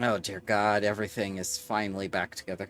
Oh dear God, everything is finally back together.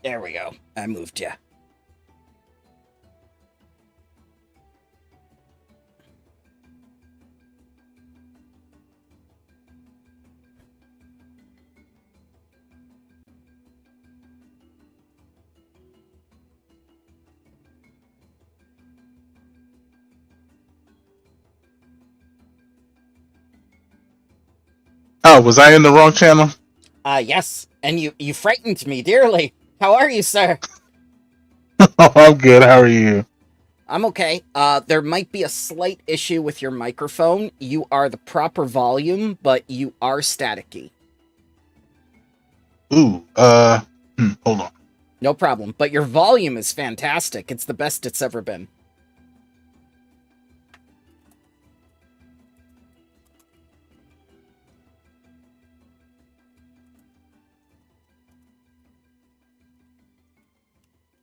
There we go. I moved you. Oh, was I in the wrong channel? Yes, and you frightened me dearly. How are you, sir? Oh, I'm good. How are you? I'm okay. There might be a slight issue with your microphone. You are the proper volume, but you are staticky. Ooh, hold on. No problem. But your volume is fantastic. It's the best it's ever been.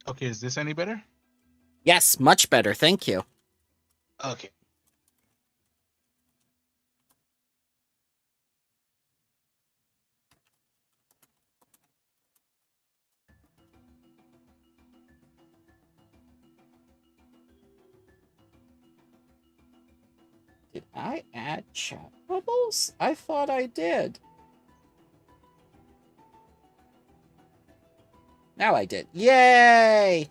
Okay, is this any better? Yes, much better. Thank you. Okay. Did I add chat bubbles? I thought I did. Now I did. Yay!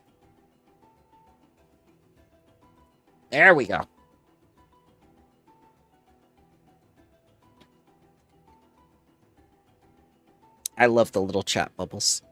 There we go. I love the little chat bubbles.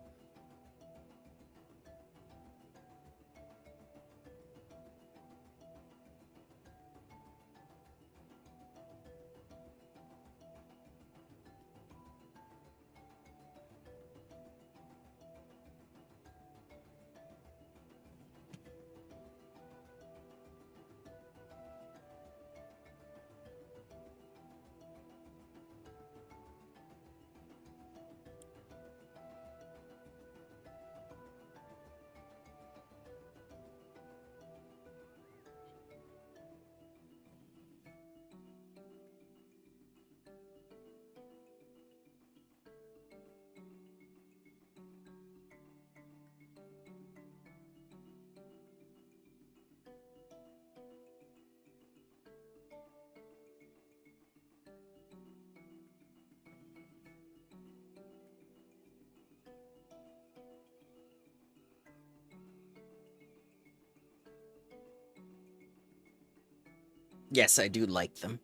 Yes, I do like them.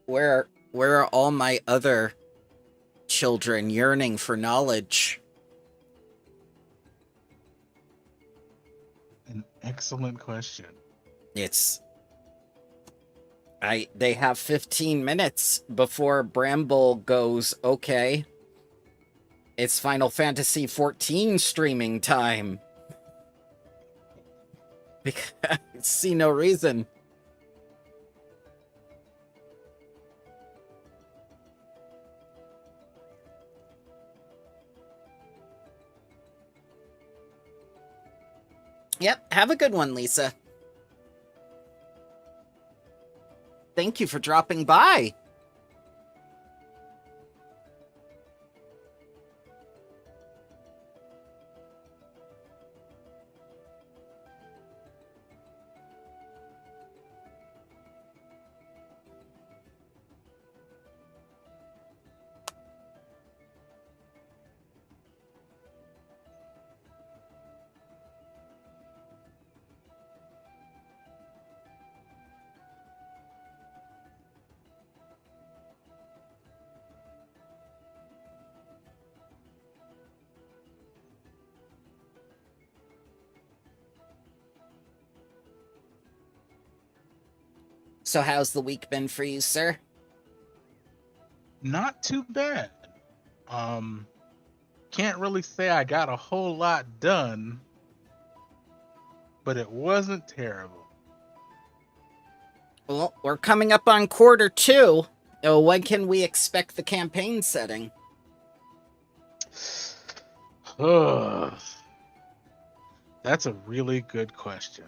Where are all my other children yearning for knowledge? An excellent question. They have 15 minutes before Bramble goes, okay, it's Final Fantasy 14 streaming time. Because I see no reason. Yep, have a good one, Lisa. Thank you for dropping by. So how's the week been for you, sir? Not too bad. Um, can't really say I got a whole lot done, but it wasn't terrible. Well, we're coming up on Q2. When can we expect the campaign setting? Ugh. That's a really good question.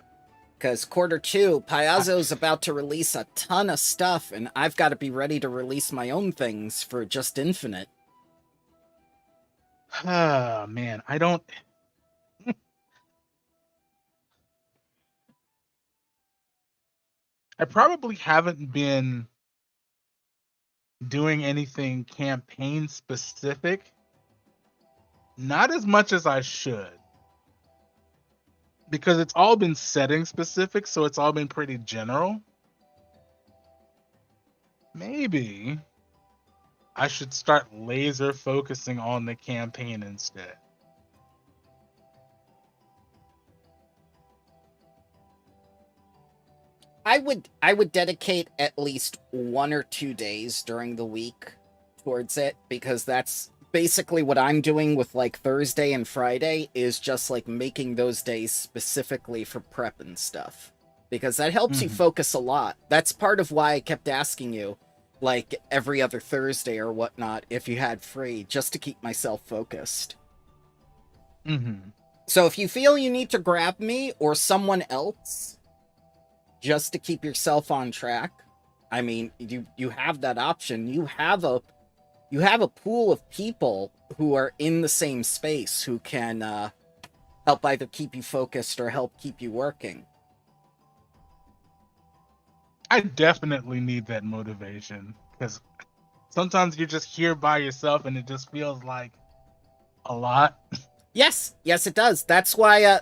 Because Q2, Piazzo's about to release a ton of stuff, and I've got to be ready to release my own things for Just Infinite. Ah, man, I don't. I probably haven't been doing anything campaign specific. Not as much as I should. Because it's all been setting specific, so it's all been pretty general. Maybe I should start laser focusing on the campaign instead. I would dedicate at least 1 or 2 days during the week towards it, because that's basically what I'm doing with like Thursday and Friday, is just like making those days specifically for prep and stuff. Because that helps you focus a lot. That's part of why I kept asking you, like every other Thursday or whatnot, if you had free, just to keep myself focused. Mm-hmm. So if you feel you need to grab me or someone else just to keep yourself on track, I mean, you have that option. You have a pool of people who are in the same space who can help either keep you focused or help keep you working. I definitely need that motivation because sometimes you're just here by yourself and it just feels like a lot. Yes, yes, it does. That's why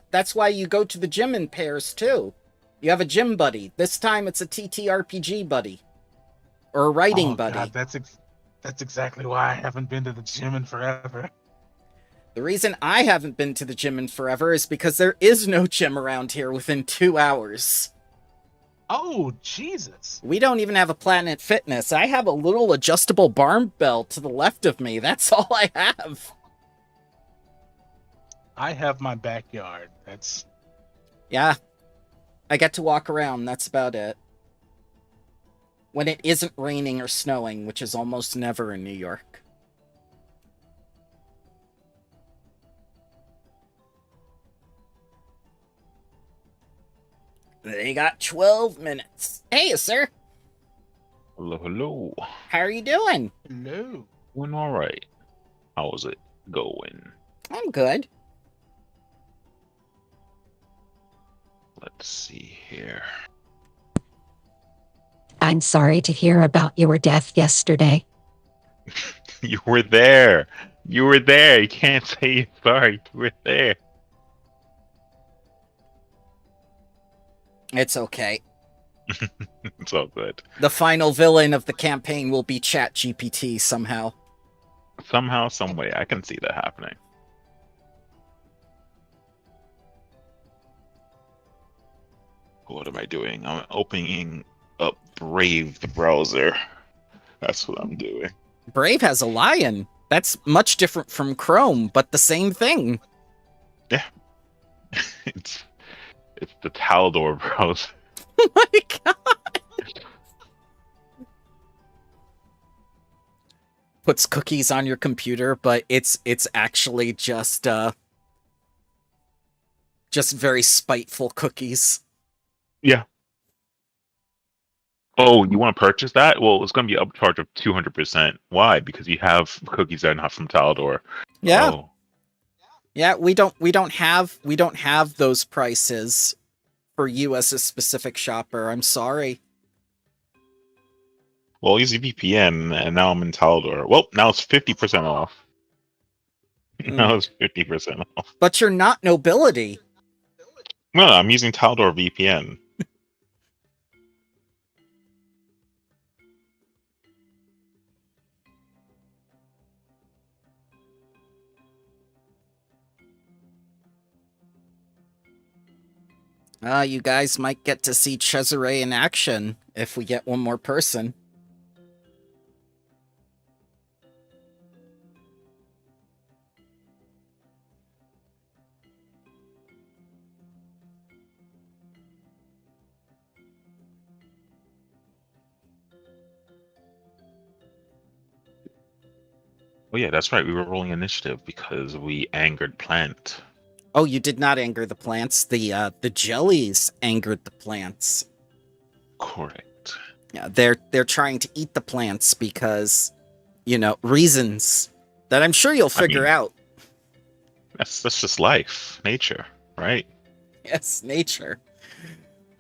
you go to the gym in pairs too. You have a gym buddy. This time it's a TTRPG buddy or a writing Oh God, buddy. that's exactly why I haven't been to the gym in forever. The reason I haven't been to the gym in forever is because there is no gym around here within 2 hours. Oh Jesus! We don't even have a Planet Fitness. I have a little adjustable barbell to the left of me. That's all I have. I have my backyard. That's Yeah, I get to walk around. That's about it. When it isn't raining or snowing, which is almost never in New York. They got 12 minutes. Hey, sir. Hello, hello. How are you doing? no. Doing all right. How's it going? I'm good. Let's see here. I'm sorry to hear about your death yesterday. You were there. You were there. You can't say you're sorry. You were there. It's okay. It's all good. The final villain of the campaign will be ChatGPT somehow. Somehow, some way, I can see that happening. What am I doing? I'm opening up Brave, the browser. That's what I'm doing. Brave has a lion. That's much different from Chrome, but the same thing. Yeah. It's the Taldor browser. Oh my god. Puts cookies on your computer, but it's actually just very spiteful cookies. Yeah. Oh, you want to purchase that? Well, it's going to be an upcharge of 200%. Why? Because you have cookies that are not from Taldor. Yeah. Oh. Yeah, we don't have those prices for you as a specific shopper. I'm sorry. Well, I use a VPN, and now I'm in Taldor. Well, now it's 50% off. Now it's 50% off. But you're not nobility. No, I'm using Taldor VPN. You guys might get to see Cesare in action if we get one more person. Oh yeah, that's right. We were rolling initiative because we angered Plant. Oh, you did not anger the plants. The jellies angered the plants. Correct. Yeah, they're trying to eat the plants because, reasons that I'm sure you'll figure out. That's just life, nature, right? Yes, nature.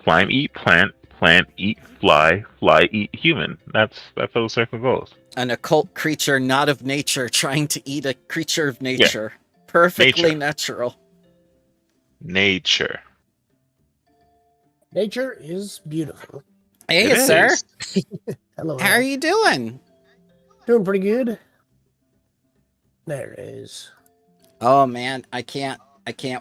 Slime eat plant, plant eat fly, fly eat human. That's how the circle goes. An occult creature not of nature trying to eat a creature of nature. Yeah. Perfectly natural. Nature. Nature is beautiful. Hey, sir. Hello. How are you doing? Doing pretty good. There it is. Oh man, I can't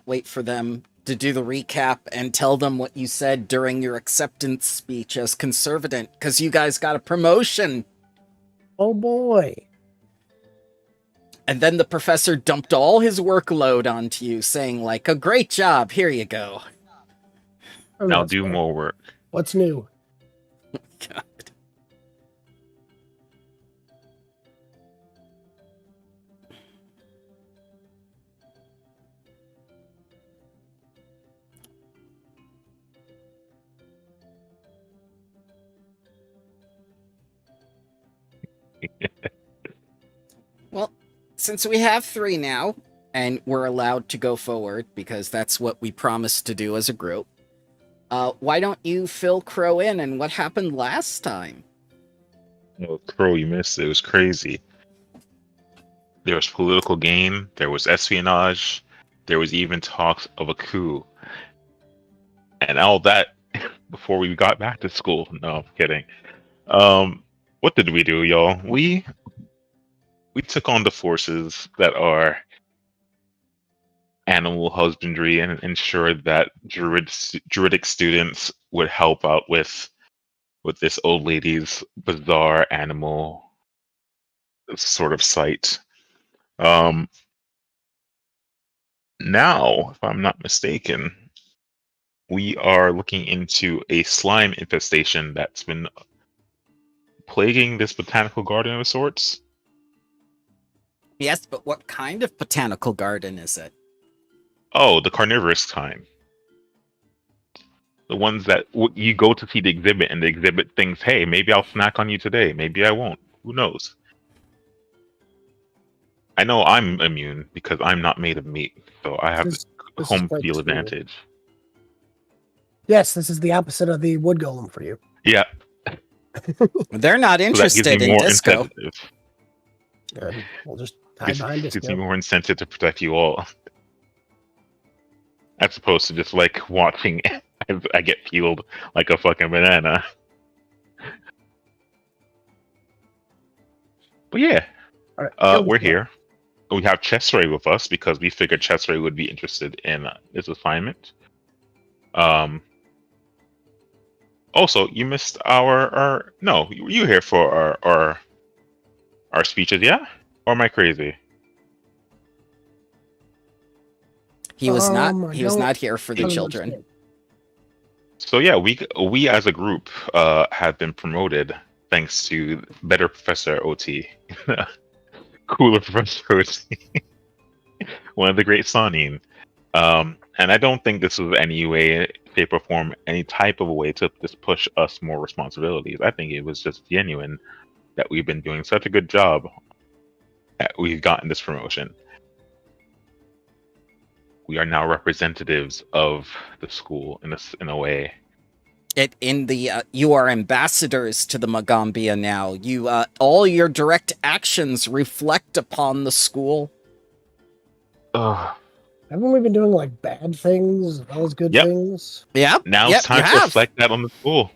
wait for them to do the recap and tell them what you said during your acceptance speech as conservatant, because you guys got a promotion. Oh boy. And then the professor dumped all his workload onto you, saying like, a great job, here you go. Oh, now do more work. What's new? God. Well, since we have 3 now, and we're allowed to go forward, because that's what we promised to do as a group, why don't you fill Crow in and what happened last time? Oh, Crow, you missed it. It was crazy. There was political gain, there was espionage, there was even talks of a coup. And all that before we got back to school. No, I'm kidding. What did we do, y'all? We took on the forces that are animal husbandry and ensured that druidic students would help out with this old lady's bizarre animal sort of site. Now, if I'm not mistaken, we are looking into a slime infestation that's been plaguing this botanical garden of sorts. Yes, but what kind of botanical garden is it? Oh, the carnivorous kind. The ones that you go to see the exhibit and the exhibit thinks, hey, maybe I'll snack on you today. Maybe I won't. Who knows? I know I'm immune because I'm not made of meat, so I have the home field advantage. Yes, this is the opposite of the wood golem for you. Yeah. They're not interested in disco. Good. We'll just hide behind disco. Gives me more incentive to protect you all. As opposed to just like watching as I get peeled like a fucking banana. But yeah, right, we're here. We have Chesray with us because we figured Chesray would be interested in this assignment. Also, you missed our no, you were here for our speeches, yeah? Or am I crazy? He was not here for the children. So yeah, we as a group have been promoted thanks to better Professor OT. Cooler Professor OT. One of the great Sanin. And I don't think this was any way, shape, or form, any type of a way to just push us more responsibilities. I think it was just genuine that we've been doing such a good job that we've gotten this promotion. We are now representatives of the school in a way. You are ambassadors to the Magambia now. You all your direct actions reflect upon the school. Haven't we been doing like bad things as well as good things? Yeah. Now it's time to reflect that on the school.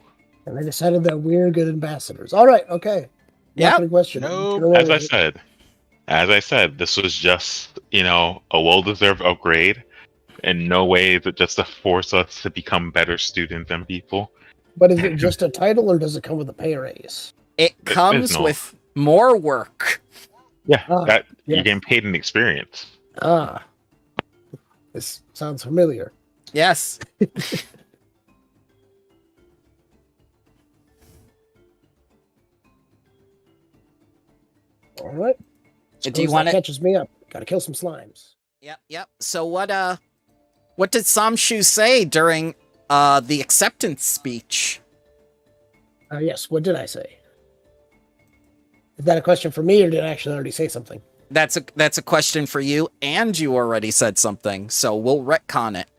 And they decided that we're good ambassadors. All right, okay. Yeah. Question. No. As I said, this was just, a well-deserved upgrade In no way is it just to force us to become better students than people. But is it just a title, or does it come with a pay raise? It comes no- with more work. Yeah, Ah, you're yes. getting paid in experience. Ah, this sounds familiar. Yes. All right. Do you Suppose want that it? catches me up. Got to kill some slimes. Yep. So what did Samshu say during the acceptance speech? Yes. What did I say? Is that a question for me, or did I actually already say something? That's a question for you, and you already said something, so we'll retcon it.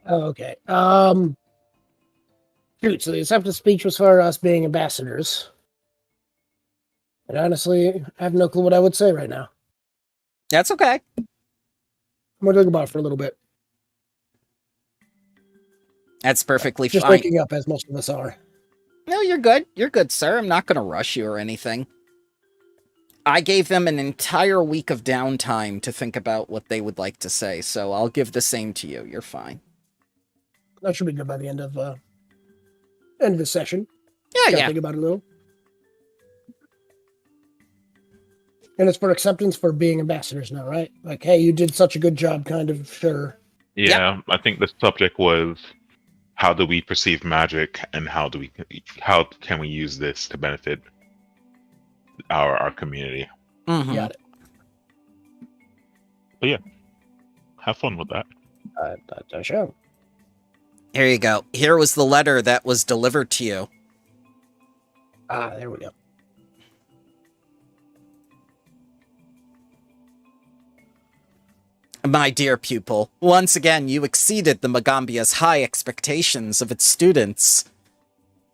Oh, okay. Shoot. So the acceptance speech was for us being ambassadors. And honestly, I have no clue what I would say right now. That's okay. I'm gonna think about it for a little bit. That's perfectly Just fine. waking up, as most of us are. No, you're good. You're good, sir. I'm not going to rush you or anything. I gave them an entire week of downtime to think about what they would like to say, so I'll give the same to you. You're fine. That should be good by the end of the session. Yeah. Think about it a little. And it's for acceptance for being ambassadors now, right? Like, hey, you did such a good job, kind of, sure. Yeah, I think the subject was how do we perceive magic, and how can we use this to benefit our community? Mhm. Got it. But yeah, have fun with that. I shall. Here you go. Here was the letter that was delivered to you. Ah, there we go. My dear pupil, once again you exceeded the Magambia's high expectations of its students.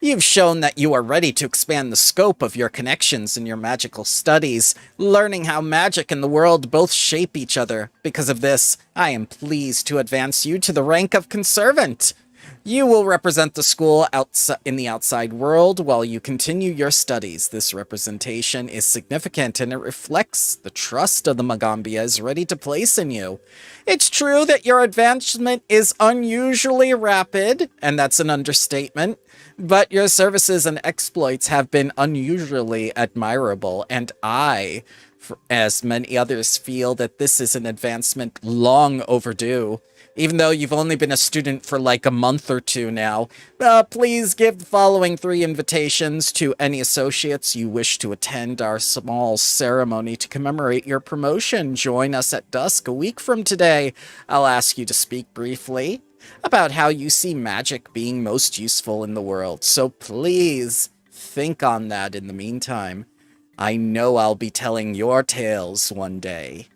You've shown that you are ready to expand the scope of your connections in your magical studies, learning how magic and the world both shape each other. Because of this, I am pleased to advance you to the rank of conservant. You will represent the school in the outside world while you continue your studies. This representation is significant, and it reflects the trust of the Magambia is ready to place in you. It's true that your advancement is unusually rapid, and that's an understatement, but your services and exploits have been unusually admirable, and I, as many others, feel that this is an advancement long overdue. Even though you've only been a student for like a month or two now, please give the following 3 invitations to any associates you wish to attend our small ceremony to commemorate your promotion. Join us at dusk a week from today. I'll ask you to speak briefly about how you see magic being most useful in the world. So please think on that in the meantime. I know I'll be telling your tales one day.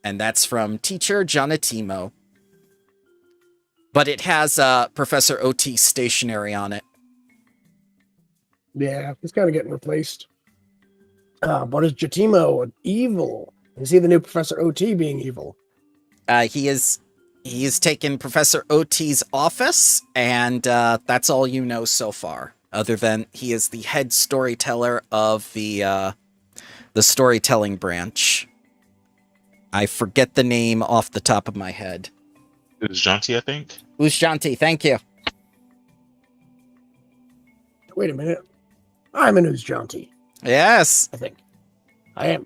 And that's from Teacher Jonatimo. But it has Professor O.T. stationery on it. Yeah, it's kind of getting replaced. But is Jatimo evil? Is he the new Professor OT being evil? He is taken Professor O.T.'s office, and that's all you know so far. Other than he is the head storyteller of the storytelling branch. I forget the name off the top of my head. It's Janti, I think. Ushanti, thank you. Wait a minute. I'm an Uzjanti, Yes. I think. I am.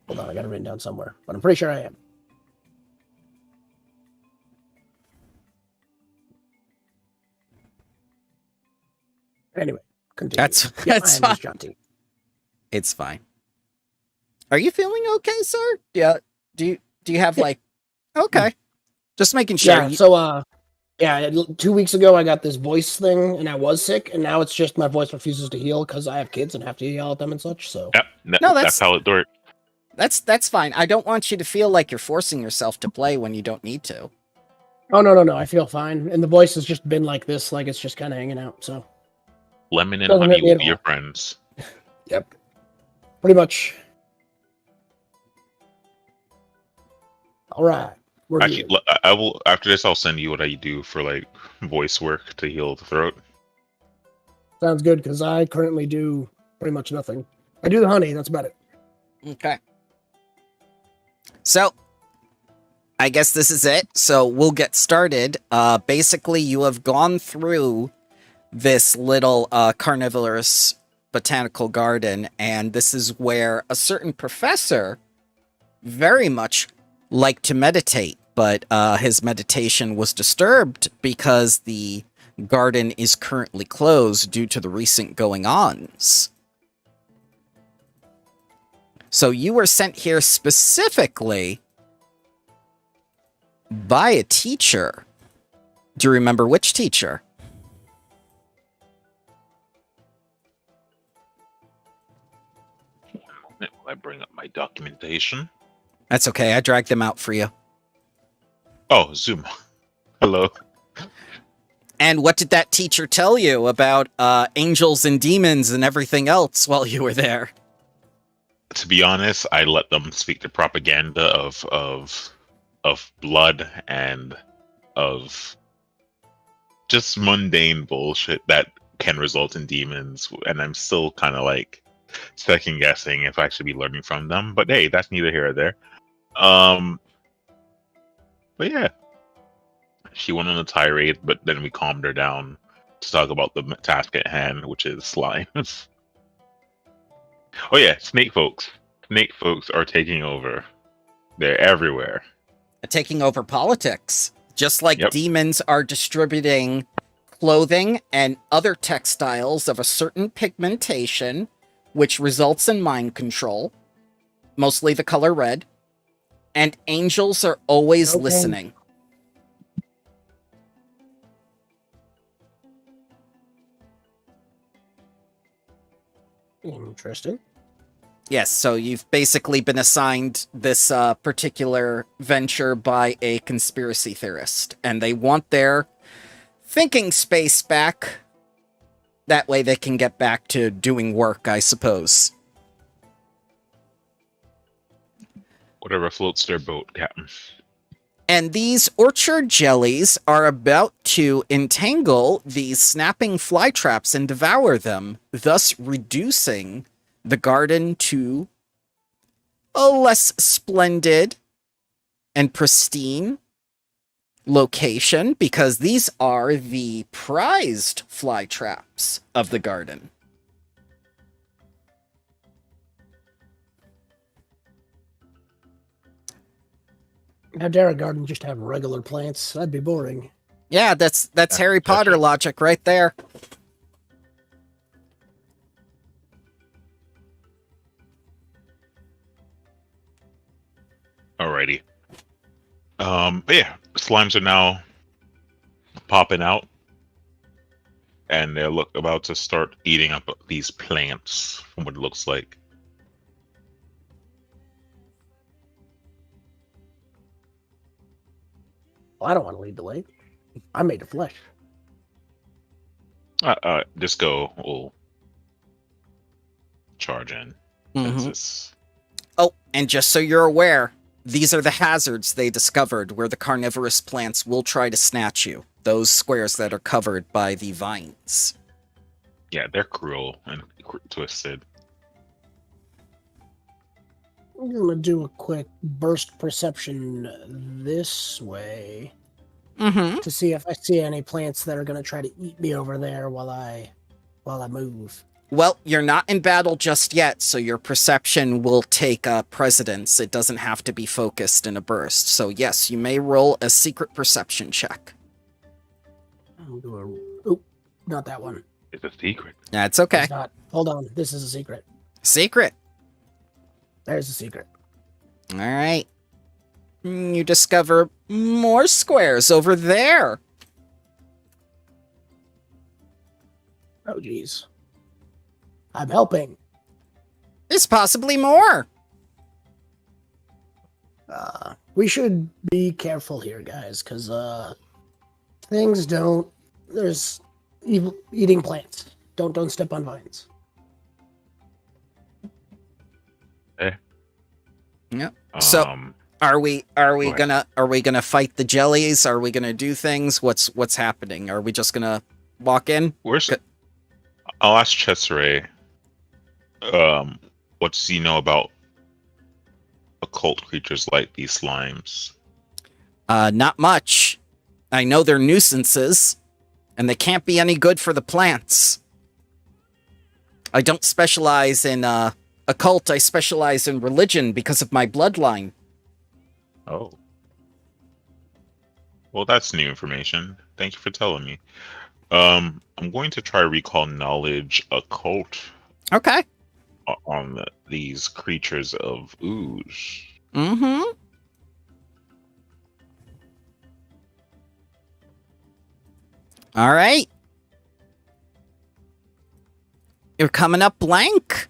Hold on, I got it written down somewhere, but I'm pretty sure I am. Anyway, continue. That's Yeah, that's I am fine. Uzjanti. It's fine. Are you feeling okay, sir? Yeah. Do you have like? Okay. Just making sure. Yeah, so, 2 weeks ago I got this voice thing, and I was sick, and now it's just my voice refuses to heal because I have kids and have to yell at them and such, so. Yep, No, that's how it works. That's fine. I don't want you to feel like you're forcing yourself to play when you don't need to. Oh, no, I feel fine. And the voice has just been like this, like it's just kind of hanging out, so. Lemon and Doesn't honey hurt me will at be your all. friends. Yep. Pretty much. All right. We're Actually, good. I will after this. I'll send you what I do for like voice work to heal the throat. Sounds good, because I currently do pretty much nothing. I do the honey, that's about it. Okay. So, I guess this is it. So we'll get started. Basically, you have gone through this little carnivorous botanical garden, and this is where a certain professor very much liked to meditate, but his meditation was disturbed because the garden is currently closed due to the recent going-ons. So you were sent here specifically by a teacher. Do you remember which teacher? Will I bring up my documentation? That's okay, I dragged them out for you. Oh, Zoom. Hello. And what did that teacher tell you about angels and demons and everything else while you were there? To be honest, I let them speak the propaganda of blood and of just mundane bullshit that can result in demons, and I'm still kind of like second guessing if I should be learning from them. But hey, that's neither here or there. But yeah, she went on a tirade, but then we calmed her down to talk about the task at hand, which is slimes. Oh yeah, snake folks. Snake folks are taking over. They're everywhere. Taking over politics. Just like Yep. demons are distributing clothing and other textiles of a certain pigmentation, which results in mind control, mostly the color red, and angels are always Okay. listening. Interesting. Yes, so you've basically been assigned this particular venture by a conspiracy theorist, and they want their thinking space back. That way they can get back to doing work, I suppose. Whatever floats their boat, Captain. And these orchard jellies are about to entangle these snapping fly traps and devour them, thus reducing the garden to a less splendid and pristine location, because these are the prized fly traps of the garden. How dare a garden just have regular plants? That'd be boring. Yeah, that's Harry Potter gotcha. logic right there. Alrighty. But yeah, slimes are now popping out, and they're about to start eating up these plants, from what it looks like. Well, I don't want to lead the way. I'm made of flesh. Disco will charge in. Mhm. It's Oh, and just so you're aware, these are the hazards they discovered where the carnivorous plants will try to snatch you. Those squares that are covered by the vines. yeah, they're cruel and twisted. I'm gonna do a quick burst perception this way Mm-hmm. to see if I see any plants that are gonna try to eat me over there while I move. Well, you're not in battle just yet, so your perception will take precedence. It doesn't have to be focused in a burst. So yes, you may roll a secret perception check. I'll do a. Oop, not that one. It's a secret. That's okay. It's not. Hold on. This is a secret. Secret. There's a secret. All right. You discover more squares over there. Oh, geez. I'm helping. There's possibly more. We should be careful here, guys, because things don't. There's evil eating plants. Don't step on vines. Yep. So- Are we Go gonna fight the jellies? Are we gonna do things? What's happening? Are we just gonna walk in? Where's? Good. I'll ask Cesare. What does he know about occult creatures like these slimes? Not much. I know they're nuisances, and they can't be any good for the plants. I don't specialize in occult, I specialize in religion because of my bloodline. Oh. Well, that's new information. Thank you for telling me. I'm going to try recall knowledge occult Okay. on these creatures of ooze. Mm-hmm. All right. You're coming up blank.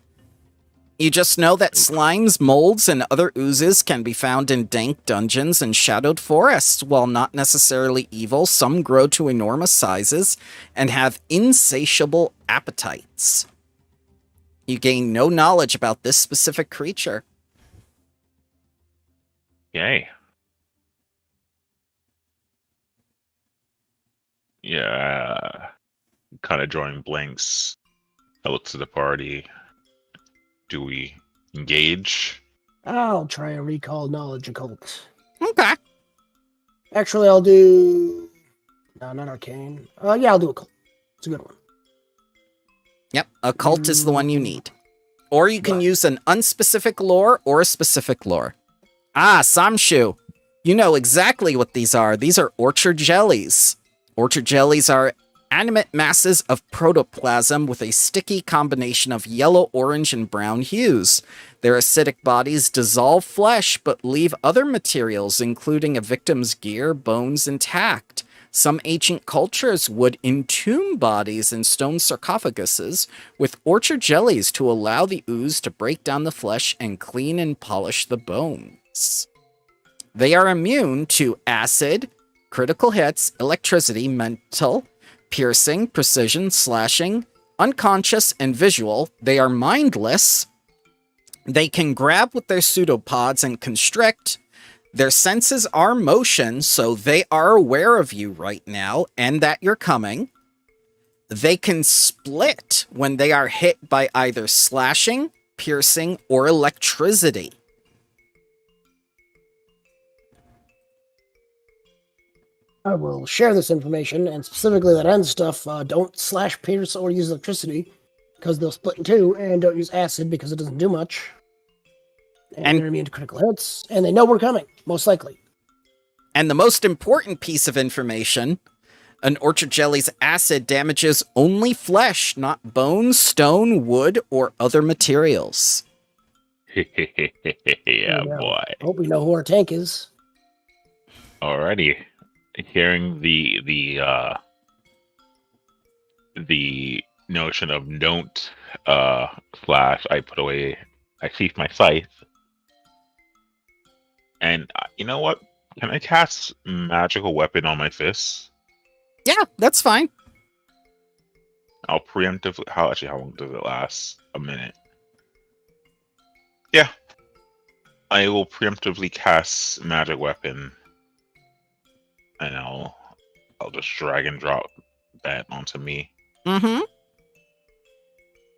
You just know that slimes, molds, and other oozes can be found in dank dungeons and shadowed forests. While not necessarily evil, some grow to enormous sizes and have insatiable appetites. You gain no knowledge about this specific creature. Yay. Yeah. Kind of drawing blanks. I look to the party. Do we engage? I'll try a recall knowledge occult. Okay. Actually, I'll do... No, not arcane. Yeah, I'll do occult. It's a good one. Yep, occult is the one you need. Or you can Right. use an unspecific lore or a specific lore. Ah, Samshu. You know exactly what these are. These are orchard jellies. Orchard jellies are animate masses of protoplasm with a sticky combination of yellow, orange, and brown hues. Their acidic bodies dissolve flesh but leave other materials, including a victim's gear, bones, intact. Some ancient cultures would entomb bodies in stone sarcophaguses with orchard jellies to allow the ooze to break down the flesh and clean and polish the bones. They are immune to acid, critical hits, electricity, mental, piercing, precision, slashing, unconscious, and visual. They are mindless. They can grab with their pseudopods and constrict. Their senses are motion, so they are aware of you right now and that you're coming. They can split when they are hit by either slashing, piercing, or electricity. I will share this information, and specifically that end stuff, don't slash, pierce, or use electricity, because they'll split in two, and don't use acid, because it doesn't do much. And they're immune to critical hits, and they know we're coming, most likely. And the most important piece of information, an orchard jelly's acid damages only flesh, not bone, stone, wood, or other materials. Yeah, boy. Hope we know who our tank is. Alrighty. Hearing the notion of don't slash, I cease my scythe. And you know what? Can I cast magical weapon on my fists? Yeah, that's fine. I'll preemptively. How long does it last? A minute. Yeah. I will preemptively cast magic weapon, and I'll just drag and drop that onto me, Mm-hmm.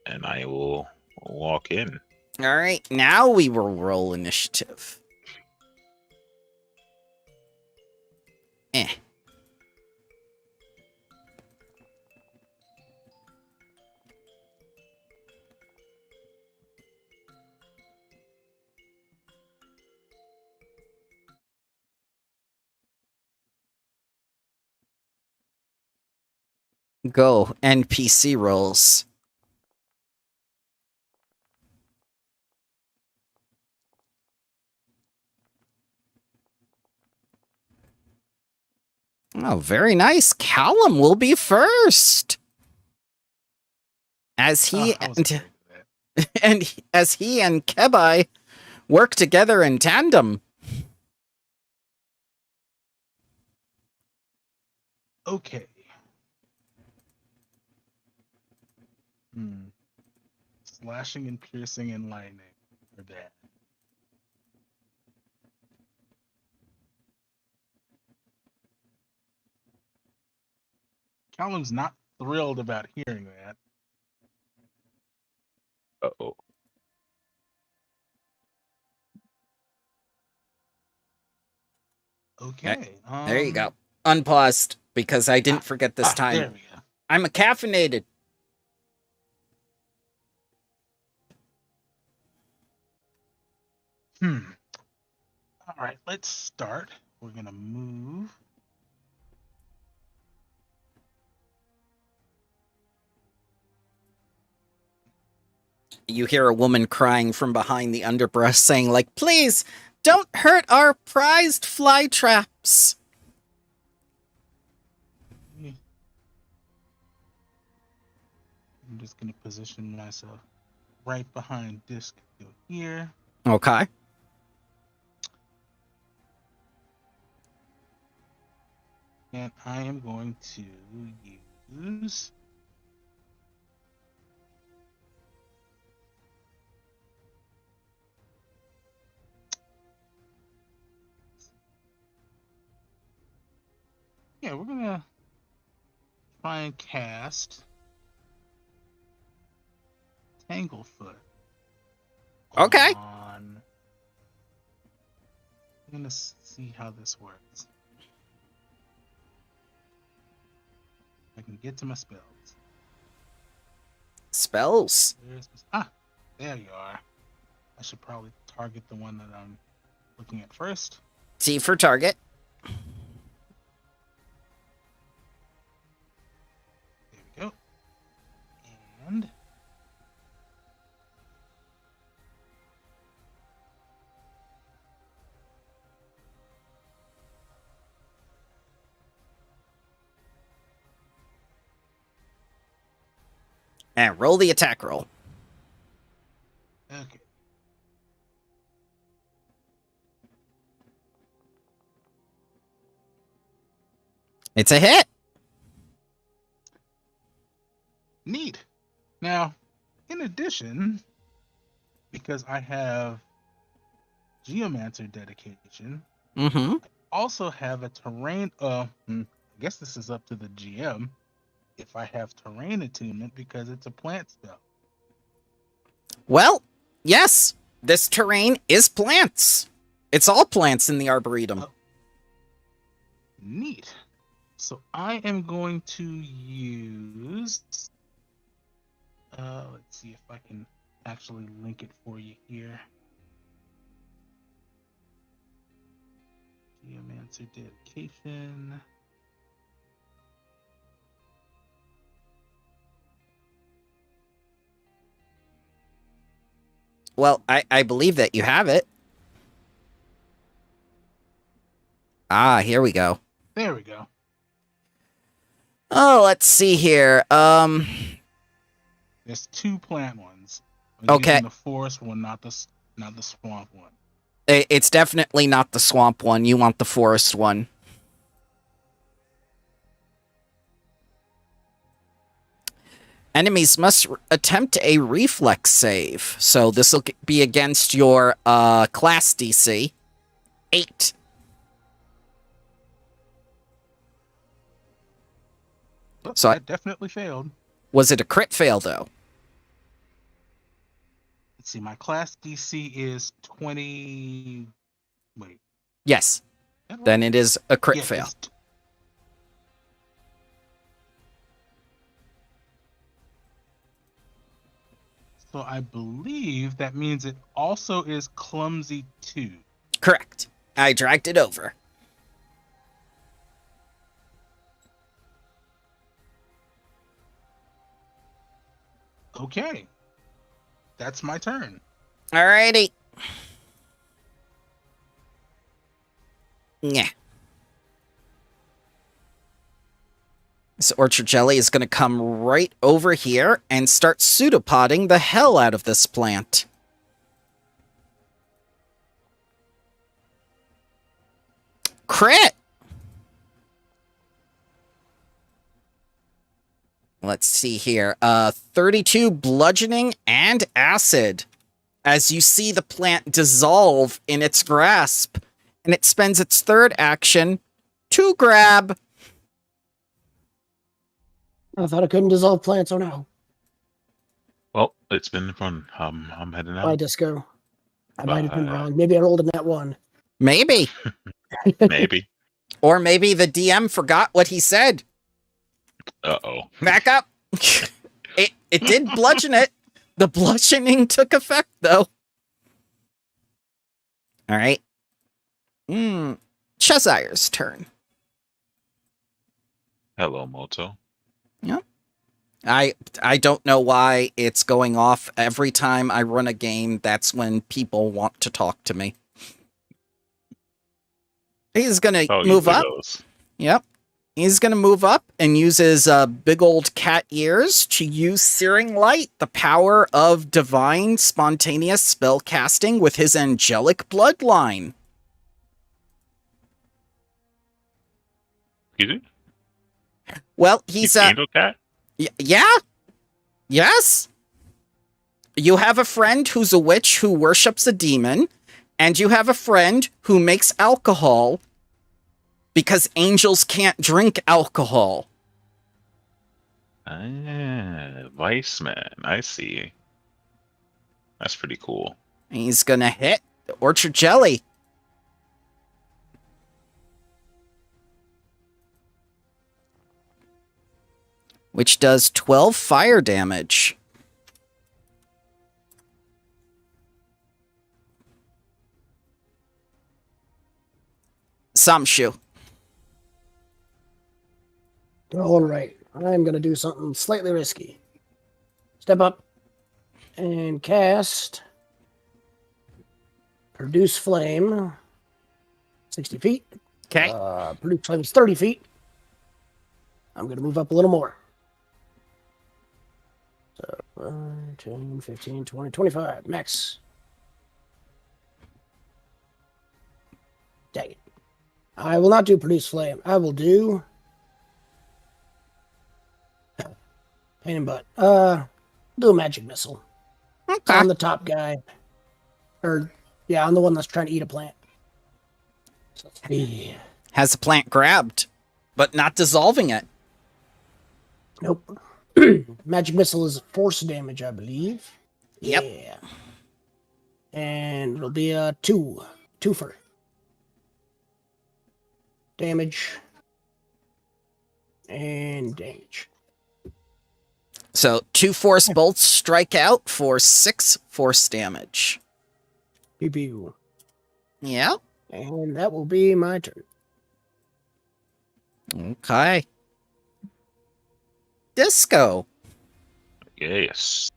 and I will walk in. All right, now we will roll initiative. Go, NPC rolls. Oh, very nice. Callum will be first. As he as he and Kebai work together in tandem. Okay. Slashing and piercing and lightning are bad. Callum's not thrilled about hearing that. Uh-oh. Okay. There you go. Unpaused, because I didn't forget this There time. we go. I'm caffeinated. All right, let's start. We're gonna move. You hear a woman crying from behind the underbrush saying, like, please, don't hurt our prized fly traps. I'm just gonna position myself right behind Disco here. Okay. And I am going to use we're gonna try and cast Tanglefoot. Okay. I'm gonna see how this works. I can get to my spells. Spells. There you are. I should probably target the one that I'm looking at first. T for target. There we go. And And roll the attack roll. okay. It's a hit. Neat. Now, in addition, because I have Geomancer dedication, Mm-hmm. also have a terrain. I guess this is up to the GM if I have terrain attunement because it's a plant spell. Well, yes, this terrain is plants. It's all plants in the Arboretum. Neat. So I am going to use. Let's see if I can actually link it for you here. Geomancer dedication. Well, I believe that you have it. Ah, here we go. There we go. Oh, let's see here. There's two plant ones. I'm Okay. using the forest one, not the swamp one. It's definitely not the swamp one. You want the forest one. Enemies must attempt a reflex save. So this will be against your class DC. 8. But So that definitely failed. Was it a crit fail, though? Let's see. My class DC is 20. Wait. Yes. Right? Then it is a crit Yeah, fail. So I believe that means it also is clumsy 2. Correct. I dragged it over. Okay. That's my turn. Alrighty. Yeah. This orchard jelly is going to come right over here and start pseudopoding the hell out of this plant. Crit! Let's see here. 32 bludgeoning and acid. As you see the plant dissolve in its grasp, and it spends its third action to grab. I thought I couldn't dissolve plants. Oh no. Well, it's been fun. I'm heading Bye, out. Disco. I might have been Bye. wrong. Maybe I rolled a net 1. Maybe. Maybe. Or maybe the DM forgot what he said. Uh-oh. Back up. It did bludgeon it. The bludgeoning took effect, though. All right. Chezire's turn. Hello, Moto. I don't know why it's going off every time I run a game. That's when people want to talk to me. He's gonna move up. Yep. He's gonna move up and use his big old cat ears to use Searing Light, the power of divine spontaneous spell casting with his angelic bloodline. Excuse me? Well, he's Angel cat? yeah. Yes. You have a friend who's a witch who worships a demon, and you have a friend who makes alcohol because angels can't drink alcohol. Vice man. I see. That's pretty cool. And he's gonna hit the Orchard Jelly. Which does 12 fire damage. Samshu. All right. I'm going to do something slightly risky. Step up and cast Produce Flame. 60 feet. Okay. Produce Flame is 30 feet. I'm going to move up a little more. So 10, 15, 20, 25. Max. Dang it. I will not do Produce Flame. I will do... Pain in butt. Do a Magic Missile. Okay. On the top guy. Or, yeah, on the one that's trying to eat a plant. So, yeah. Has the plant grabbed, but not dissolving it. Nope. Magic Missile is force damage, I believe. Yep. Yeah. And it'll be a twofer. Damage. And damage. So 2 force bolts strike out for 6 force damage. Pew pew. Yeah. And that will be my turn. Okay. Disco. Yes.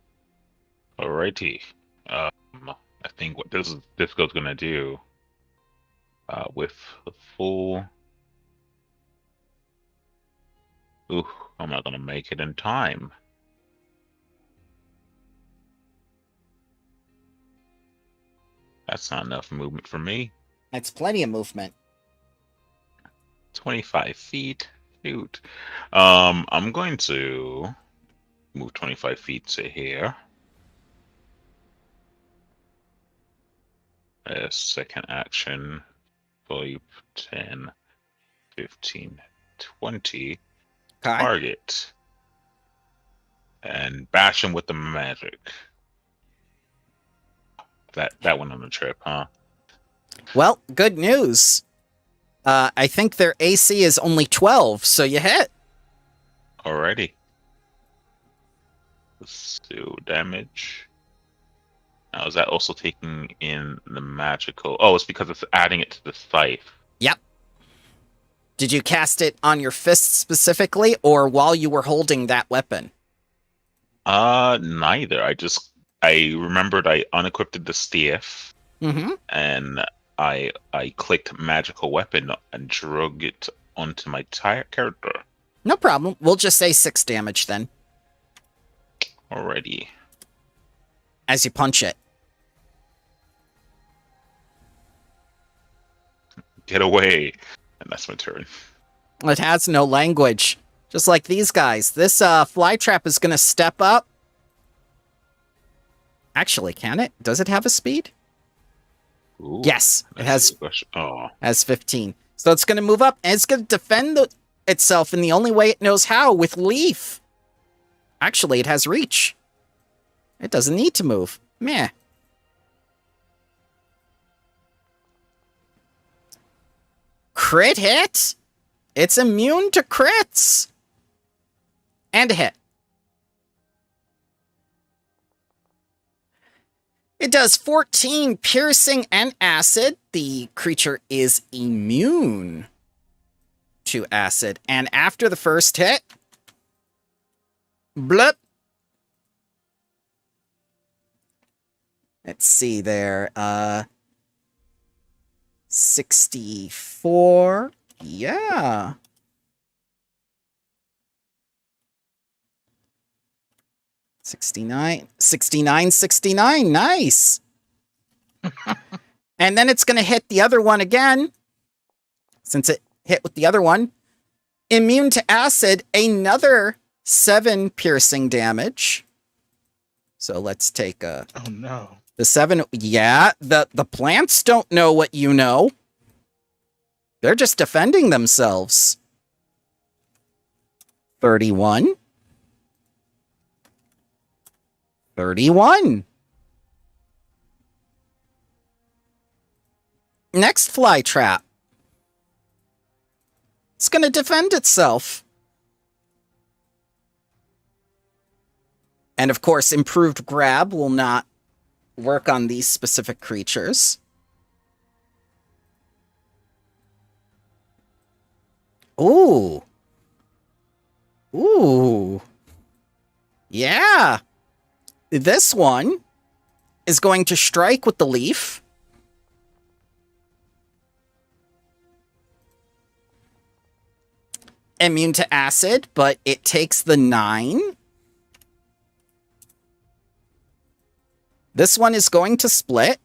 Alrighty. I think what Disco's gonna do with the full. Ooh, I'm not gonna make it in time. That's not enough movement for me. That's plenty of movement. 25 feet. Shoot. I'm going to move 25 feet to here. As second action. 5, 10, 15, 20. Okay. Target. And bash him with the magic. That went on the trip, huh? Well, good news. I think their AC is only 12, so you hit. Alrighty. Let's do damage. Now, is that also taking in the magical? Oh, it's because it's adding it to the scythe. Yep. Did you cast it on your fist specifically, or while you were holding that weapon? Neither. I remembered I unequipped the staff, and I clicked magical weapon and drug it onto my character. No problem. We'll just say 6 damage then, Alrighty. as you punch it. Get away. And that's my turn. It has no language. Just like these guys. This fly trap is going to step up. Actually, can it? Does it have a speed? Ooh, Yes, it has. Oh, Has 15. So it's going to move up, and it's going to defend itself in the only way it knows how, with Leaf. Actually, it has reach. It doesn't need to move. Meh. Crit hit? It's immune to crits. And a hit. It does 14 piercing and acid. The creature is immune to acid. And after the first hit, blip. Let's see there. 64. Yeah. 69. 69, 69. Nice. And then it's going to hit the other one again. Since it hit with the other one. Immune to acid, another 7 piercing damage. So let's take Oh no. the 7. Yeah, the plants don't know what you know. They're just defending themselves. 31. 31. Next fly trap. It's going to defend itself. And of course, improved grab will not work on these specific creatures. Ooh. Ooh. Yeah. This one is going to strike with the leaf. Immune to acid, but it takes the 9. This one is going to split.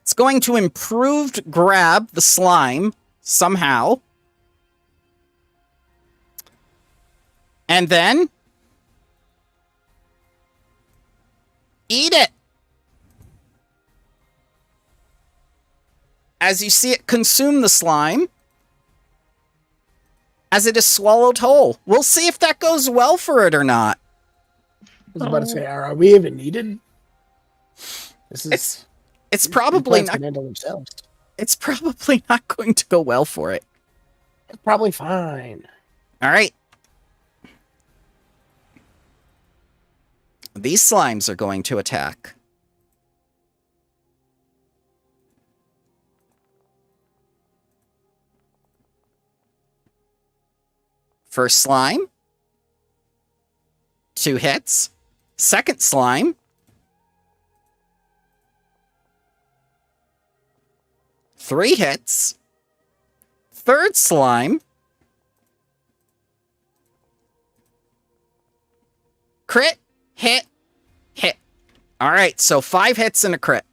It's going to improved grab the slime somehow. And then eat it. As you see it consume the slime, as it is swallowed whole. We'll see if that goes well for it or not. I was about to say, are we even needed? This is. It's probably plants not. can handle themselves. It's probably not going to go well for it. It's probably fine. All right. These slimes are going to attack. First slime. 2 hits. Second slime. 3 hits. Third slime. Crit, hit, hit. All right, so 5 hits and a crit.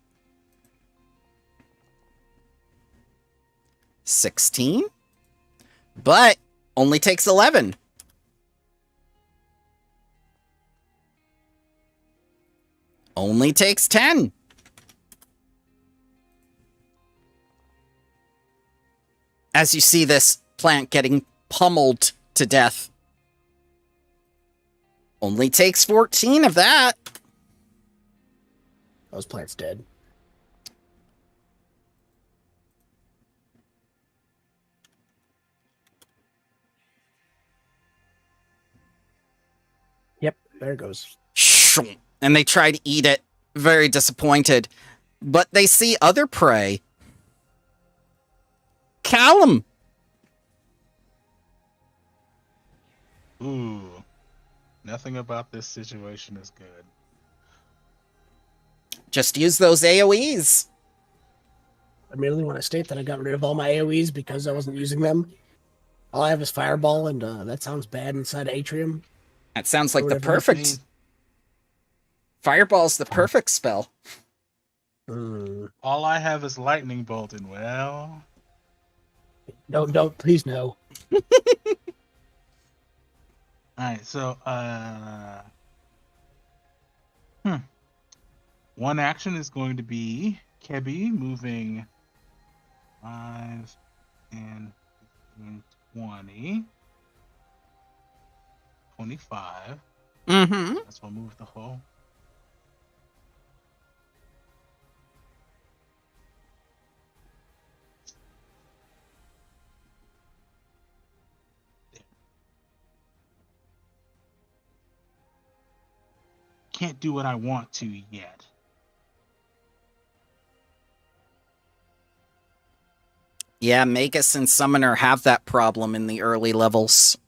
16. But only takes 11. Only takes 10. As you see this plant getting pummeled to death. Only takes 14 of that. Those plants dead. Yep, there it goes. And they try to eat it, very disappointed. But they see other prey. Callum. Ooh. Nothing about this situation is good. Just use those AoEs. I merely want to state that I got rid of all my AoEs because I wasn't using them. All I have is Fireball, and that sounds bad inside Atrium. That sounds like the Whatever. perfect... Fireball's the perfect spell. All I have is Lightning Bolt, and well... Don't, please no. Alright, so, one action is going to be Kebi moving 5 and 15, 20, 25. Mm-hmm. That's what moved the hole. Can't do what I want to yet. Yeah, Magus and Summoner have that problem in the early levels.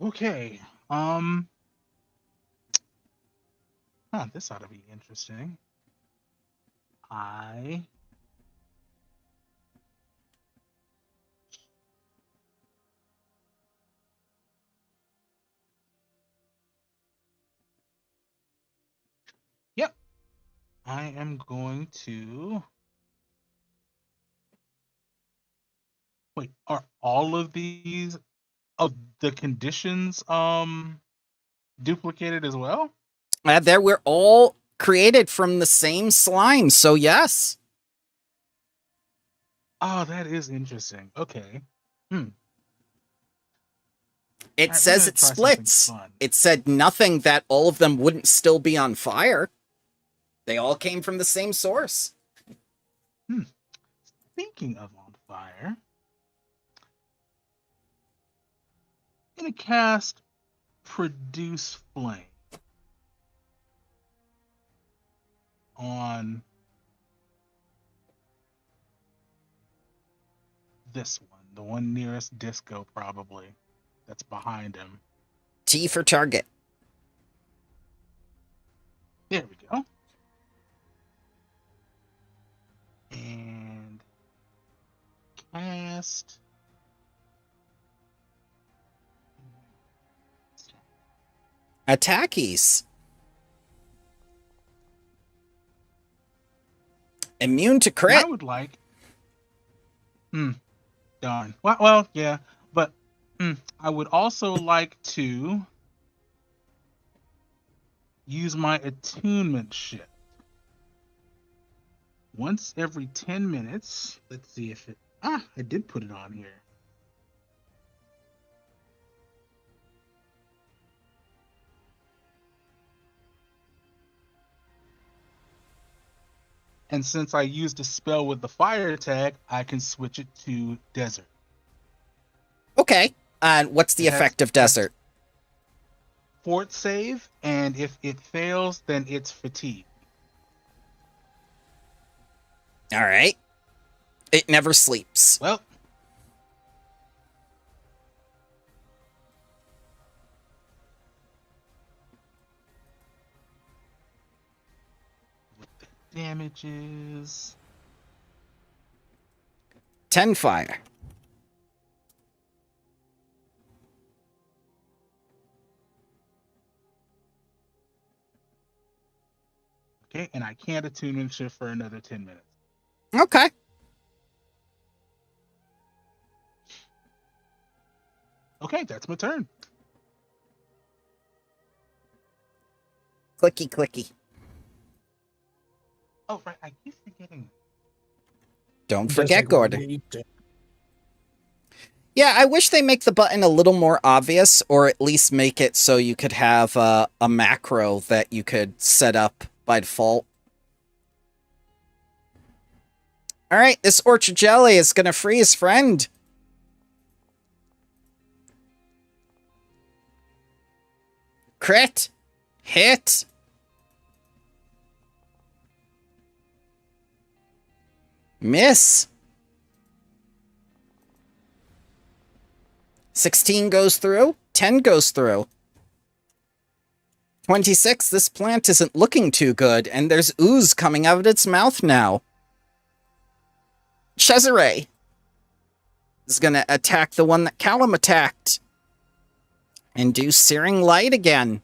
Okay. This ought to be interesting. Yep. I am going to. Wait, are all of these the conditions duplicated as well? That we're all created from the same slime, so yes. Oh, that is interesting. Okay. It All right, we're says gonna it try something splits. fun. It said nothing that all of them wouldn't still be on fire. They all came from the same source. Speaking of on fire, I'm gonna cast Produce Flame on this one, the one nearest Disco, probably. That's behind him. T for target. There we go. And cast. Attackies. Immune to And crit. I would like. Darn. Well, yeah, but I would also like to use my attunement shift. Once every 10 minutes. Let's see if it. I did put it on here. And since I used a spell with the fire tag, I can switch it to desert. Okay. And what's the effect of desert? Fort save, and if it fails, then it's fatigue. All right. It never sleeps. Well, what the damages? 10 fire. Okay, and I can't attunement shift for another 10 minutes. Okay. Okay, that's my turn. Clicky, clicky. Oh, right, I keep forgetting. Don't Does forget, take one Gordon. to- Yeah, I wish they make the button a little more obvious, or at least make it so you could have a macro that you could set up by default. All right, this orchard jelly is going to free his friend. Crit. Hit. Miss. 16 goes through. 10 goes through. 26, this plant isn't looking too good, and there's ooze coming out of its mouth now. Cesare is going to attack the one that Callum attacked. And do Searing Light again.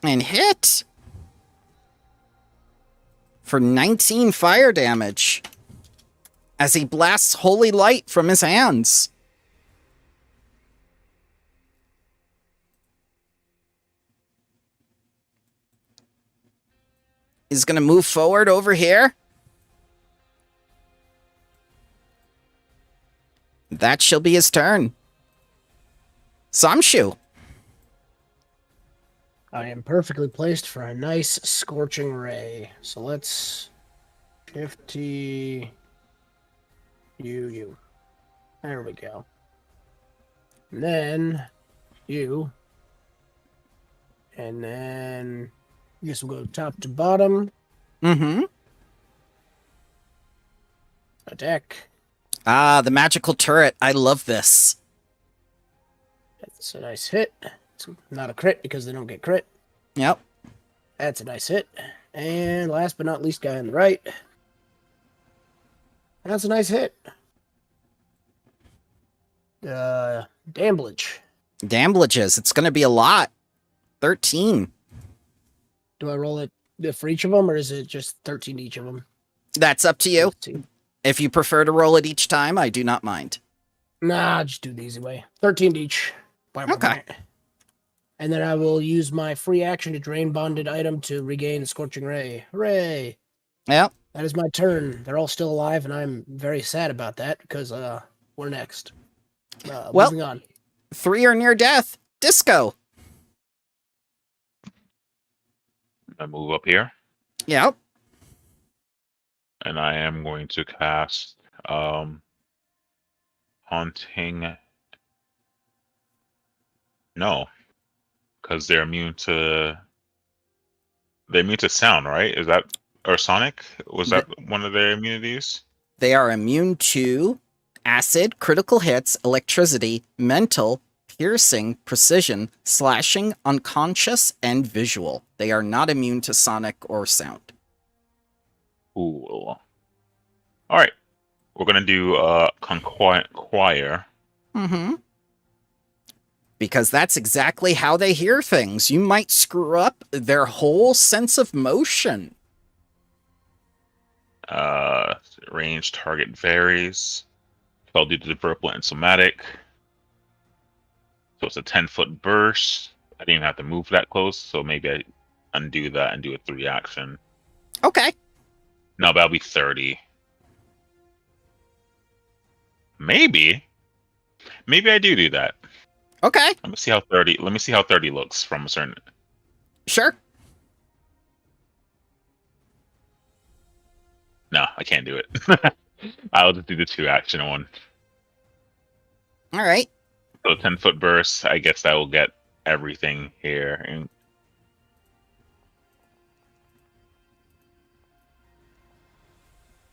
And hit. For 19 fire damage. As he blasts holy light from his hands. He's gonna move forward over here. That shall be his turn. Samshu. I am perfectly placed for a nice scorching ray. So let's 50 you. There we go. And then you. And then I guess we'll go top to bottom. Mm-hmm. Attack. Ah, the magical turret. I love this. That's a nice hit. It's not a crit because they don't get crit. Yep. That's a nice hit. And last but not least, guy on the right. That's a nice hit. Damblage. Damblages. It's gonna be a lot. 13. Do I roll it for each of them, or is it just 13 each of them? That's up to you. 13. If you prefer to roll it each time, I do not mind. Nah, I'll just do the easy way. 13 each. Okay. And then I will use my free action to drain bonded item to regain the Scorching Ray. Hooray! Yep. That is my turn. They're all still alive, and I'm very sad about that because we're next. Well, moving on. 3 are near death. Disco. I move up here, Yep. and I am going to cast Haunting. No, because they're immune to sound, right? Is that or sonic? Was that one of their immunities? They are immune to acid, critical hits, electricity, mental, piercing, precision, slashing, unconscious, and visual. They are not immune to sonic or sound. Cool. All right, we're gonna do choir. Mm-hmm. Because that's exactly how they hear things. You might screw up their whole sense of motion. Range target varies. Spell due to the purple and somatic. So it's a 10-foot burst. I didn't even have to move that close, so maybe I undo that and do a 3 action. Okay. No, that'll be 30. Maybe I do that. Okay. Let me see how 30. Let me see how 30 looks from a certain. Sure. No, I can't do it. I'll just do the 2 action one. All right. So 10-foot burst. I guess that will get everything here. And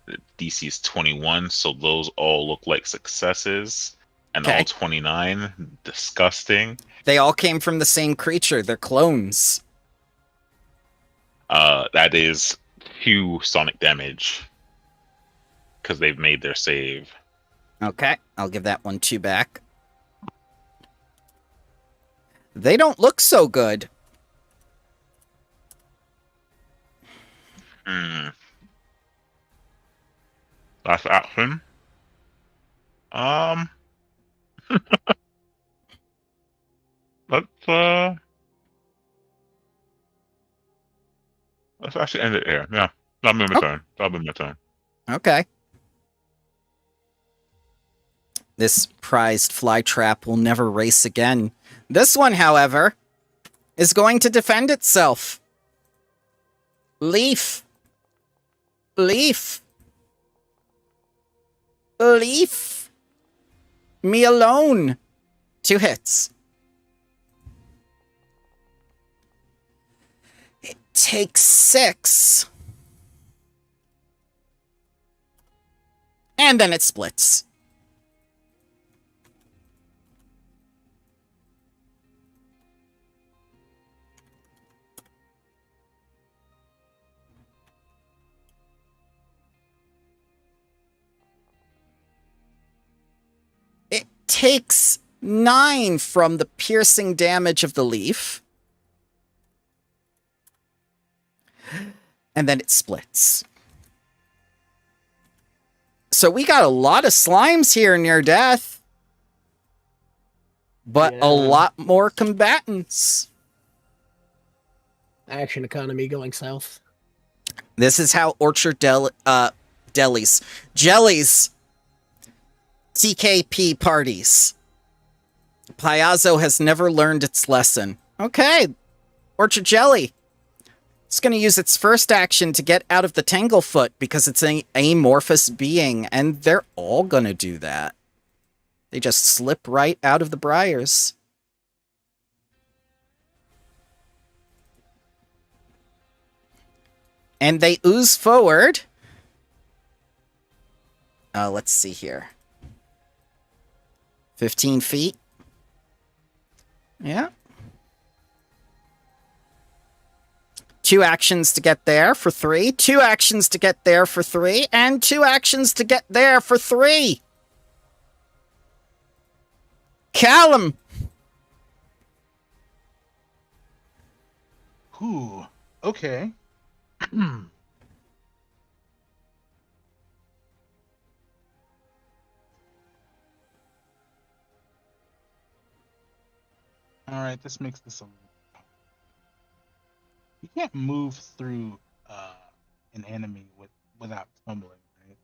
the DC is 21, so those all look like successes. And Okay. all 29, disgusting. They all came from the same creature. They're clones. That is 2 sonic damage because they've made their save. Okay. I'll give that one 2 back. They don't look so good. Last action. Let's actually end it here. Yeah, that'll be my turn. That'll be my turn. Okay. This prized flytrap will never race again. This one, however, is going to defend itself. Leaf. Leaf. Leaf. Me alone. 2 hits. It takes 6. And then it splits. It takes 9 from the piercing damage of the leaf. And then it splits. So we got a lot of slimes here near death. But Yeah. a lot more combatants. Action economy going south. This is how Orchard Jellies TKP parties. Piazzo has never learned its lesson. Okay, Orchard Jelly. It's going to use its first action to get out of the Tanglefoot because it's an amorphous being, and they're all going to do that. They just slip right out of the briars. And they ooze forward. Let's see here. 15 feet. Yeah. 2 actions to get there for 3. 2 actions to get there for 3. And 2 actions to get there for 3. Callum! Ooh, okay. All right, this makes this a... You can't move through an enemy without tumbling, right?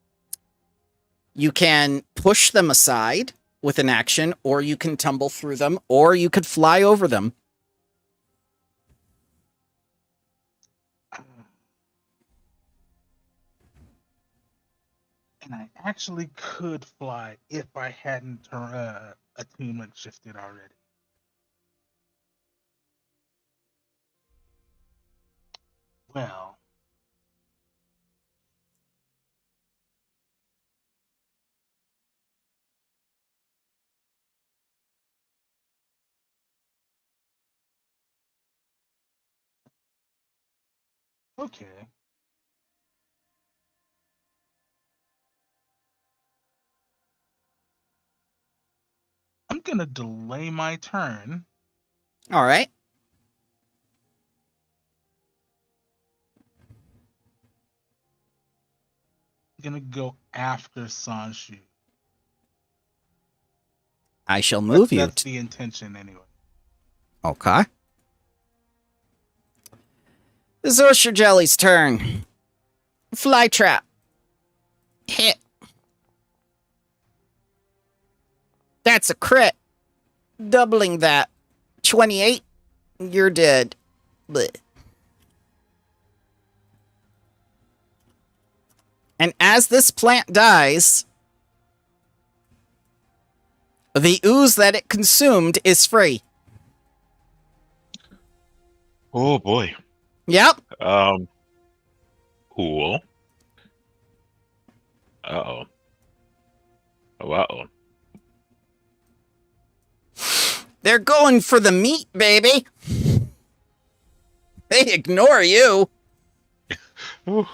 You can push them aside with an action, or you can tumble through them, or you could fly over them. And I actually could fly if I hadn't attunement shifted already. Well, okay. I'm gonna delay my turn. All right. I'm gonna go after Sanshu. I shall move you. That's the intention, anyway. Okay. This is Orchard Jelly's turn. Fly trap. Hit. That's a crit. Doubling that. 28. You're dead. Blech. And as this plant dies, the ooze that it consumed is free. Oh boy. Yep. Cool. Uh-oh. Oh, uh-oh. They're going for the meat, baby. They ignore you. Ooh.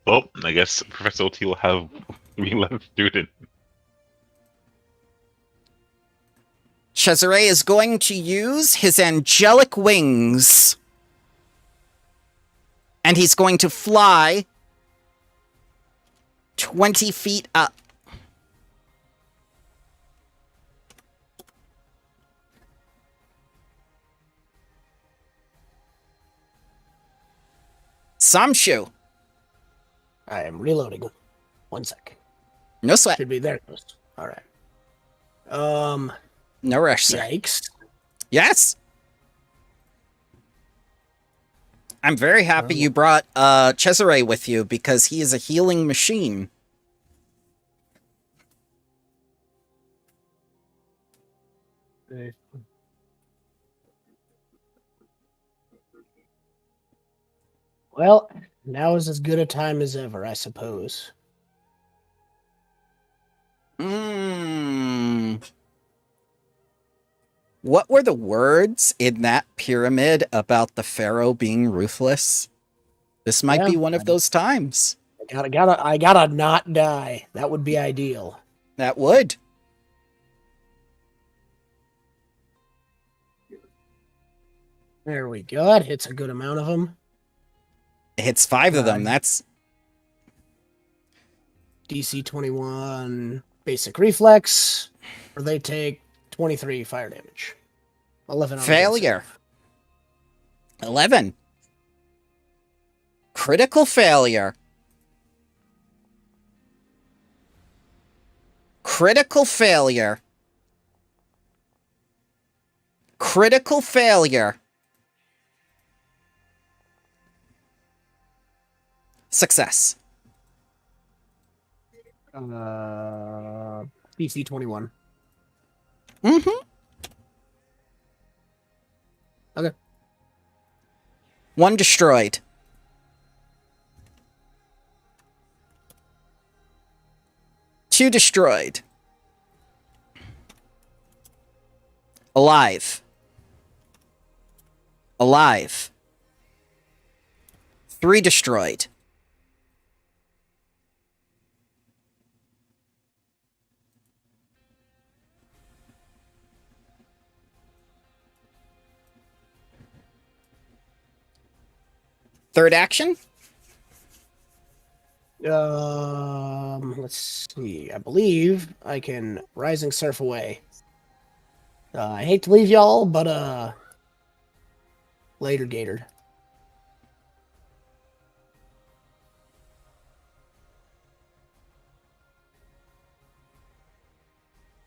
Well, I guess Professor OT will have me left student. Cesare is going to use his angelic wings. And he's going to fly 20 feet up. Samshu. I am reloading. 1 sec. No sweat. Should be there. All right. No rush, sir. Yikes. Yes. I'm very happy you brought Cesare with you because he is a healing machine. Well, now is as good a time as ever, I suppose. What were the words in that pyramid about the pharaoh being ruthless? This might be one of those times. I gotta not die. That would be ideal. That would. There we go. That hits a good amount of them. It hits 5 of them. That's DC 21 basic reflex, or they take 23 fire damage. 11 on failure. 11. Critical failure. Critical failure. Critical failure. Success. PC 21. Mm-hmm. Okay. 1 destroyed. 2 destroyed. Alive. Alive. 3 destroyed. Third action? Let's see. I believe I can Rising Surf away. I hate to leave y'all, but later, Gator.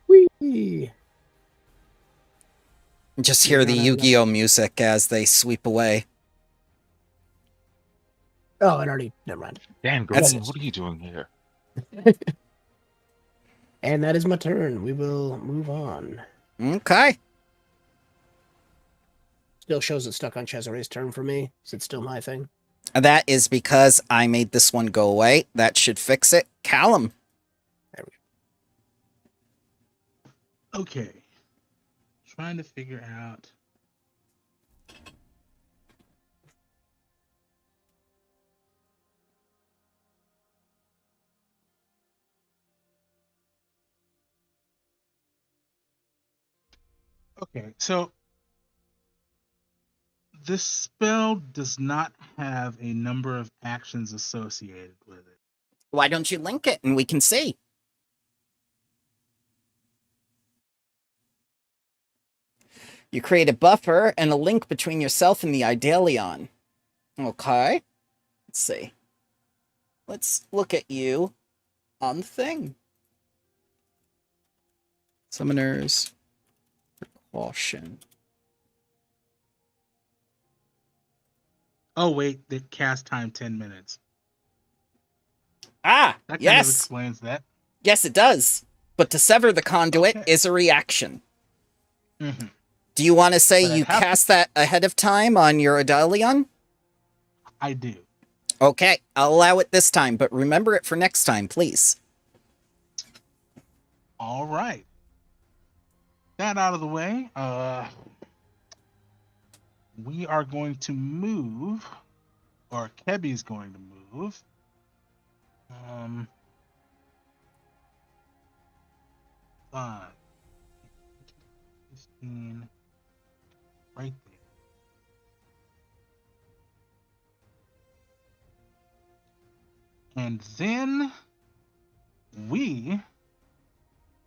Whee! Just hear the Yu-Gi-Oh music as they sweep away. Oh, I already. Never mind. Damn, That's- Green, what are you doing here? And that is my turn. We will move on. Okay. Still shows it stuck on Cesare's turn for me. Is it still my thing? That is because I made this one go away. That should fix it. Callum. There we Okay. Trying to figure out. Okay, so this spell does not have a number of actions associated with it. Why don't you link it and we can see? You create a buffer and a link between yourself and the Idalion. Okay. Let's see. Let's look at you on the thing. Summoners. Precaution. Oh wait, the cast time 10 minutes. Ah, That kind of yes. explains that. Yes, it does. But to sever the conduit Okay. is a reaction. Mm-hmm. Do you want to say But I you have to- cast that ahead of time on your Idalion? I do. Okay, I'll allow it this time, but remember it for next time, please. All right. That out of the way. We are going to move, or Kebi's going to move. 5, 15, right there. And then we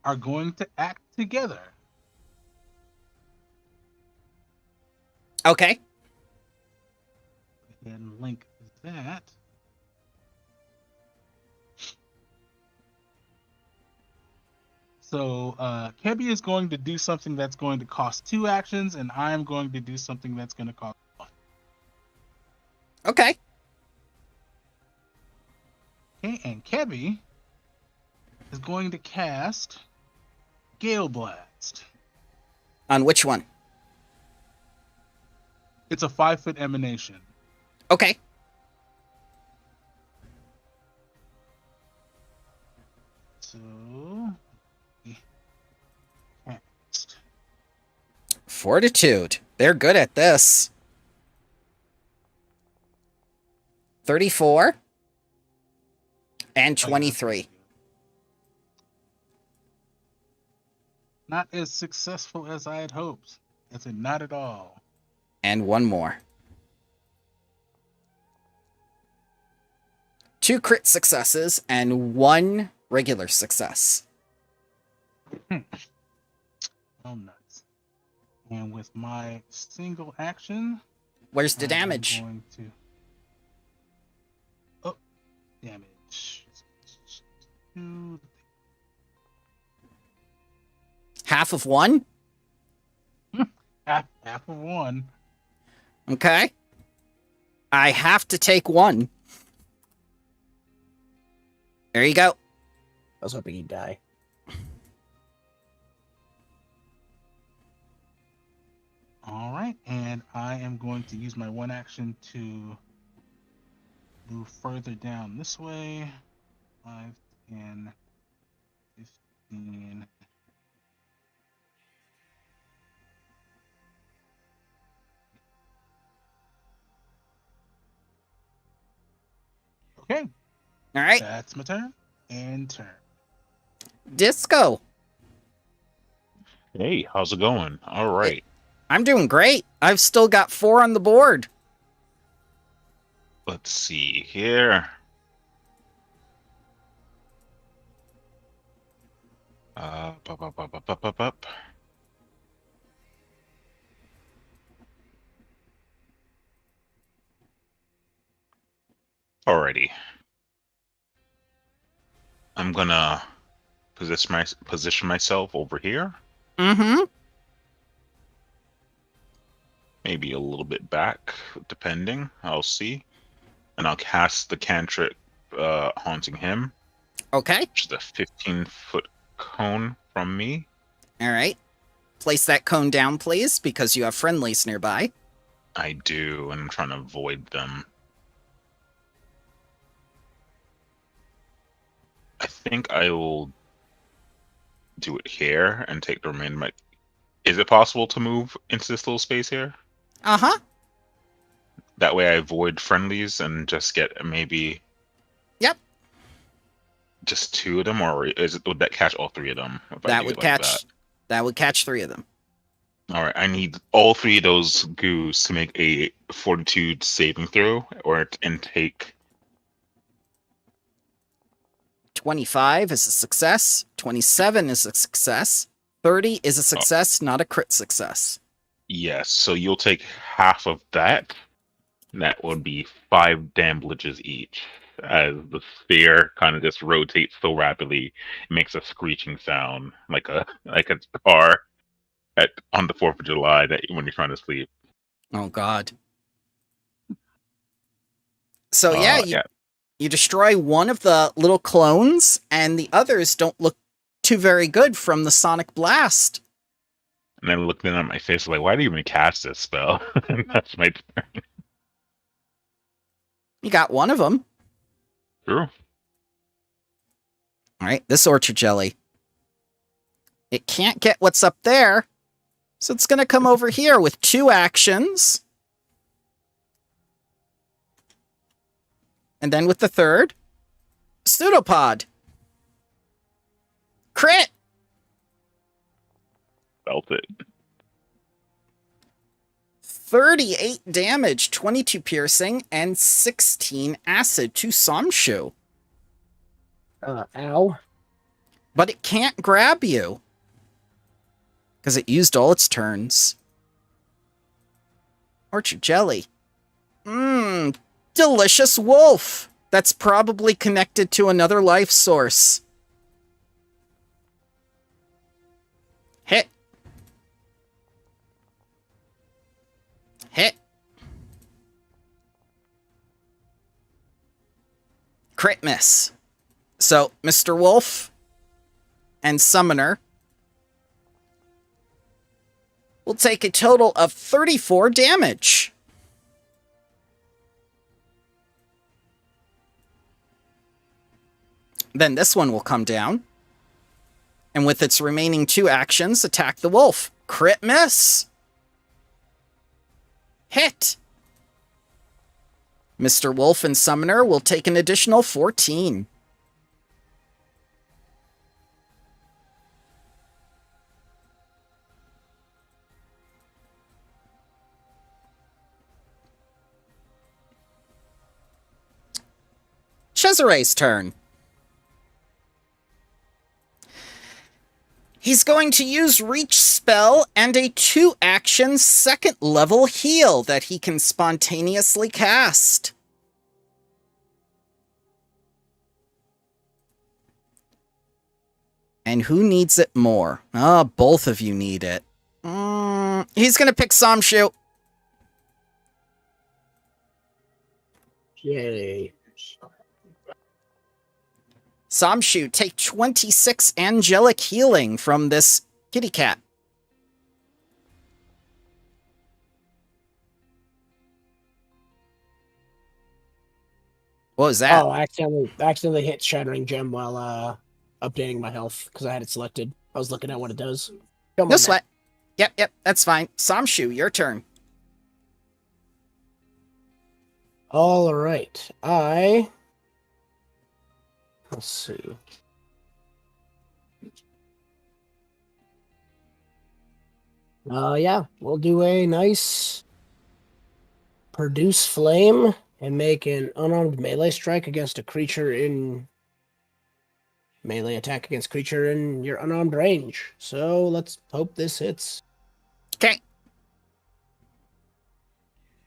are going to act together. Okay. And link that. So Kebi is going to do something that's going to cost 2 actions, and I'm going to do something that's going to cost 1. Okay. Okay, and Kebi is going to cast Gale Blast. On which one? It's a 5-foot emanation. Okay. So cast. Fortitude. They're good at this. 34 and 23. Not as successful as I had hoped. That's it, not at all. And 1 more. 2 crit successes and 1 regular success. Oh, nuts. And with my single action, Where's the I'm damage? going to... damage. Two. Half of one? Half of one. Okay. I have to take one. There you go. I was hoping he'd die. All right, and I am going to use my one action to move further down this way. 5, 10, 15. Okay, All right. that's my turn. And turn. Disco. Hey, how's it going? All right. I'm doing great. I've still got 4 on the board. Let's see here. Up. Alrighty. I'm gonna position myself over here. Mm-hmm. Maybe a little bit back, depending. I'll see. And I'll cast the cantrip haunting him, Okay. which is a 15-foot cone from me. All right. Place that cone down, please, because you have friendlies nearby. I do, and I'm trying to avoid them. I think I will do it here and take the remainder. Is it possible to move into this little space here? Uh-huh. That way I avoid friendlies and just get maybe... Yep. Just 2 of them, or would that catch all 3 of them? That would catch 3 of them. All right, I need all 3 of those goos to make a fortitude saving throw, and take 25 is a success. 27 is a success. 30 is a success, not a crit success. yes. So you'll take half of that. That would be 5 damages each, as the sphere kind of just rotates so rapidly, it makes a screeching sound like a car on the 4th of July that when you're trying to sleep. Oh, God. So, you destroy one of the little clones, and the others don't look too very good from the sonic blast. And then looking at my face like, why do you even cast this spell? That's my turn. You got one of them. True. All right, this orchard jelly. It can't get what's up there, so it's going to come over here with 2 actions. And then with the 3rd, pseudopod. Crit! Felt it. 38 damage, 22 piercing, and 16 acid to Samshu. Ow. But it can't grab you. Because it used all its turns. Orchard jelly. Mmm, delicious wolf. That's probably connected to another life source. Hit. Hit. Crit miss. So, Mr. Wolf and Summoner will take a total of 34 damage. Then this one will come down, and with its remaining 2 actions, attack the wolf. Crit miss. Hit. Mr. Wolf and Summoner will take an additional 14. Cesare's turn. He's going to use Reach Spell and a 2-action 2nd level heal that he can spontaneously cast. And who needs it more? Oh, both of you need it. He's gonna pick Samshu. Yay. Samshu, take 26 angelic healing from this kitty cat. What was that? Oh, I accidentally hit Shattering Gem while updating my health because I had it selected. I was looking at what it does. Come No on, sweat. Yep, that's fine. Samshu, your turn. All right. Let's see. Yeah, we'll do a nice produce flame and make an unarmed melee strike against a creature in melee attack against creature in your unarmed range. So let's hope this hits. Okay.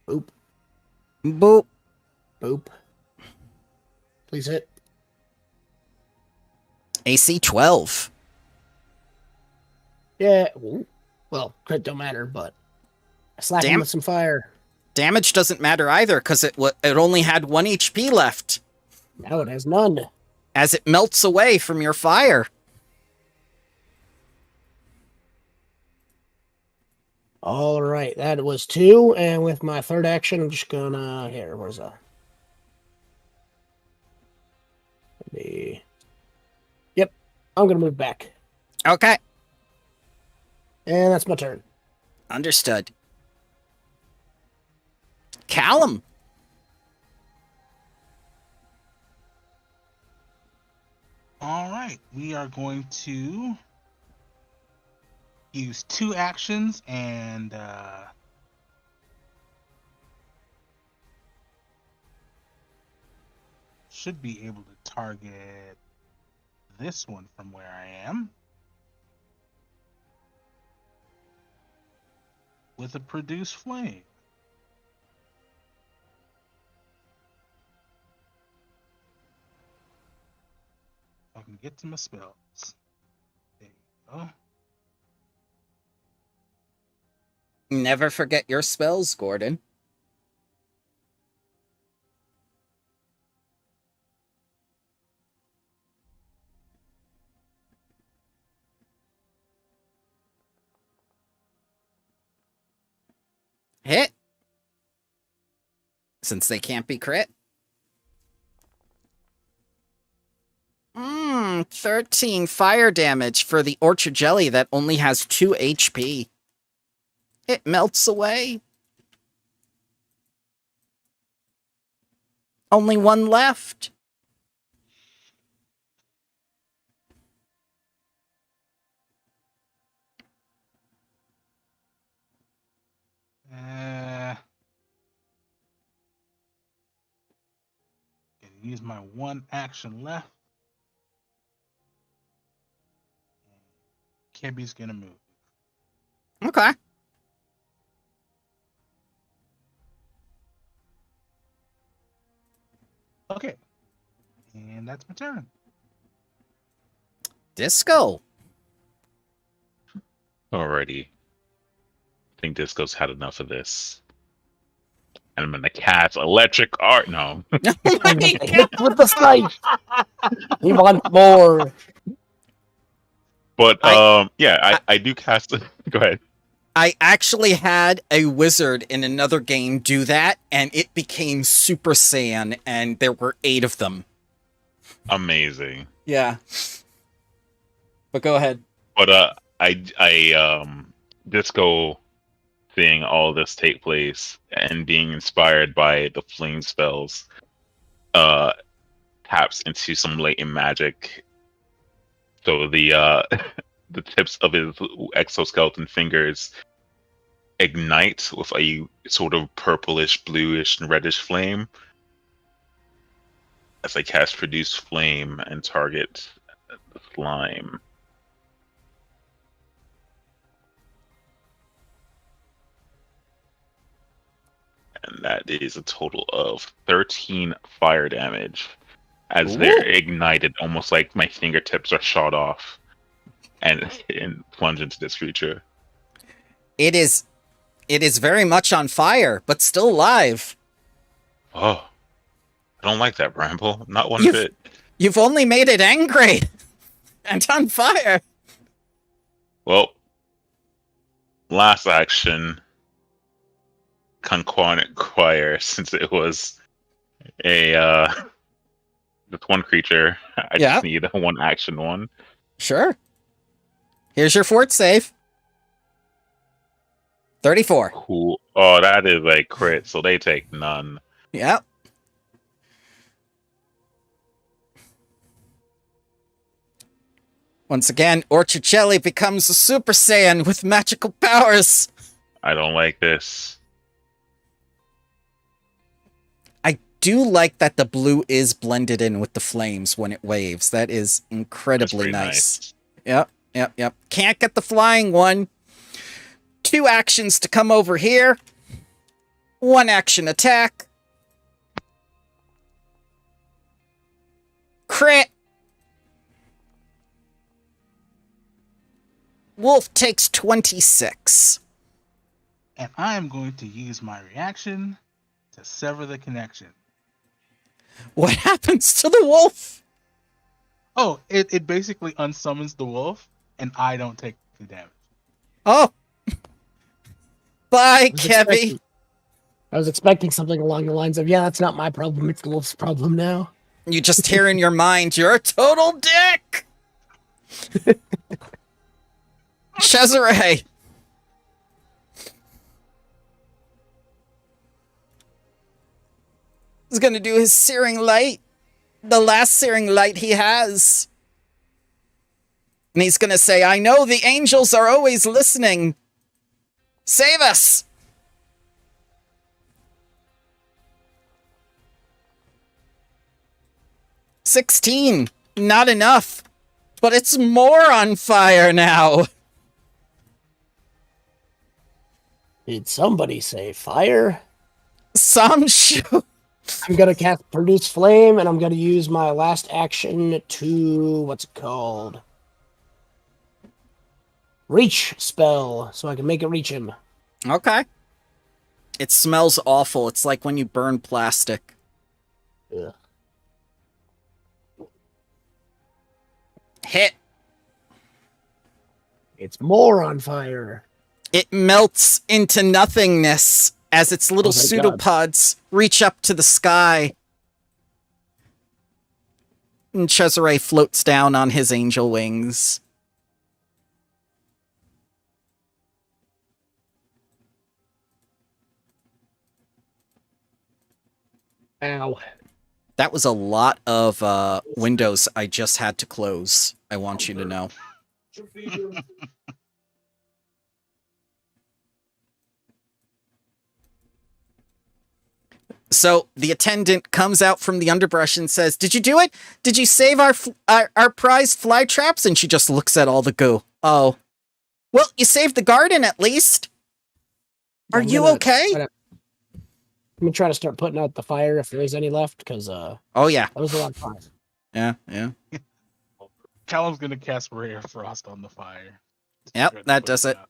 Boop. Boop. Boop. Please hit. AC 12. Yeah. Ooh. Well, crit don't matter, but I slap him Damn. with some fire. Damage doesn't matter either, because it only had 1 HP left. Now it has none. As it melts away from your fire. All right, that was 2, and with my third action, I'm just gonna where's that? Yep, I'm gonna move back, Okay. and that's my turn. Understood. Callum. All right, we are going to use 2 actions and should be able to target this one from where I am with a produce flame. I can get to my spells. There you go. Never forget your spells, Gordon. Hit. Since they can't be crit. 13 fire damage for the orchard jelly that only has 2 HP. It melts away. Only 1 left. Gonna use my 1 action left. Kebby's gonna move. Okay. Okay. And that's my turn. Disco. Alrighty. I think Disco's had enough of this. And I'm gonna cast electric art. No. Oh my Hit with the scythe. He wants more. But yeah, I do cast it. Go ahead. I actually had a wizard in another game do that, and it became Super Saiyan, and there were 8 of them. Amazing. Yeah. But go ahead. But I Disco seeing all this take place and being inspired by the flame spells taps into some latent magic. So the the tips of his exoskeleton fingers ignite with a sort of purplish, bluish, and reddish flame as I cast Produce Flame and target the slime. And that is a total of 13 fire damage as they're ignited, almost like my fingertips are shot off. and plunge into this creature. It is very much on fire, but still alive. Oh, I don't like that, Bramble. Not one You've- bit. You've only made it angry and on fire. Well, last action, Conquanic Choir, since it was a just one creature. I Yeah. just need a one action one. Sure. Here's your fort save. 34. Cool. Oh, that is a crit, so they take none. Yep. Once again, Orchicelli becomes a Super Saiyan with magical powers. I don't like this. I do like that the blue is blended in with the flames when it waves. That is That's incredibly pretty nice. Yep. Can't get the flying one. 2 actions to come over here. 1 action attack. Crit. Wolf takes 26. And I am going to use my reaction to sever the connection. What happens to the wolf? Oh, it basically unsummons the wolf, and I don't take the damage. Oh. Bye, was Kevy. expecting- I was expecting something along the lines of, yeah, that's not my problem, it's the wolf's problem now. You just hear in your mind, you're a total dick! Cesare! He's gonna do his searing light. The last searing light he has. And he's gonna say, I know the angels are always listening. Save us! $16. Not enough. But it's more on fire now. Did somebody say fire? Some show. I'm gonna cast Produce Flame, and I'm gonna use my last action to, what's it called? Reach spell, so I can make it reach him. Okay. It smells awful. It's like when you burn plastic. Ugh. Hit. It's more on fire. It melts into nothingness as its little Oh my God. pseudopods reach up to the sky. And Cesare floats down on his angel wings. Ow. That was a lot of windows I just had to close. I want you to know. So the attendant comes out from the underbrush and says, "Did you do it? Did you save our prized fly traps?" And she just looks at all the goo. Oh, well, you saved the garden at least. Are I'm you gonna okay? try to- I'm gonna try to start putting out the fire if there is any left, because Oh yeah, that was a lot of fire. yeah. Callum's gonna cast Ray of Frost on the fire. Yep, Try to that put does it. out.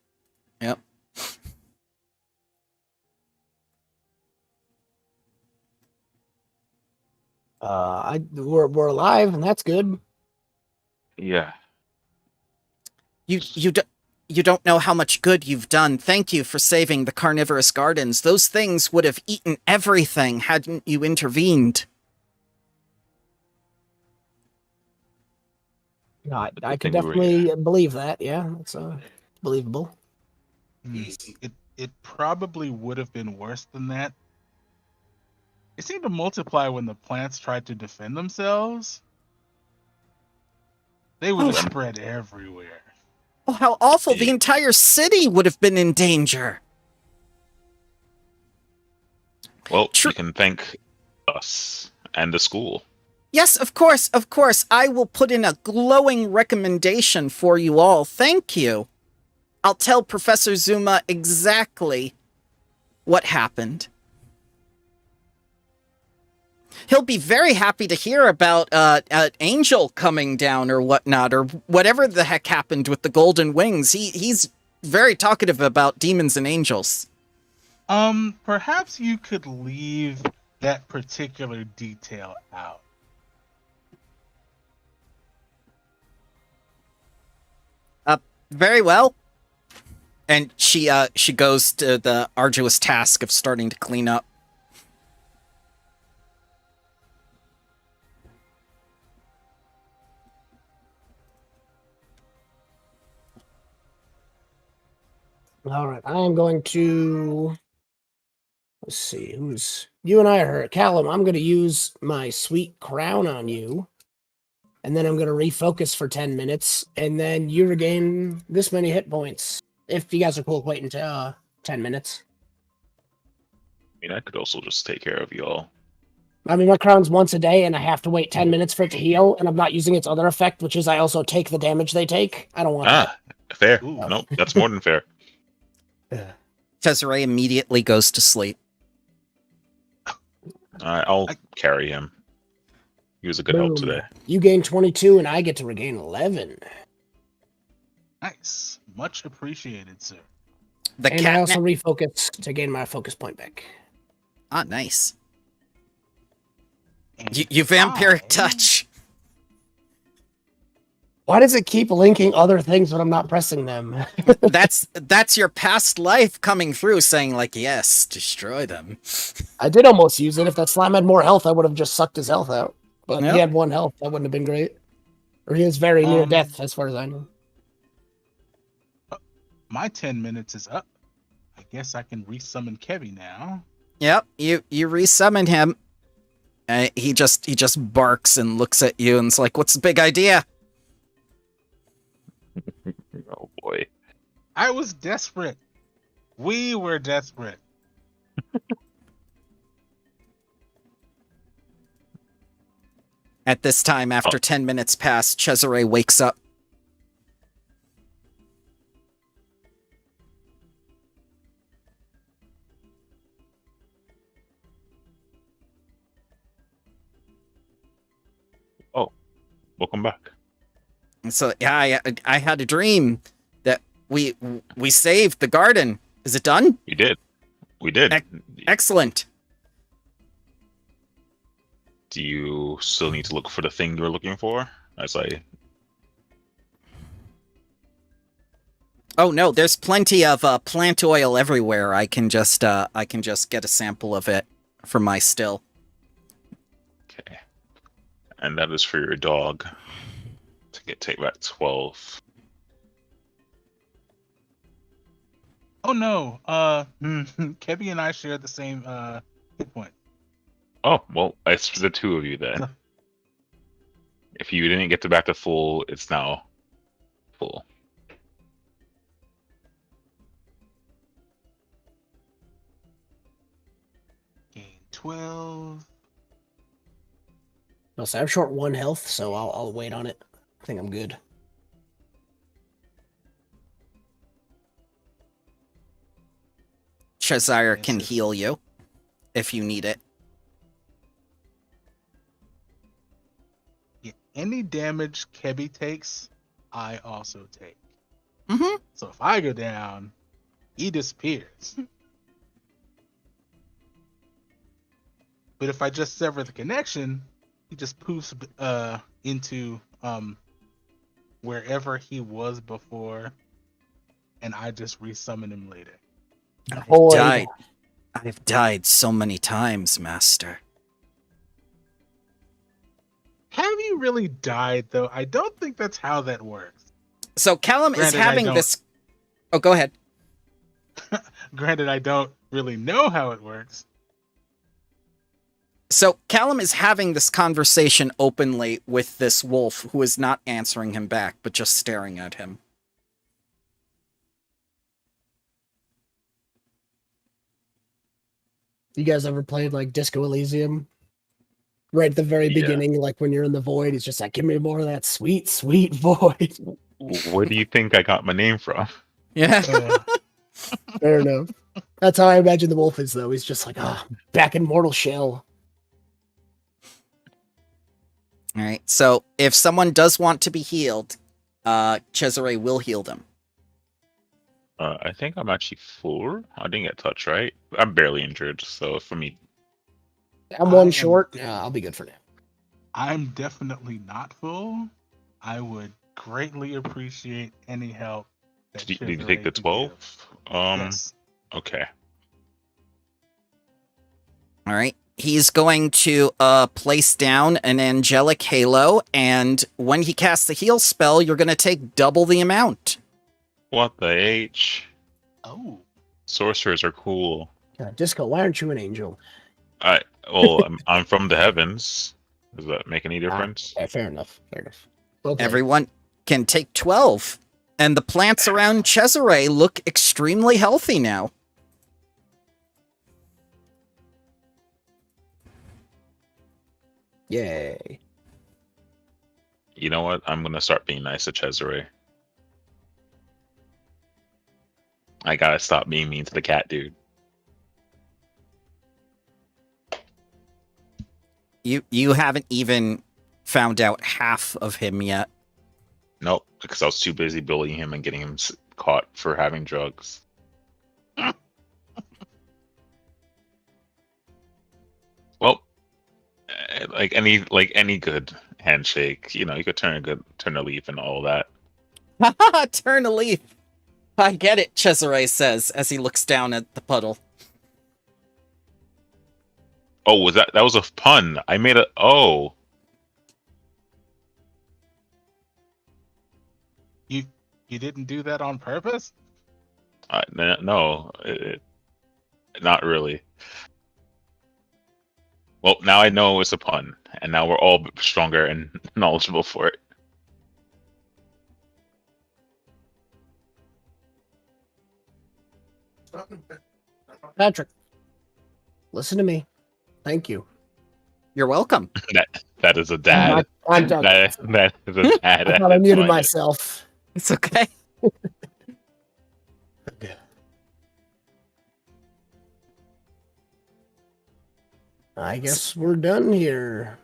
Yep. We're alive, and that's good. Yeah. You don't know how much good you've done. Thank you for saving the carnivorous gardens. Those things would have eaten everything hadn't you intervened. No, I Good can thing we were definitely believe that. Yeah, it's believable. It probably would have been worse than that. It seemed to multiply when the plants tried to defend themselves. They would have Oh. spread everywhere. Oh, how awful. The Yeah. entire city would have been in danger. Well, Tr- you can thank us and the school. Yes, of course, of course. I will put in a glowing recommendation for you all. Thank you. I'll tell Professor Zuma exactly what happened. He'll be very happy to hear about an angel coming down or whatnot, or whatever the heck happened with the golden wings. He's very talkative about demons and angels. Perhaps you could leave that particular detail out. Very well. And she goes to the arduous task of starting to clean up. All right, I am going to. Let's see, who's you and I are hurt. Callum, I'm going to use my sweet crown on you, and then I'm going to refocus for 10 minutes, and then you regain this many hit points. If you guys are cool with waiting 10 minutes. I mean, I could also just take care of y'all. I mean, my crown's once a day, and I have to wait 10 minutes for it to heal, and I'm not using its other effect, which is I also take the damage they take. I don't want that. Fair. Ooh. Nope, that's more than fair. Cesare immediately goes to sleep. I'll carry him. He was a good help Boom. today. You gain 22, and I get to regain 11. Nice. Much appreciated, sir. The And I cat. also refocus to gain my focus point back. Nice. And You vampiric I- touch. Why does it keep linking other things when I'm not pressing them? That's your past life coming through, saying like, yes, destroy them. I did almost use it. If that slime had more health, I would have just sucked his health out. But Yep. he had 1 health. That wouldn't have been great. Or he was very near Um, death, as far as I know. My 10 minutes is up. I guess I can resummon Kevy now. Yep, you resummon him. He just barks and looks at you and's like, "What's the big idea?" Oh boy. I was desperate. We were desperate. At this time, after 10 minutes pass, Cesare wakes up. Welcome back. And so, yeah, I had a dream that we saved the garden. Is it done? We did. We did. Excellent. Do you still need to look for the thing you're looking for? As I Oh no, there's plenty of plant oil everywhere. I can just get a sample of it for my still. Okay. And that is for your dog. Take back 12. Oh no. Kevy and I share the same hit point. Oh, well, it's for the 2 of you then. If you didn't get to back to full, it's now full. Gain 12. Also, I'm short 1 health, so I'll wait on it. I think I'm good. Cesare can Yes. heal you if you need it. Yeah, any damage Kevy takes, I also take. Mm-hmm. So if I go down, he disappears. But if I just sever the connection, he just poofs into wherever he was before, and I just resummon him later. Boy. I've died so many times, Master. Have you really died though? I don't think that's how that works. So Callum is Granted, I having don't- this. Oh, go ahead. Granted, I don't really know how it works. So Callum is having this conversation openly with this wolf who is not answering him back, but just staring at him. You guys ever played like Disco Elysium? Right at the very Yeah. beginning, like when you're in the void, he's just like, give me more of that sweet, sweet void. Where do you think I got my name from? Yeah. Fair enough. That's how I imagine the wolf is, though. He's just like, back in mortal shell. All right. So if someone does want to be healed, Cesare will heal them. I think I'm actually full. I didn't get touched, right? I'm barely injured, so for me, I'm I one am- short. I'll be good for now. I'm definitely not full. I would greatly appreciate any help that did you Cesare take the could 12? give. Um, Yes. okay. All right. He's going to place down an angelic halo, and when he casts the heal spell, you're going to take double the amount. What the H? Oh. Sorcerers are cool. Disco, why aren't you an angel? I'm from the heavens. Does that make any difference? Okay, fair enough. Fair enough. Okay. Everyone can take 12. And the plants around Cesare look extremely healthy now. Yay. You know what? I'm gonna start being nice to Cesare. I gotta stop being mean to the cat dude. You haven't even found out half of him yet. Nope, because I was too busy bullying him and getting him caught for having drugs. Well, like any good handshake, you know, you could turn a leaf and all that. Turn a leaf. I get it, Cesare says as he looks down at the puddle. Oh, that was a pun? I made a You didn't do that on purpose? no, not really. Well, now I know it's a pun, and now we're all stronger and knowledgeable for it. Patrick, listen to me. Thank you. You're welcome. That is a dad. I'm done. That is a dad. I thought I muted That's my- myself. It's okay. I guess we're done here.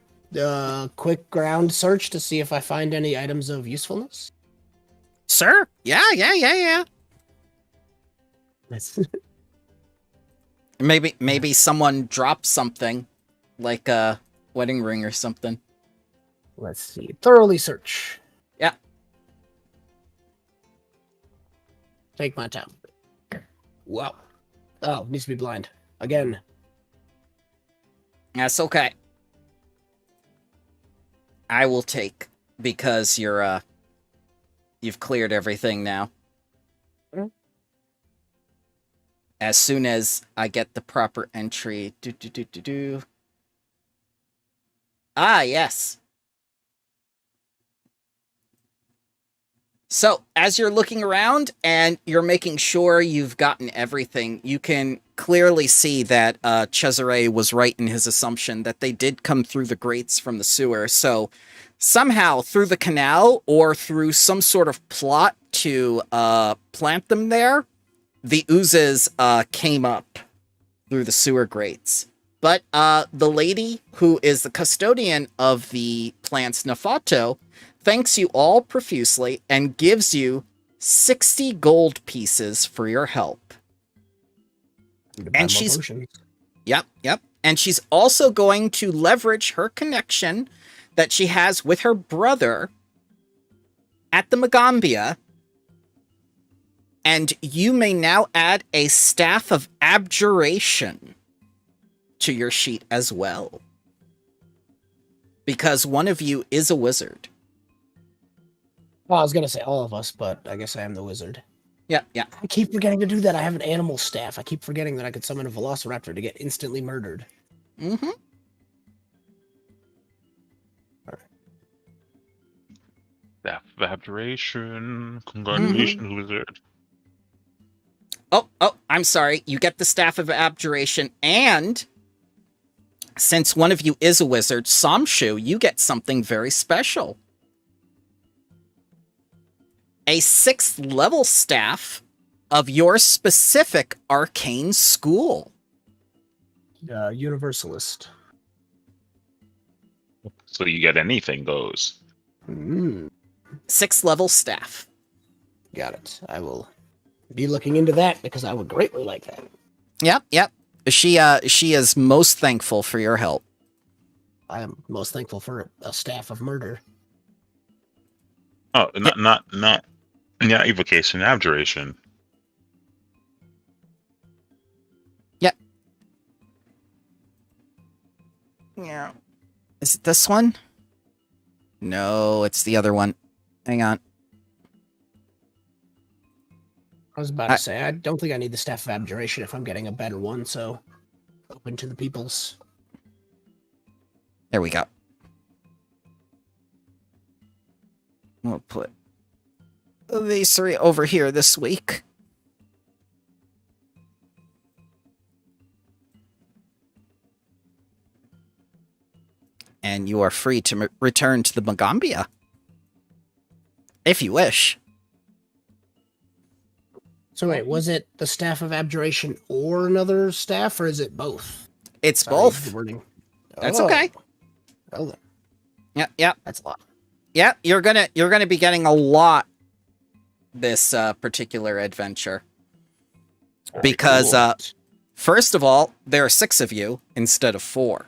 Quick ground search to see if I find any items of usefulness. Sir? Yeah. That's Maybe someone dropped something, like a wedding ring or something. Let's see. Thoroughly search. Yeah. Take my time. Wow. Oh, needs to be blind. Again. That's okay. I will take, because you've cleared everything now. Mhm. As soon as I get the proper entry. Ah, yes. So, as you're looking around and you're making sure you've gotten everything, you can clearly see that Cesare was right in his assumption that they did come through the grates from the sewer. So, somehow through the canal or through some sort of plot to plant them there, the oozes came up through the sewer grates. But the lady who is the custodian of the plants Nafato thanks you all profusely and gives you 60 gold pieces for your help. And she's... Yep. And she's also going to leverage her connection that she has with her brother at the Magambia. And you may now add a Staff of Abjuration to your sheet as well. Because one of you is a wizard. Well, I was going to say all of us, but I guess I am the wizard. Yeah. I keep forgetting to do that. I have an animal staff. I keep forgetting that I could summon a velociraptor to get instantly murdered. Mm-hmm. Staff of Abjuration. Congratulations, wizard. Oh, I'm sorry. You get the Staff of Abjuration, and since one of you is a wizard, Samshu, you get something very special. A 6th level staff of your specific arcane school. Universalist. So you get anything goes. Hmm. 6th level staff. Got it. I will be looking into that because I would greatly like that. Yep. She is most thankful for your help. I am most thankful for a staff of murder. Oh, not evocation, abjuration. Yeah. Is it this one? No, it's the other one. Hang on. I was about to say, I don't think I need the staff of abjuration if I'm getting a better one, so open to the peoples. There we go. We'll put these 3 over here this week. And you are free to return to the Magambia. If you wish. So wait, was it the staff of abjuration or another staff, or is it both? It's Sorry, both. the wording. That's okay. Well then, Yep. that's a lot. Yeah, you're gonna be getting a lot this particular adventure. Because first of all, there are 6 of you instead of 4.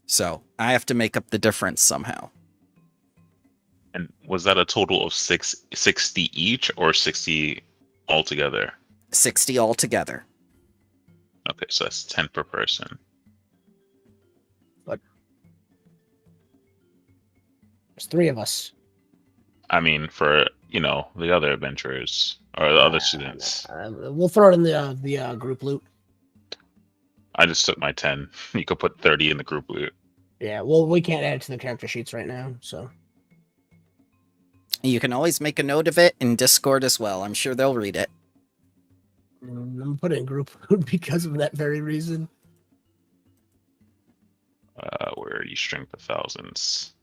So I have to make up the difference somehow. And was that a total of 60 each or 60 altogether? 60 altogether. Okay, so that's 10 per person. There's 3 of us. I mean, for the other adventurers or the other students. We'll throw it in the group loot. I just took my 10. You could put 30 in the group loot. Yeah, well, we can't add it to the character sheets right now, so. You can always make a note of it in Discord as well. I'm sure they'll read it. I'm gonna put it in group loot because of that very reason. Where are you? Strength of thousands.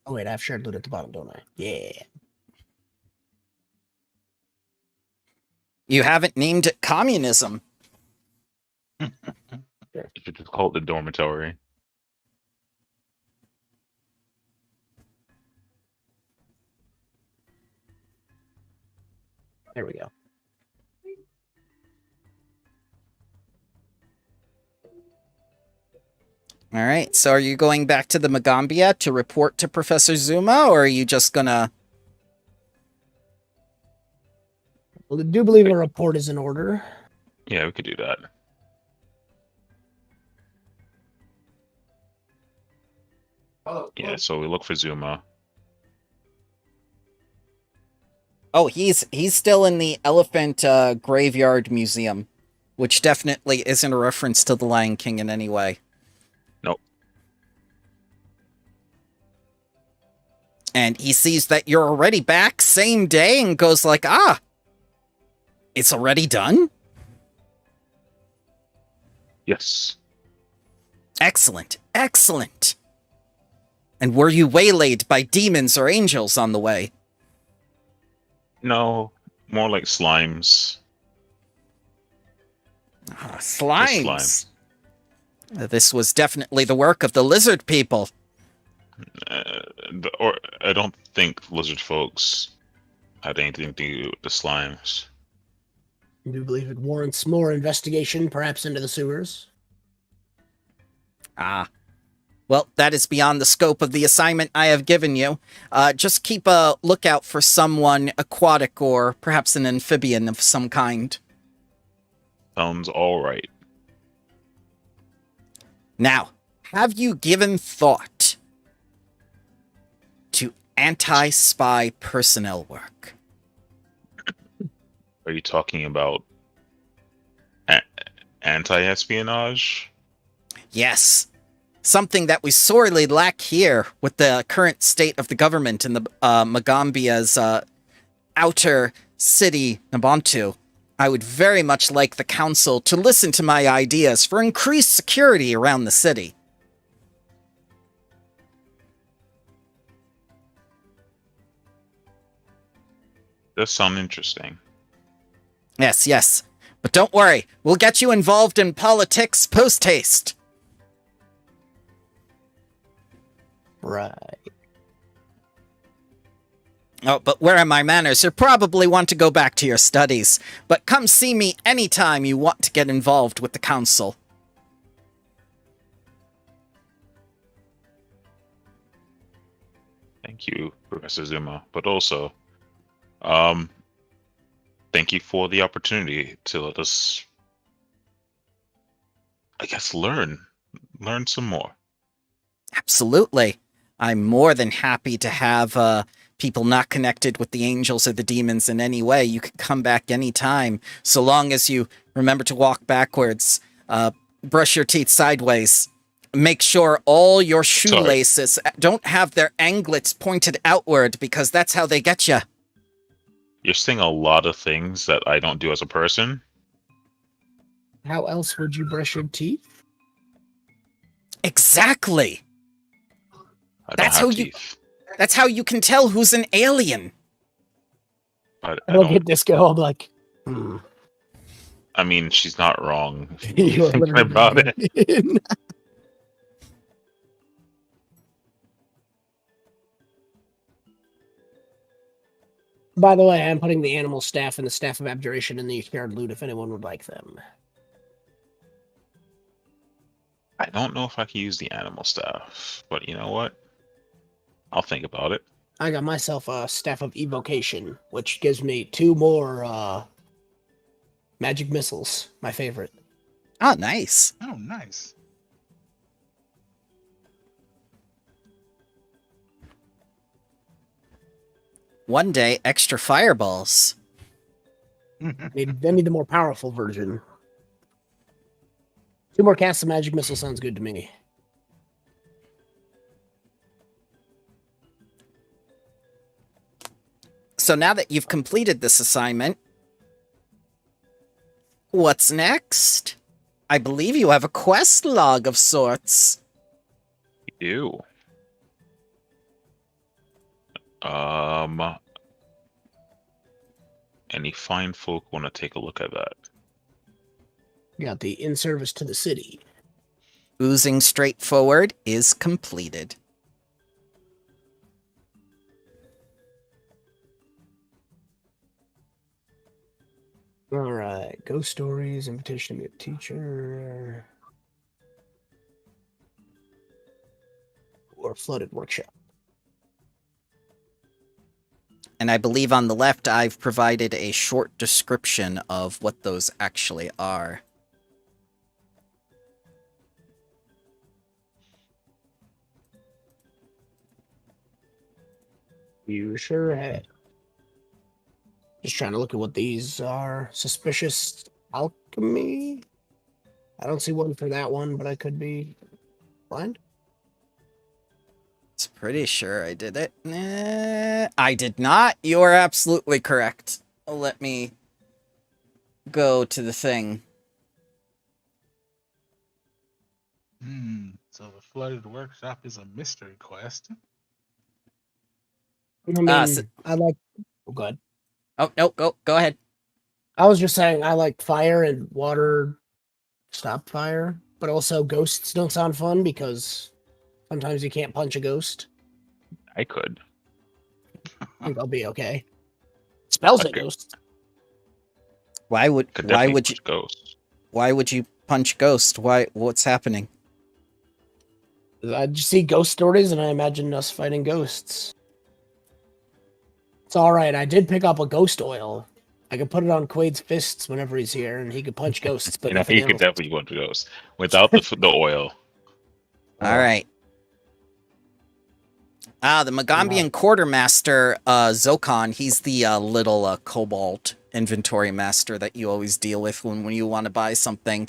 Oh wait, I have shared loot at the bottom, don't I? Yeah. You haven't named it communism. You should just call it the dormitory. There we go. All right, so are you going back to the Magambia to report to Professor Zuma, or are you just gonna... Well, I do believe a report is in order. Yeah, we could do that. Yeah, so we look for Zuma. Oh, he's still in the Elephant Graveyard Museum, which definitely isn't a reference to the Lion King in any way. Nope. And he sees that you're already back same day and goes like, ah, it's already done? Yes. Excellent, excellent. And were you waylaid by demons or angels on the way? No, more like slimes. Slimes. Slimes. This was definitely the work of the lizard people. Or I don't think lizard folks had anything to do with the slimes. I do believe it warrants more investigation, perhaps into the sewers. Ah. Well, that is beyond the scope of the assignment I have given you. Just keep a lookout for someone aquatic or perhaps an amphibian of some kind. Sounds all right. Now, have you given thought to anti-spy personnel work? Are you talking about anti-espionage? Yes. Something that we sorely lack here with the current state of the government in the Magambia's outer city, Nabantu. I would very much like the council to listen to my ideas for increased security around the city. Does sound interesting. Yes, yes. But don't worry, we'll get you involved in politics post-haste. Right. Oh, but where are my manners? You probably want to go back to your studies, but come see me anytime you want to get involved with the council. Thank you, Professor Zuma. But also, thank you for the opportunity to let us, I guess, learn some more. Absolutely. I'm more than happy to have people not connected with the angels or the demons in any way. You can come back anytime, so long as you remember to walk backwards, brush your teeth sideways, make sure all your shoelaces don't have their anklets pointed outward, because that's how they get you. You're saying a lot of things that I don't do as a person. How else would you brush your teeth? Exactly. I don't That's have how teeth. That's how you can tell who's an alien. I I look don't. at Disco, I'm like, I mean, she's not wrong. If You you are think literally about it. in. By the way, I'm putting the animal staff and the staff of abjuration in the shared loot if anyone would like them. I don't know if I can use the animal staff, but you know what? I'll think about it. I got myself a staff of evocation, which gives me 2 more magic missiles. My favorite. Oh, nice. Oh, nice. One day, extra fireballs. I need the more powerful version. 2 more casts of magic missile sounds good to me. So now that you've completed this assignment, what's next? I believe you have a quest log of sorts. Ew. Any fine folk want to take a look at that? You got the in service to the city. Oozing straightforward is completed. All right, ghost stories, invitation to be a teacher, or flooded workshop. And I believe on the left I've provided a short description of what those actually are. You sure have. Just trying to look at what these are. Suspicious alchemy? I don't see one for that one, but I could be blind. It's pretty sure I did it. I did not. You are absolutely correct. Let me go to the thing. So the flooded workshop is a mystery quest. I mean, I like... Oh, go ahead. Oh, no, go ahead. I was just saying I like fire and water stop fire, but also ghosts don't sound fun because sometimes you can't punch a ghost. I could. I think I'll be okay. Spells a Okay. ghost. Why would you Ghost? why would you punch ghost? What's happening? I just see ghost stories and I imagine us fighting ghosts. It's all right. I did pick up a ghost oil. I could put it on Quaid's fists whenever he's here, and he could punch ghosts. But You know, nothing you could else. definitely go to ghost without the oil. All right. The Magambian quartermaster, Zokon, he's the little cobalt inventory master that you always deal with when you want to buy something.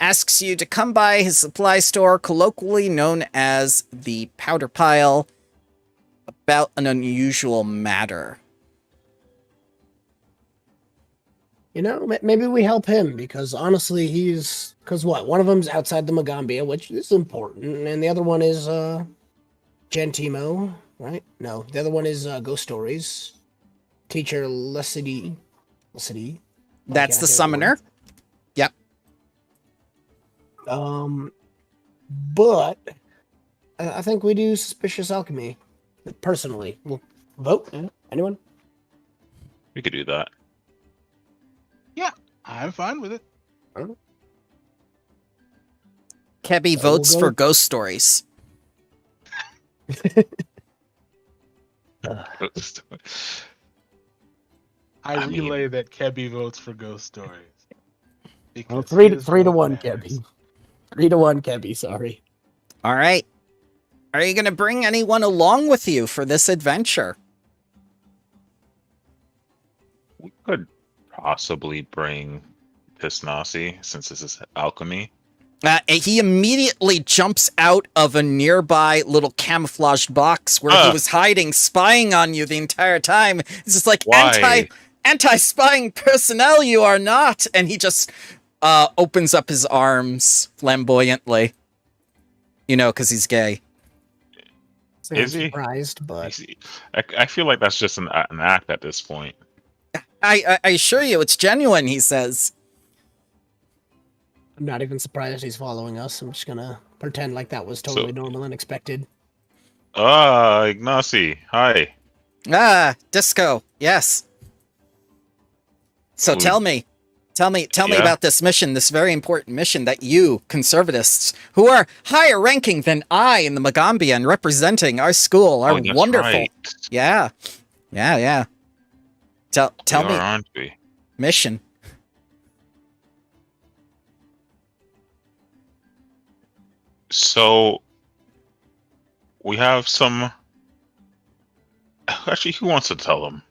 Asks you to come by his supply store, colloquially known as the Powder Pile, about an unusual matter. You know, maybe we help him because honestly, because one of them's outside the Magambia, which is important, and the other one is Gentimo, right? No, the other one is Ghost Stories. Teacher Lesity. That's the summoner. Yep. But I think we do suspicious alchemy. Personally, we'll vote. Yeah. Anyone? We could do that. Yeah, I'm fine with it. Kebby So we'll votes go- for ghost stories. I I mean- relay that Kebby votes for ghost stories. Well, Because three his to vote one, matters. Kebby. 3-1, Kebby. Sorry. All right. Are you going to bring anyone along with you for this adventure? We could possibly bring Pisnasi, since this is alchemy. He immediately jumps out of a nearby little camouflaged box where he was hiding, spying on you the entire time. It's just like Why? anti-spying personnel you are not. And he just opens up his arms flamboyantly. You know, because he's gay. So Is I'm he? surprised, but I feel like that's just an act at this point. I assure you, it's genuine, he says. I'm not even surprised he's following us. I'm just gonna pretend like that was totally normal and expected. Ignacy, hi. Disco, yes. So Ooh. tell me Yeah? about this mission, this very important mission that you, conservatists, who are higher ranking than I in the Magambia and representing our school, are That's wonderful. right. Yeah. Tell We me, are, aren't we? mission. So we have some. Actually, who wants to tell them?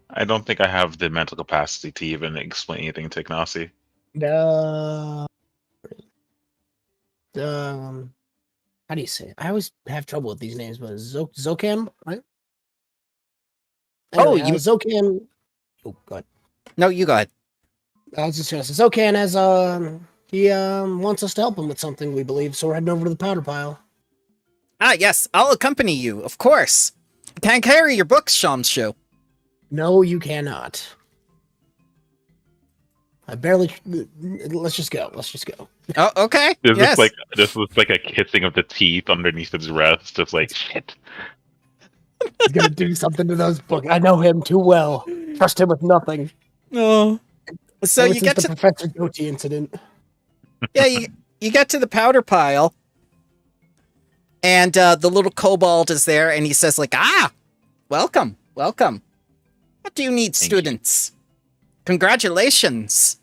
I don't think I have the mental capacity to even explain anything to Ignacy. How do you say it? I always have trouble with these names, but Zokan, right? Oh, Anyway, Zokan. Oh, God. No, you go ahead. I was just gonna say Zokan has he wants us to help him with something, we believe, so we're heading over to the powder pile. Yes, I'll accompany you, of course. Can't carry your books, Shamshu. No, you cannot. I barely. Let's just go. Oh, okay. This Yes. looks like a kissing of the teeth underneath his rest. Just like shit. He's gonna do something to those books. I know him too well. Trust him with nothing. No. So Ever you since get the to Professor Goatee incident. you get to the powder pile, and the little kobold is there, and he says like, welcome. What do you need, Thank you. students? Congratulations.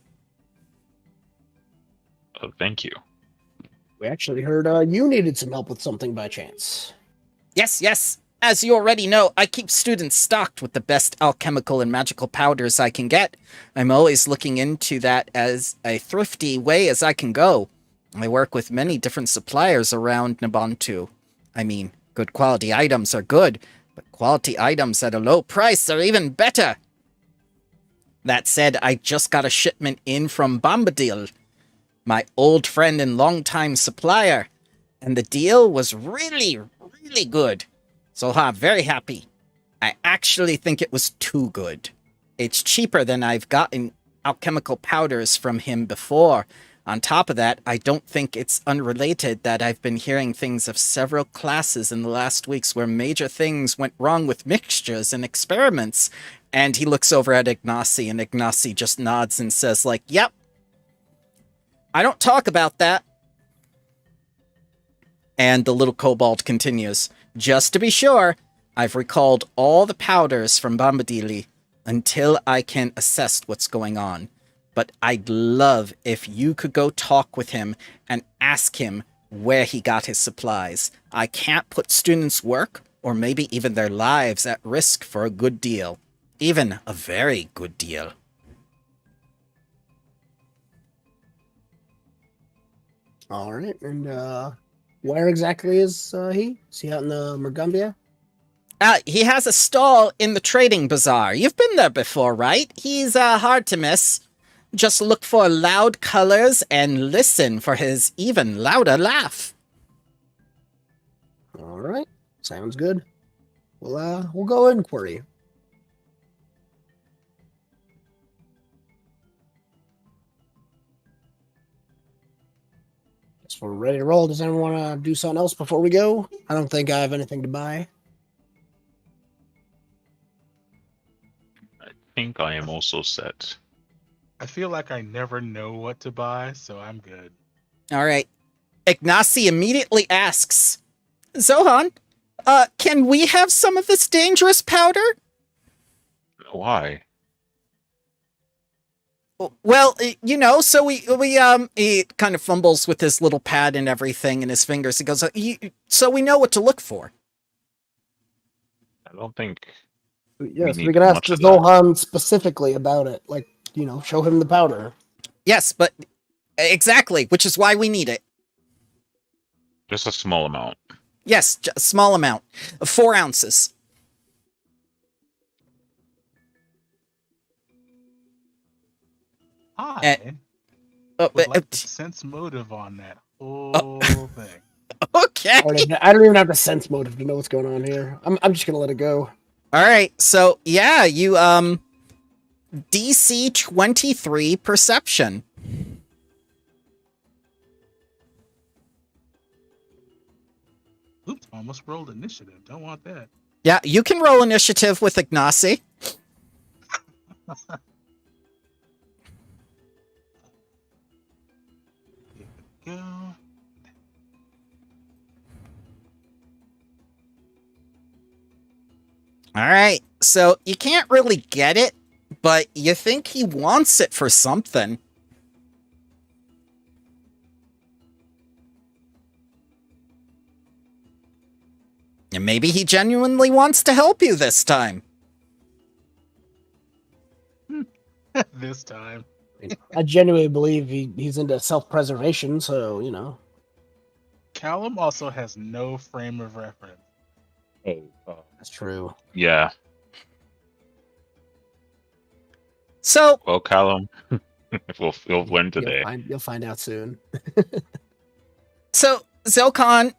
Oh, thank you. We actually heard you needed some help with something by chance. Yes. As you already know, I keep students stocked with the best alchemical and magical powders I can get. I'm always looking into that as a thrifty way as I can go. I work with many different suppliers around Nabantu. I mean, good quality items are good, but quality items at a low price are even better. That said, I just got a shipment in from Bombadil, my old friend and longtime supplier, and the deal was really good. So I'm very happy. I actually think it was too good. It's cheaper than I've gotten alchemical powders from him before. On top of that, I don't think it's unrelated that I've been hearing things of several classes in the last weeks where major things went wrong with mixtures and experiments. And he looks over at Ignacy, and Ignacy just nods and says like, yep. I don't talk about that. And the little kobold continues, just to be sure, I've recalled all the powders from Bombadili until I can assess what's going on. But I'd love if you could go talk with him and ask him where he got his supplies. I can't put students' work, or maybe even their lives, at risk for a good deal. Even a very good deal. All right, and where exactly is he? Is he out in the Mergumbia? He has a stall in the trading bazaar. You've been there before, right? He's hard to miss. Just look for loud colors and listen for his even louder laugh. All right, sounds good. We'll go inquiry. we're ready to roll. Does anyone want to do something else before we go? I don't think I have anything to buy. I think I am also set. I feel like I never know what to buy, so I'm good. All right. Ignacy immediately asks, Zohan, can we have some of this dangerous powder? Why? Well, so he kind of fumbles with his little pad and everything in his fingers. He goes, so we know what to look for. I don't think. Yes, we need can ask much of that. Zohan specifically about it. Like, show him the powder. Yes, but exactly, which is why we need it. Just a small amount. Yes, a small amount of 4 ounces. I would like to sense motive on that whole thing. Okay. I don't even have the sense motive to know what's going on here. I'm just gonna let it go. All right. So yeah, you DC 23 perception. Oops, almost rolled initiative. Don't want that. Yeah, you can roll initiative with Ignacy. Here we go. All right. So you can't really get it, but you think he wants it for something. And maybe he genuinely wants to help you this time. This time. I genuinely believe he's into self-preservation, so Callum also has no frame of reference. that's true. Yeah. So, Well, Callum, we'll learn today. You'll find out soon. so Zilkon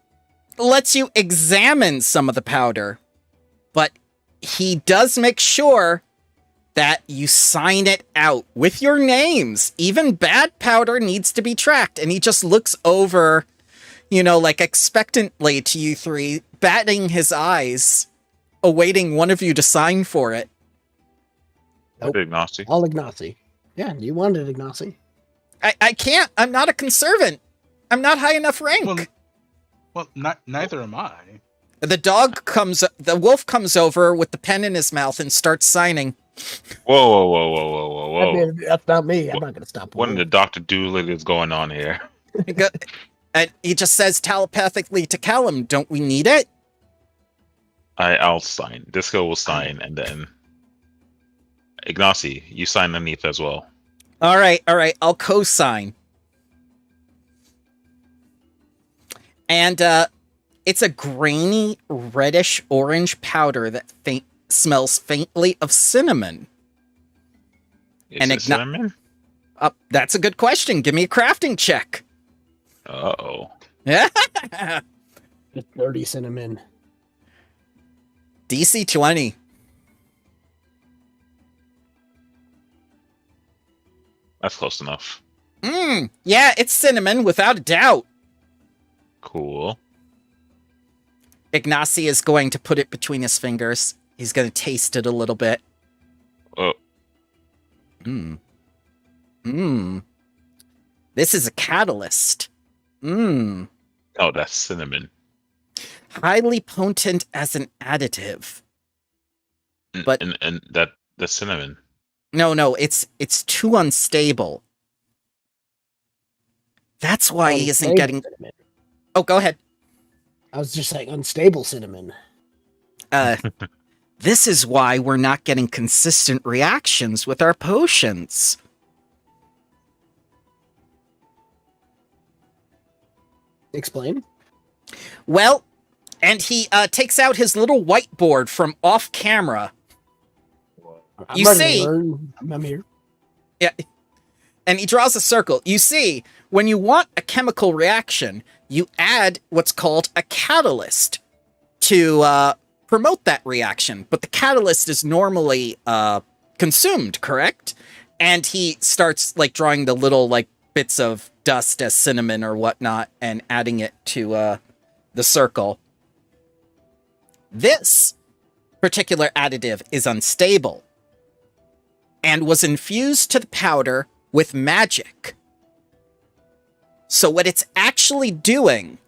lets you examine some of the powder, but he does make sure that you sign it out with your names. Even bad powder needs to be tracked, and he just looks over, like expectantly to you three, batting his eyes, awaiting one of you to sign for it. Nope. Ignacy. All Ignacy. Yeah, you wanted Ignacy. I can't. I'm not a conservant. I'm not high enough rank. Well, neither am I. The wolf comes over with the pen in his mouth and starts signing. Whoa. That's not me. I'm not going to stop. What in the Dr. Doolittle is going on here? And he just says telepathically to Callum, don't we need it? I'll sign. Disco will sign, and then Ignacy, you sign underneath as well. All right. I'll co-sign. And it's a grainy, reddish-orange powder that smells faintly of cinnamon. Is it cinnamon? That's a good question. Give me a crafting check. Uh-oh. Yeah. Just dirty cinnamon. DC 20. That's close enough. Yeah, it's cinnamon, without a doubt. Cool. Ignacy is going to put it between his fingers. He's going to taste it a little bit. Oh. This is a catalyst. Oh, that's cinnamon. Highly potent as an additive. But and the cinnamon. No, it's too unstable. That's why he isn't getting. Cinnamon. Oh, go ahead. I was just saying unstable cinnamon. This is why we're not getting consistent reactions with our potions. Explain. Well, and he takes out his little whiteboard from off camera. You see, I'm here. Yeah, and he draws a circle. You see, when you want a chemical reaction, you add what's called a catalyst to promote that reaction. But the catalyst is normally consumed, correct? And he starts drawing the little bits of dust as cinnamon or whatnot and adding it to the circle. This particular additive is unstable and was infused to the powder with magic. So what it's actually doing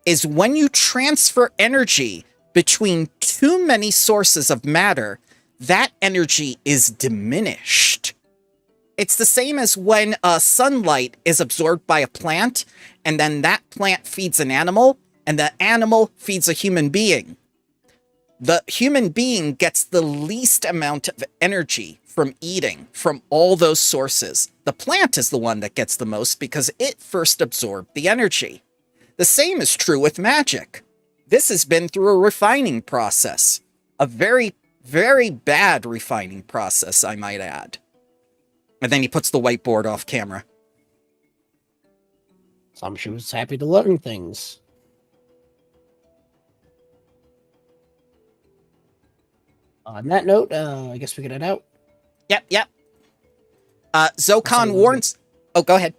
is when you transfer energy between too many sources of matter, that energy is diminished. It's the same as when sunlight is absorbed by a plant, and then that plant feeds an animal, and the animal feeds a human being. The human being gets the least amount of energy from eating from all those sources. The plant is the one that gets the most because it first absorbed the energy. The same is true with magic. This has been through a refining process. A very, very bad refining process, I might add. And then he puts the whiteboard off camera. She was happy to learn things. On that note, I guess we get it out. Yep. Zokan warns... Oh, go ahead.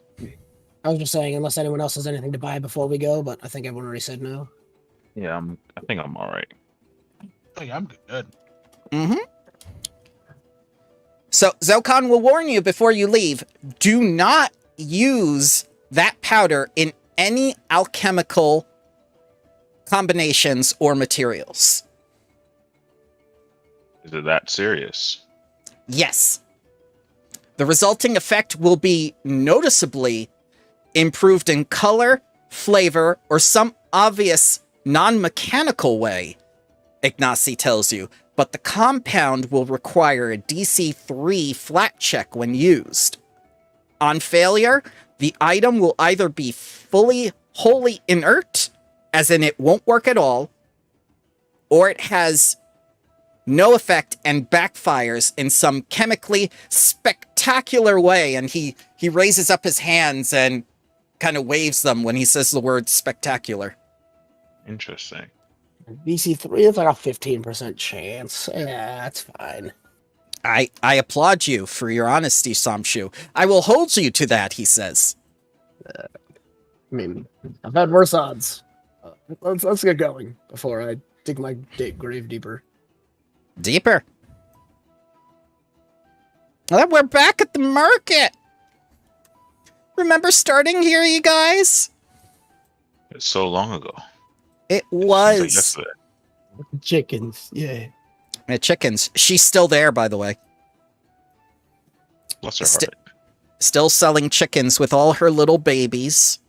I was just saying, unless anyone else has anything to buy before we go, but I think everyone already said no. Yeah, I think I'm all right. Oh yeah, I'm good. Mm-hmm. So, Zokan will warn you before you leave, do not use that powder in any alchemical combinations or materials. Is it that serious? Yes. The resulting effect will be noticeably improved in color, flavor, or some obvious non-mechanical way, Ignacy tells you, but the compound will require a DC 3 flat check when used. On failure, the item will either be wholly inert, as in it won't work at all, or it has no effect and backfires in some chemically spectacular way. And he raises up his hands and kind of waves them when he says the word spectacular. Interesting. DC3 is like a 15% chance. Yeah, that's fine. I applaud you for your honesty, Samshu. I will hold you to that, he says. I mean, I've had worse odds. Let's get going before I dig my grave deeper. Deeper. Well, we're back at the market. Remember starting here, you guys? It's so long ago. It Seems like was. yesterday. Chickens, yeah. The chickens. She's still there, by the way. Bless her Sti- heart. Still selling chickens with all her little babies.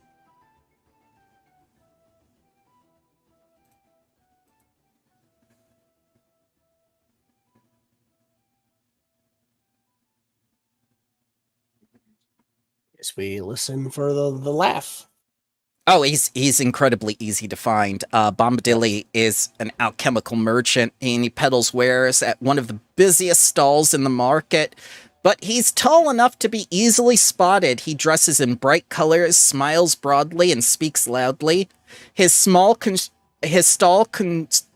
Guess we listen for the laugh. Oh, he's incredibly easy to find. Bombadilli is an alchemical merchant, and he peddles wares at one of the busiest stalls in the market. But he's tall enough to be easily spotted. He dresses in bright colors, smiles broadly, and speaks loudly. His stall constrains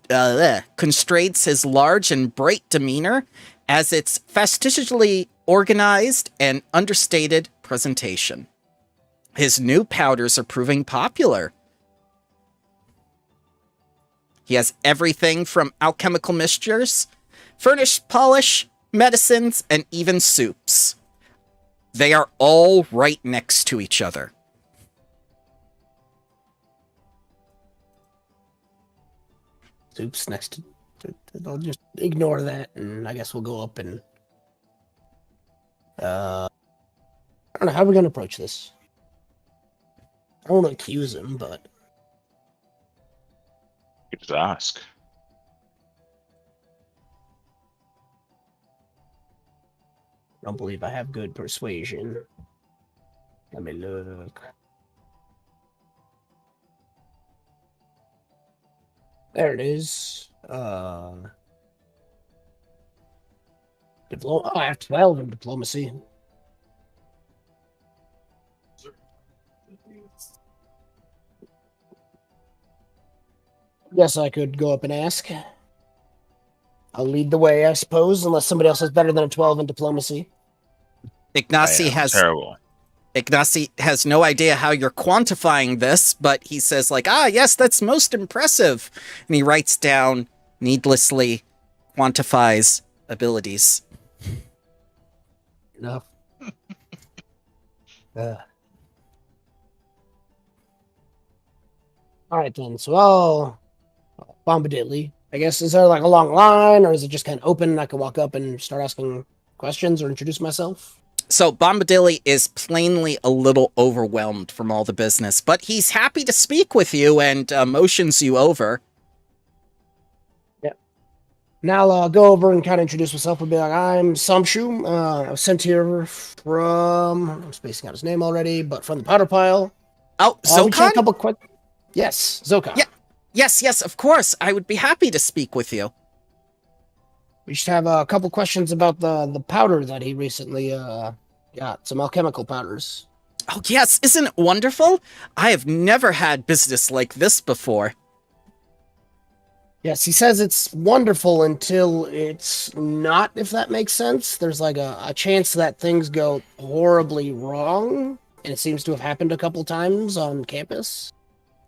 his large and bright demeanor as its fastidiously organized and understated presentation. His new powders are proving popular. He has everything from alchemical mixtures, furnished polish, medicines, and even soups. They are all right next to each other. Soups next to... I'll just ignore that, and I guess we'll go up and... I don't know, how are we going to approach this? I don't want to accuse him, but... You just ask. I don't believe I have good persuasion. Let me look. There it is. Oh, I have 12 in diplomacy. Guess I could go up and ask. I'll lead the way, I suppose, unless somebody else has better than a 12 in diplomacy. Ignacy I am has terrible. Ignacy has no idea how you're quantifying this, but he says like, yes, that's most impressive. And he writes down, needlessly quantifies abilities. Enough. All right, then. So I'll Bombadilly. I guess, is there like a long line, or is it just kind of open and I can walk up and start asking questions or introduce myself? So Bombadilly is plainly a little overwhelmed from all the business, but he's happy to speak with you and motions you over. Yeah. Now I'll go over and kind of introduce myself and be like, I'm Samshu. I was sent here from, I'm spacing out his name already, but from the powder pile. Oh, We just had a Zokan? couple quick. Yes, Zokan. Yeah. Yes, of course. I would be happy to speak with you. We just have a couple questions about the powder that he recently got, some alchemical powders. Oh, yes. Isn't it wonderful? I have never had business like this before. Yes, he says it's wonderful until it's not, if that makes sense. There's like a chance that things go horribly wrong, and it seems to have happened a couple times on campus.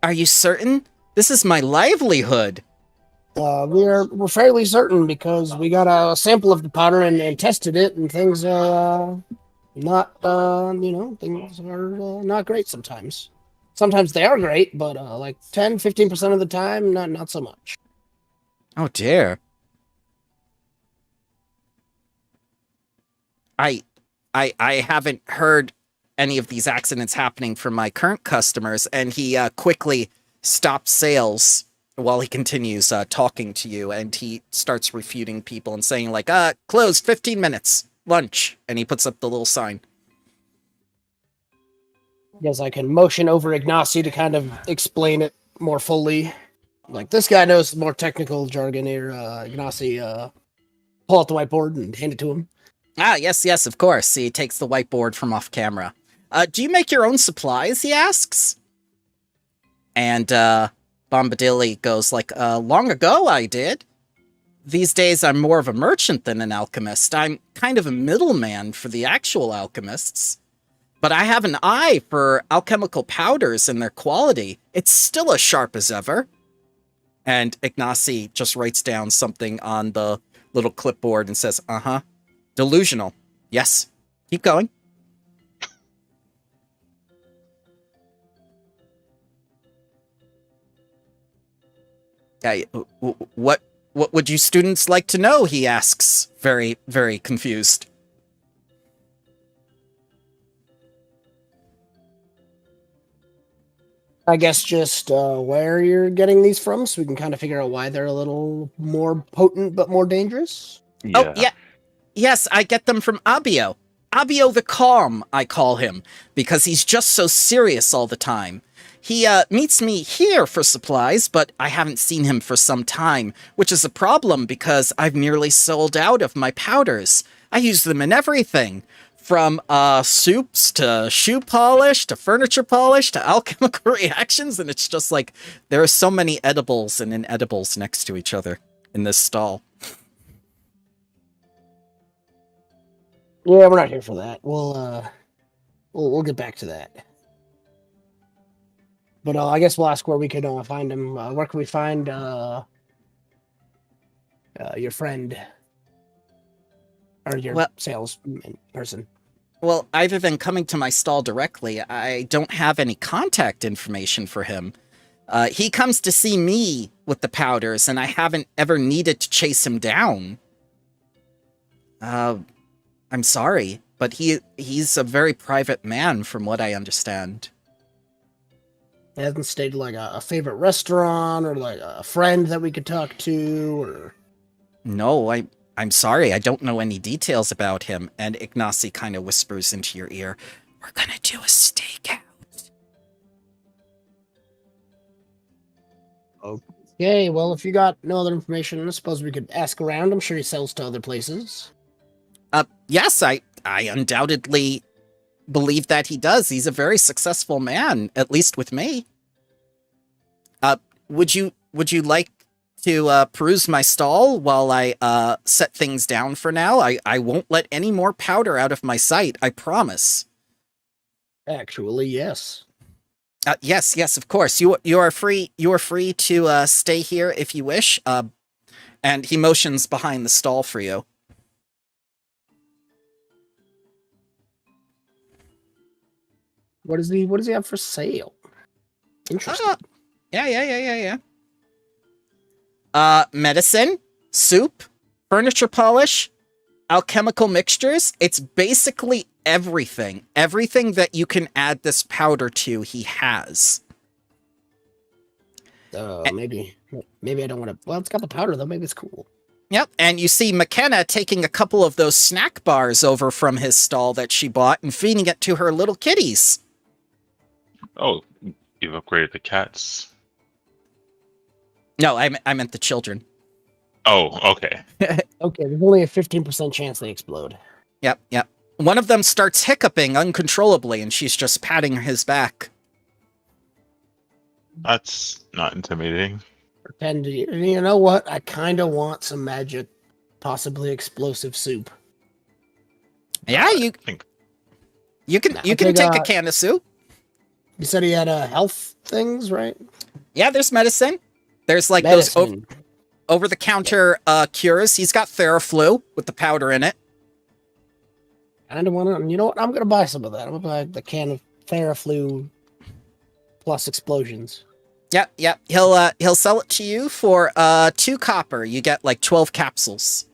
Are you certain? This is my livelihood. We're fairly certain because we got a sample of the powder and tested it, and things are not, things are not great sometimes. Sometimes they are great, but like 10-15% of the time, not so much. Oh, dear. I haven't heard any of these accidents happening from my current customers, and he quickly stops sales while he continues talking to you, and he starts refuting people and saying like, closed 15 minutes, lunch, and he puts up the little sign. Yes, I can motion over Ignacy to kind of explain it more fully. Like, this guy knows more technical jargon here. Ignacy, pull out the whiteboard and hand it to him. Yes, of course. He takes the whiteboard from off camera. Do you make your own supplies, he asks? And Bombadilly goes like, long ago I did. These days I'm more of a merchant than an alchemist. I'm kind of a middleman for the actual alchemists. But I have an eye for alchemical powders and their quality. It's still as sharp as ever. And Ignacy just writes down something on the little clipboard and says, delusional. Yes. Keep going. What would you students like to know? He asks, very, very confused. I guess just where you're getting these from, so we can kind of figure out why they're a little more potent but more dangerous. Yeah. Oh, yeah. Yes, I get them from Abio. Abio the Calm, I call him, because he's just so serious all the time. He meets me here for supplies, but I haven't seen him for some time, which is a problem because I've nearly sold out of my powders. I use them in everything, from soups to shoe polish to furniture polish to alchemical reactions, and it's just like there are so many edibles and inedibles next to each other in this stall. Yeah, we're not here for that. We'll get back to that. But I guess we'll ask where we can find him. Where can we find your friend or your sales person? Well, either than coming to my stall directly, I don't have any contact information for him. He comes to see me with the powders, and I haven't ever needed to chase him down. I'm sorry, but he's a very private man from what I understand. He hasn't stated like a favorite restaurant or like a friend that we could talk to, or... No, I'm sorry, I don't know any details about him. And Ignacy kind of whispers into your ear, we're gonna do a stakeout. Okay, well, if you got no other information, I suppose we could ask around. I'm sure he sells to other places. Yes, I undoubtedly believe that he does. He's a very successful man, at least with me. Would you like to peruse my stall while I set things down for now? I won't let any more powder out of my sight, I promise. Actually, yes. Yes, of course. You are free. You are free to stay here if you wish. And he motions behind the stall for you. What does he have for sale? Interesting. Yeah. Medicine, soup, furniture polish, alchemical mixtures. It's basically everything. Everything that you can add this powder to, he has. Maybe I don't want to. Well, it's got the powder though. Maybe it's cool. Yep, and you see McKenna taking a couple of those snack bars over from his stall that she bought and feeding it to her little kitties. Oh, you've upgraded the cats. No, I meant the children. Oh, okay. Okay, there's only a 15% chance they explode. Yep. One of them starts hiccuping uncontrollably, and she's just patting his back. That's not intimidating. And you know what? I kind of want some magic, possibly explosive soup. Yeah, you can take a can of soup. You said he had health things, right? Yeah, there's medicine. There's like Medicine. those over-the-counter cures. He's got Theraflu with the powder in it. I don't want to. You know what? I'm gonna buy some of that. I'm gonna buy the can of Theraflu plus explosions. Yep. He'll sell it to you for 2 copper. You get like 12 capsules.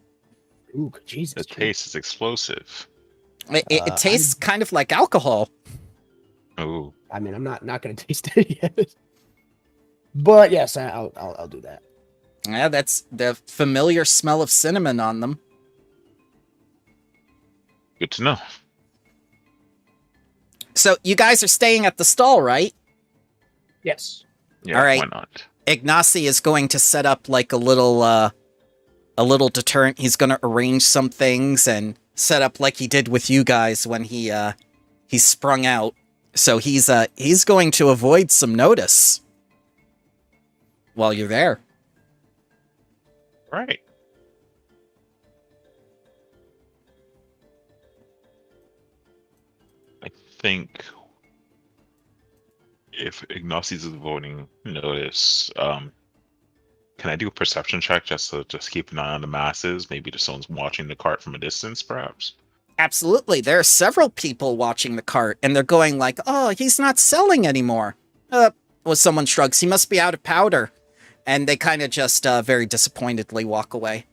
Ooh, Jesus! The taste is explosive. It tastes kind of like alcohol. Oh, I mean, I'm not gonna taste it yet. But yes, I'll do that. Yeah, that's the familiar smell of cinnamon on them. good to know. So you guys are staying at the stall, right? Yes. Yeah, All right. why not? Ignacy is going to set up like a little deterrent. He's going to arrange some things and set up like he did with you guys when he sprung out. So he's going to avoid some notice while you're there. Right. I think if Ignacy's is avoiding notice, can I do a perception check just to keep an eye on the masses? Maybe just someone's watching the cart from a distance, perhaps? Absolutely. There are several people watching the cart, and they're going like, oh, he's not selling anymore. Well, someone shrugs. He must be out of powder. And they kind of just very disappointedly walk away.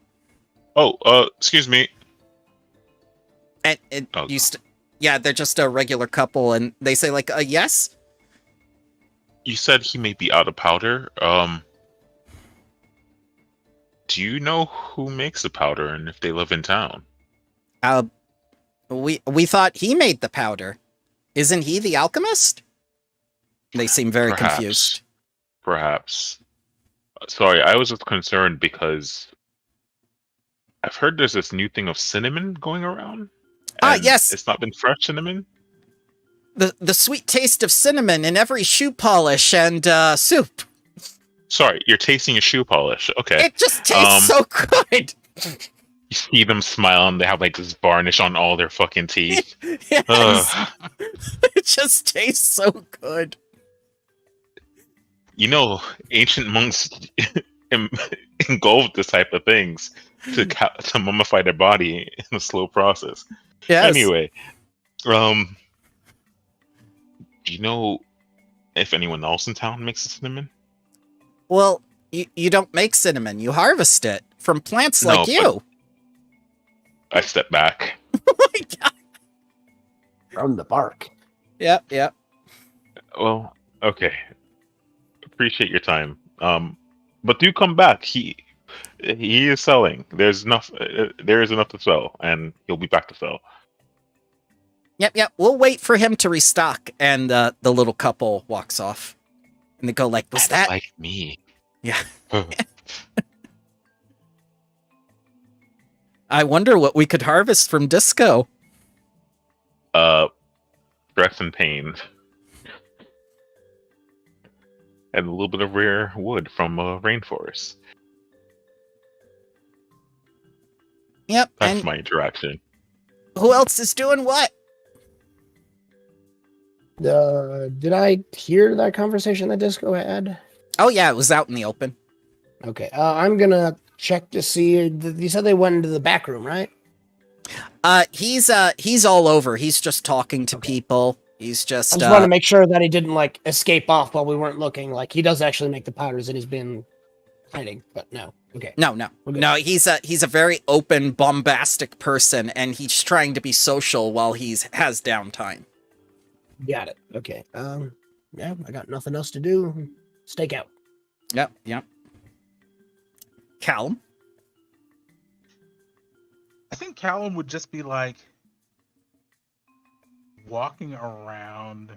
Oh, excuse me. And yeah, they're just a regular couple, and they say like, yes? You said he may be out of powder. Do you know who makes the powder and if they live in town? We thought he made the powder. Isn't he the alchemist? They seem very confused. Perhaps. Sorry, I was just concerned because I've heard there's this new thing of cinnamon going around. Yes. It's not been fresh cinnamon. The sweet taste of cinnamon in every shoe polish and soup. Sorry, you're tasting a shoe polish. Okay. It just tastes so good. You see them smile and they have like this varnish on all their fucking teeth. Yes. It just tastes so good. You know, ancient monks engulfed this type of things to mummify their body in a slow process. Yes. Anyway, do you know if anyone else in town makes cinnamon? Well, you don't make cinnamon. You harvest it from plants like you. I step back. Oh my God. From the bark. Yep. Well, okay. Appreciate your time. But do come back. He is selling. There is enough to sell, and he'll be back to sell. Yep. We'll wait for him to restock. And the little couple walks off, and they go like, "Was that like me?" Yeah. I wonder what we could harvest from Disco. Stress and pain. And a little bit of rare wood from a rainforest. Yep. That's and my interaction. who else is doing what? Did I hear that conversation that Disco had? Oh yeah, it was out in the open. Okay, I'm gonna check to see. You said they went into the back room, right? He's all over. He's just talking to people. He's I just just want to make sure that he didn't like escape off while we weren't looking. Like he does actually make the powders and he's been hiding, but no. Okay. no. Okay. No, he's a very open, bombastic person, and he's trying to be social while has downtime. Got it. Okay. Yeah, I got nothing else to do. Stake out. Yep. Callum? I think Callum would just be like walking around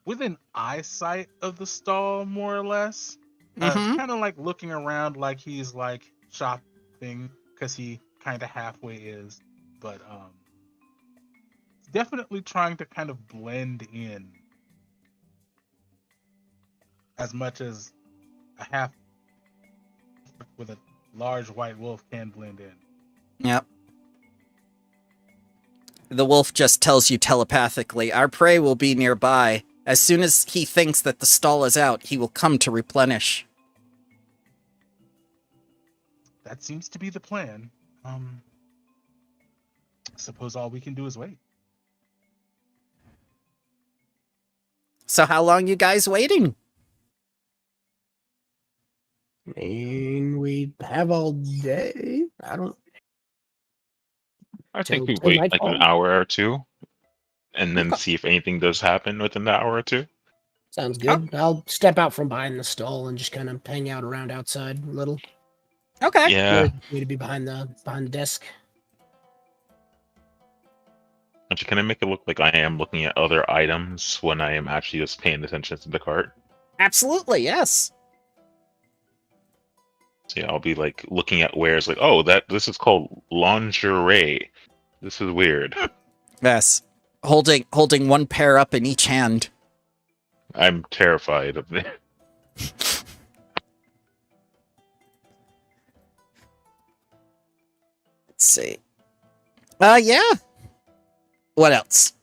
within eyesight of the stall, more or less. Mm-hmm. Kind of like looking around like he's like shopping, because he kind of halfway is, but definitely trying to kind of blend in as much as a half with a large white wolf can blend in. Yep. The wolf just tells you telepathically, our prey will be nearby. As soon as he thinks that the stall is out, he will come to replenish. That seems to be the plan. I suppose all we can do is wait. So how long you guys waiting? I mean, we have all day. I think Till we wait like nightfall? an hour or two, and then Okay. see if anything does happen within the hour or two. Sounds good. I'll step out from behind the stall and just kind of hang out around outside a little. Okay. Yeah. Way to be behind the desk. Actually, can I make it look like I am looking at other items when I am actually just paying attention to the cart? Absolutely, yes. So yeah, I'll be like looking at wares like, oh, this is called lingerie. This is weird. Yes. Holding one pair up in each hand. I'm terrified of it. Let's see. Yeah. What else?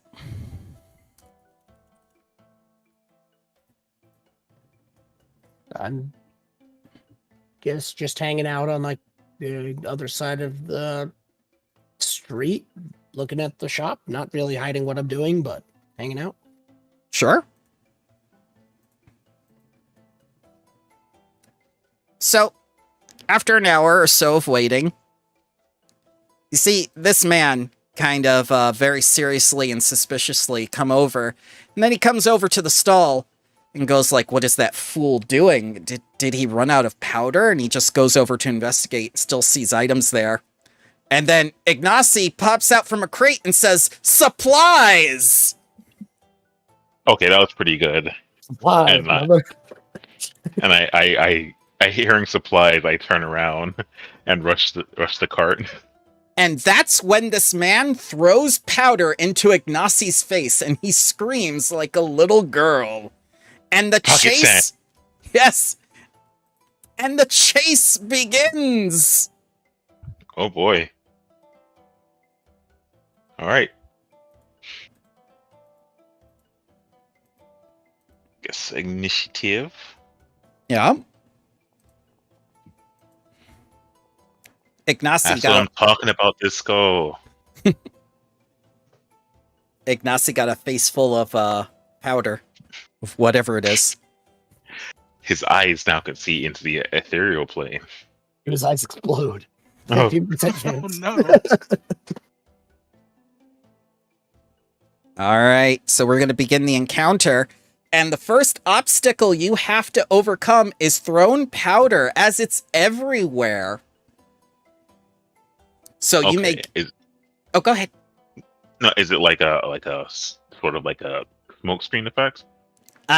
I'm guess just hanging out on like the other side of the street, looking at the shop, not really hiding what I'm doing, but hanging out. Sure. So, after an hour or so of waiting, you see this man kind of very seriously and suspiciously come over, and then he comes over to the stall and goes like, what is that fool doing? Did he run out of powder? And he just goes over to investigate, still sees items there. And then Ignacy pops out from a crate and says, supplies! Okay, that was pretty good. Why? And, And I hearing supplies, I turn around and rush the cart. And that's when this man throws powder into Ignacy's face, and he screams like a little girl. And the Pocket chase... sand. Yes! And the chase begins! Oh boy. Alright. Guess initiative. Yeah. Ignacy That's what I'm talking about, Disco. Ignacy got a face full of powder. Of whatever it is. His eyes now can see into the ethereal plane. His eyes explode. Oh. 50% Oh chance. no! Alright, so we're going to begin the encounter. And the first obstacle you have to overcome is thrown powder, as it's everywhere. So you make... Oh, go ahead. No, is it like a sort of like a smoke screen effect?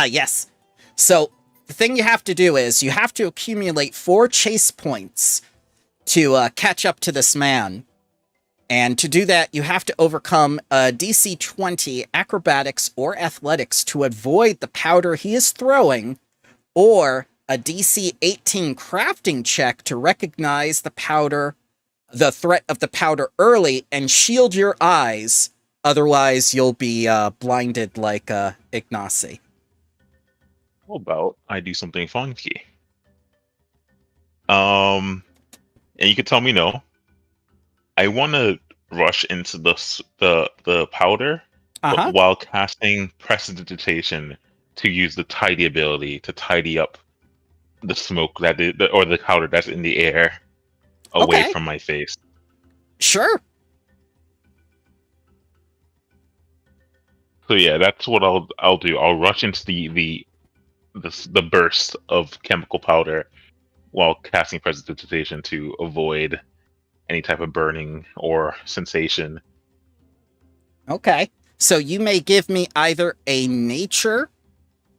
Yes. So the thing you have to do is you have to accumulate 4 chase points to catch up to this man. And to do that, you have to overcome a DC 20 acrobatics or athletics to avoid the powder he is throwing, or a DC 18 crafting check to recognize the threat of the powder early and shield your eyes Otherwise, you'll be blinded like Ignacy. How about I do something funky? And you could tell me no. I want to rush into the powder, but Uh-huh. while casting prestidigitation to use the tidy ability to tidy up the smoke or the powder that's in the air away Okay. from my face. Sure. So yeah, that's what I'll do. I'll rush into the burst of chemical powder while casting prestidigitation to avoid any type of burning or sensation. Okay. So you may give me either a nature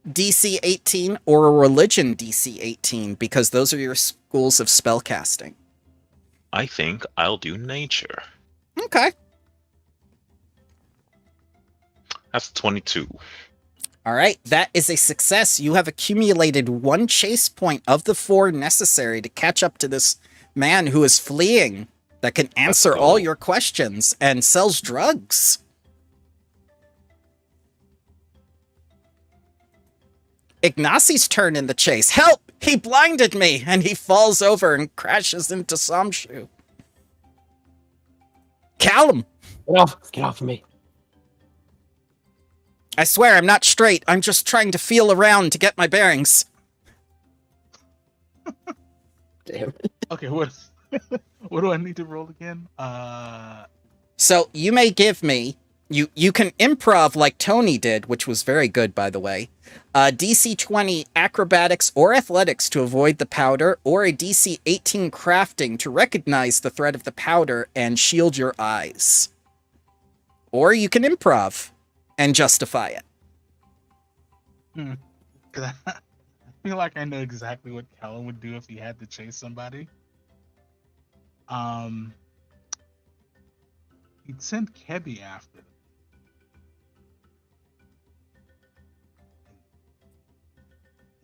DC 18 or a religion DC 18 because those are your schools of spellcasting. I think I'll do nature. Okay. That's 22. All right. That is a success. You have accumulated 1 chase point of the 4 necessary to catch up to this man who is fleeing that can answer all your questions and sells drugs. Ignacy's turn in the chase. Help! He blinded me! And he falls over and crashes into Samshu. Callum! Get off of me. I swear I'm not straight. I'm just trying to feel around to get my bearings. Damn. Okay, what do I need to roll again? So you may give me... You can improv like Tony did, which was very good, by the way. DC 20 acrobatics or athletics to avoid the powder, or a DC 18 crafting to recognize the threat of the powder and shield your eyes. Or you can improv and justify it. 'Cause I feel like I know exactly what Callum would do if he had to chase somebody. He'd send Kebby after them.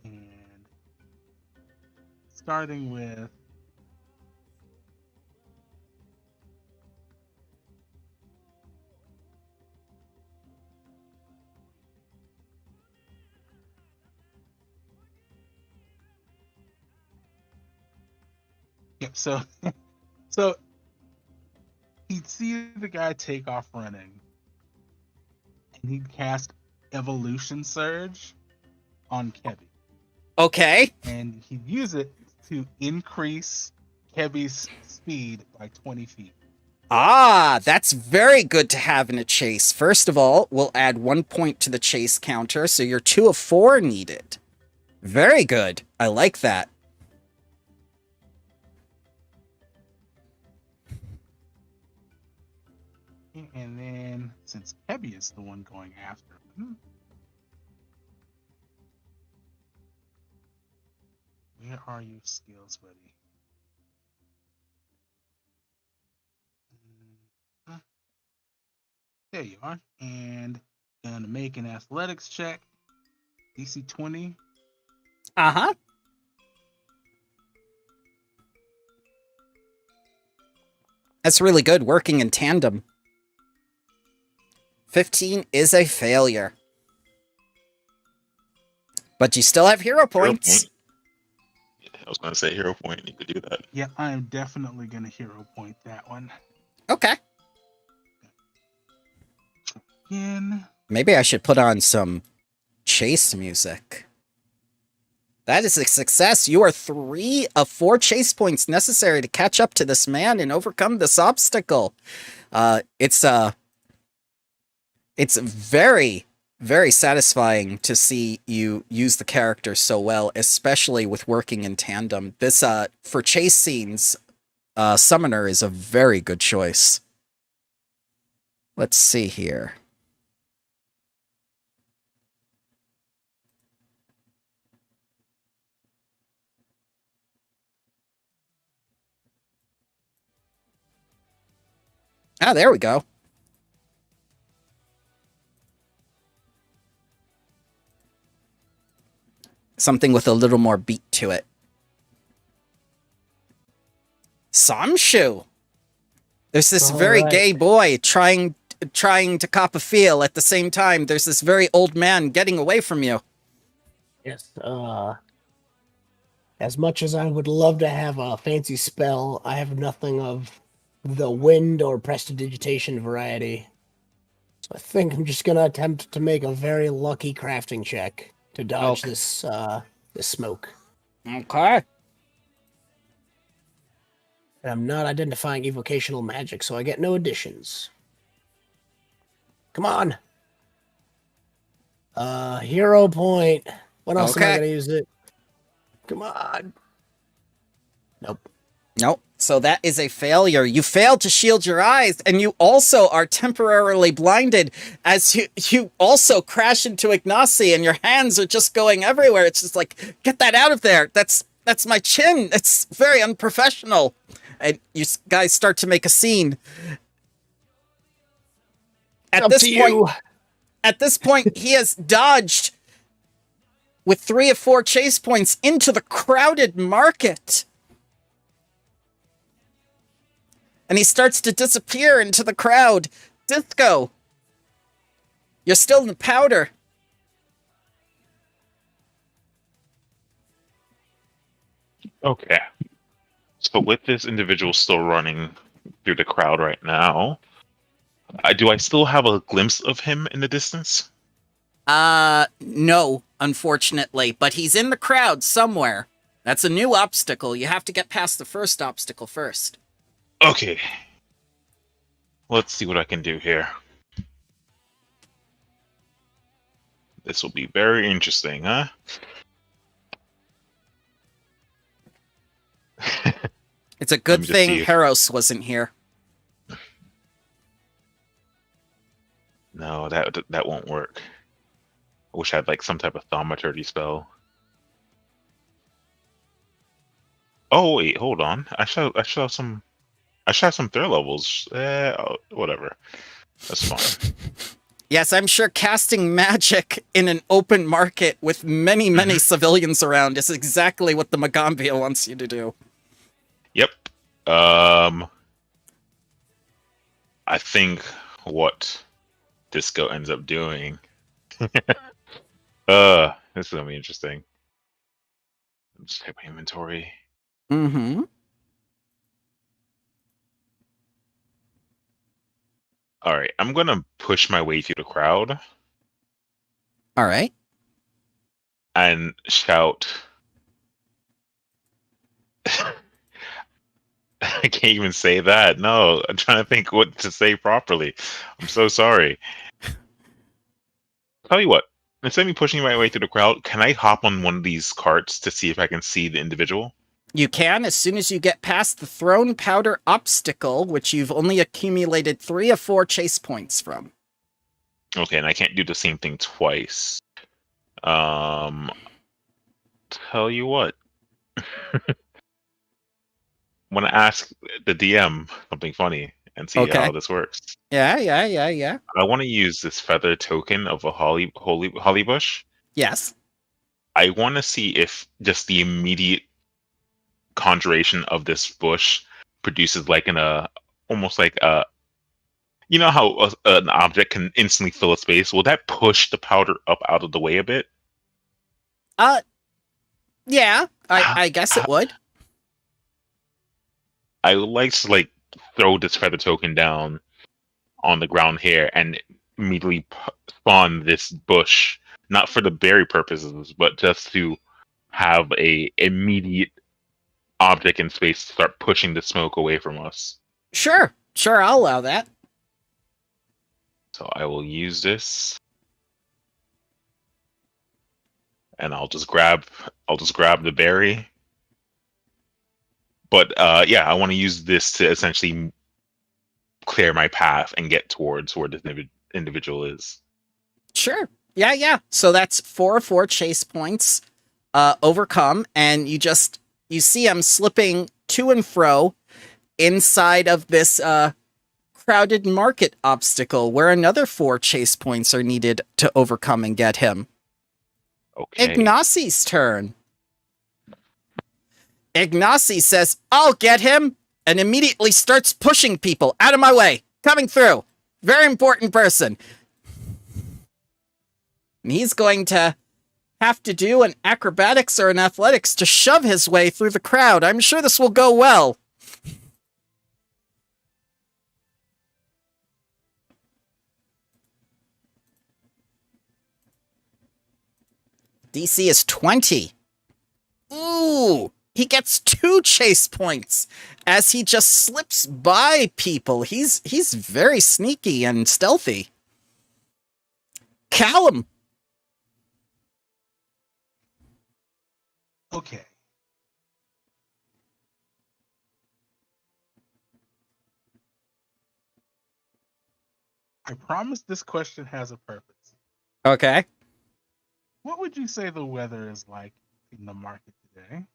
And starting with yep, so he'd see the guy take off running and he'd cast Evolution Surge on Kebby. Okay. And he'd use it to increase Kebby's speed by 20 feet. Ah, that's very good to have in a chase. First of all, we'll add 1 point to the chase counter, so you're 2 of 4 needed. Very good. I like that. And then, since Kebby is the one going after him, where are your skills, buddy? There you are. And gonna make an athletics check. DC 20. Uh-huh. That's really good, working in tandem. 15 is a failure. But you still have hero points. Point. Yeah, I was going to say hero point. You could do that. Yeah, I am definitely gonna hero point that one. Okay. Again. Maybe I should put on some chase music. That is a success. You are 3 of 4 chase points necessary to catch up to this man and overcome this obstacle. It's very, very satisfying to see you use the character so well, especially with working in tandem. This, for chase scenes, Summoner is a very good choice. Let's see here. Ah, there we go. Something with a little more beat to it. Samshu! There's this very Alright. gay boy trying trying to cop a feel. At the same time, there's this very old man getting away from you. Yes. As much as I would love to have a fancy spell, I have nothing of the wind or prestidigitation variety. So I think I'm just gonna attempt to make a very lucky crafting check to dodge Okay. this smoke. Okay. And I'm not identifying evocational magic, so I get no additions. Come on. Hero point. When else am I Okay. gonna use it? Come on. Nope. Nope. So that is a failure. You failed to shield your eyes, and you also are temporarily blinded as you also crash into Ignacy, and your hands are just going everywhere. It's just like, get that out of there. That's my chin. It's very unprofessional. And you guys start to make a scene. At this point, he has dodged with 3 of 4 chase points into the crowded market. And he starts to disappear into the crowd. Disco, you're still in the powder. Okay. So with this individual still running through the crowd right now, do I still have a glimpse of him in the distance? No, unfortunately, but he's in the crowd somewhere. That's a new obstacle. You have to get past the first obstacle first. Okay. Let's see what I can do here. This will be very interesting, huh? It's a good Let me just thing see if- Heros wasn't here. No, that won't work. I wish I had like some type of thaumaturgy spell. Oh wait, hold on. I should have some third levels. Whatever. That's fine. Yes, I'm sure casting magic in an open market with many, many civilians around is exactly what the Magambia wants you to do. Yep. I think what Disco ends up doing. This is gonna be interesting. Just check my inventory. Mm-hmm. All right, I'm gonna push my way through the crowd All right. and shout. I can't even say that. No, I'm trying to think what to say properly. I'm so sorry. Tell you what, instead of me pushing my way through the crowd, can I hop on one of these carts to see if I can see the individual? You can as soon as you get past the thrown powder obstacle, which you've only accumulated 3 of 4 chase points from. Okay, and I can't do the same thing twice. Tell you what. Want to ask the DM something funny and see Okay. how this works. Yeah. I want to use this feather token of a holly bush. Yes. I want to see if just the immediate conjuration of this bush produces like almost like a, you know how an object can instantly fill a space. Will that push the powder up out of the way a bit? Yeah, I guess it would. I would like to throw this feather token down on the ground here and immediately spawn this bush, not for the berry purposes, but just to have a immediate object in space to start pushing the smoke away from us. Sure, I'll allow that. So I will use this, and I'll just grab the berry. But yeah, I want to use this to essentially clear my path and get towards where this individual is. Sure. Yeah. So that's 4 of 4 chase points overcome, and you see him slipping to and fro inside of this crowded market obstacle where another 4 chase points are needed to overcome and get him. Okay. Ignacy's turn. Ignacy says, "I'll get him," and immediately starts pushing people out of my way. Coming through. Very important person. And he's going to have to do an acrobatics or an athletics to shove his way through the crowd. I'm sure this will go well. DC is 20. Ooh, he gets 2 chase points as he just slips by people. He's very sneaky and stealthy. Callum. Okay. I promise this question has a purpose. Okay. What would you say the weather is like in the market today?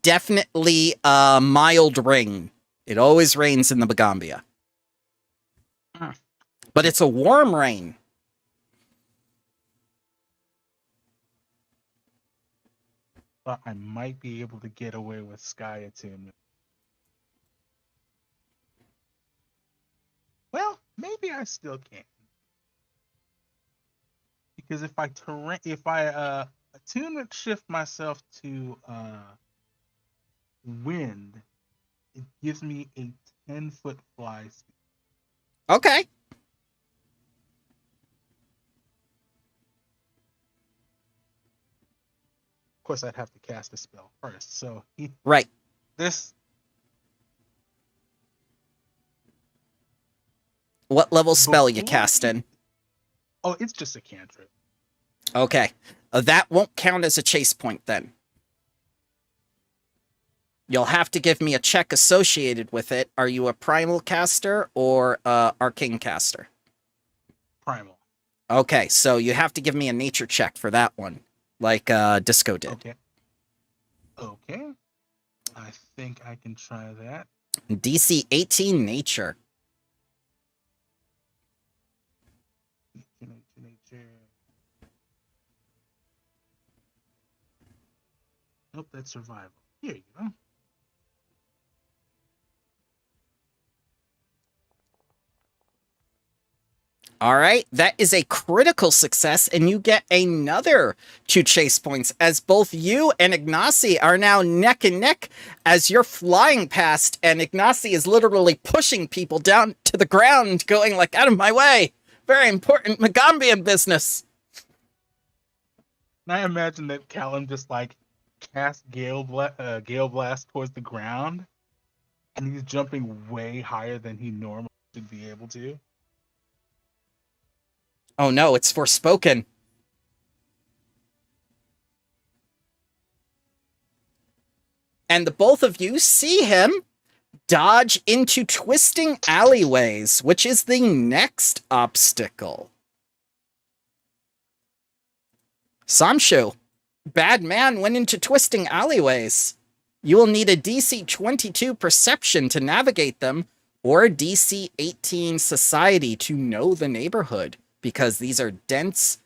Definitely a mild rain. It always rains in the Bagambia. Mm. But it's a warm rain. But I might be able to get away with sky attunement. Well, maybe I still can. Because if I attunement shift myself to wind, it gives me a 10-foot fly speed. Okay. Of course, I'd have to cast a spell first. So Right. this. What level spell you Before- casting? Oh, it's just a cantrip. Okay. That won't count as a chase point then. You'll have to give me a check associated with it. Are you a primal caster or arcane caster? Primal. Okay, so you have to give me a nature check for that one, like Disco did. Okay. Okay. I think I can try that. DC 18 nature. Nature. Nope, that's survival. Here you go. All right, that is a critical success, and you get another 2 chase points as both you and Ignacy are now neck and neck as you're flying past, and Ignacy is literally pushing people down to the ground, going like, out of my way. Very important Magambian business. And I imagine that Callum just like cast Gale Blast towards the ground, and he's jumping way higher than he normally should be able to. Oh no, it's Forspoken. And the both of you see him dodge into twisting alleyways, which is the next obstacle. Samshu, bad man went into twisting alleyways. You will need a DC 22 perception to navigate them, or a DC 18 society to know the neighborhood, because these are dense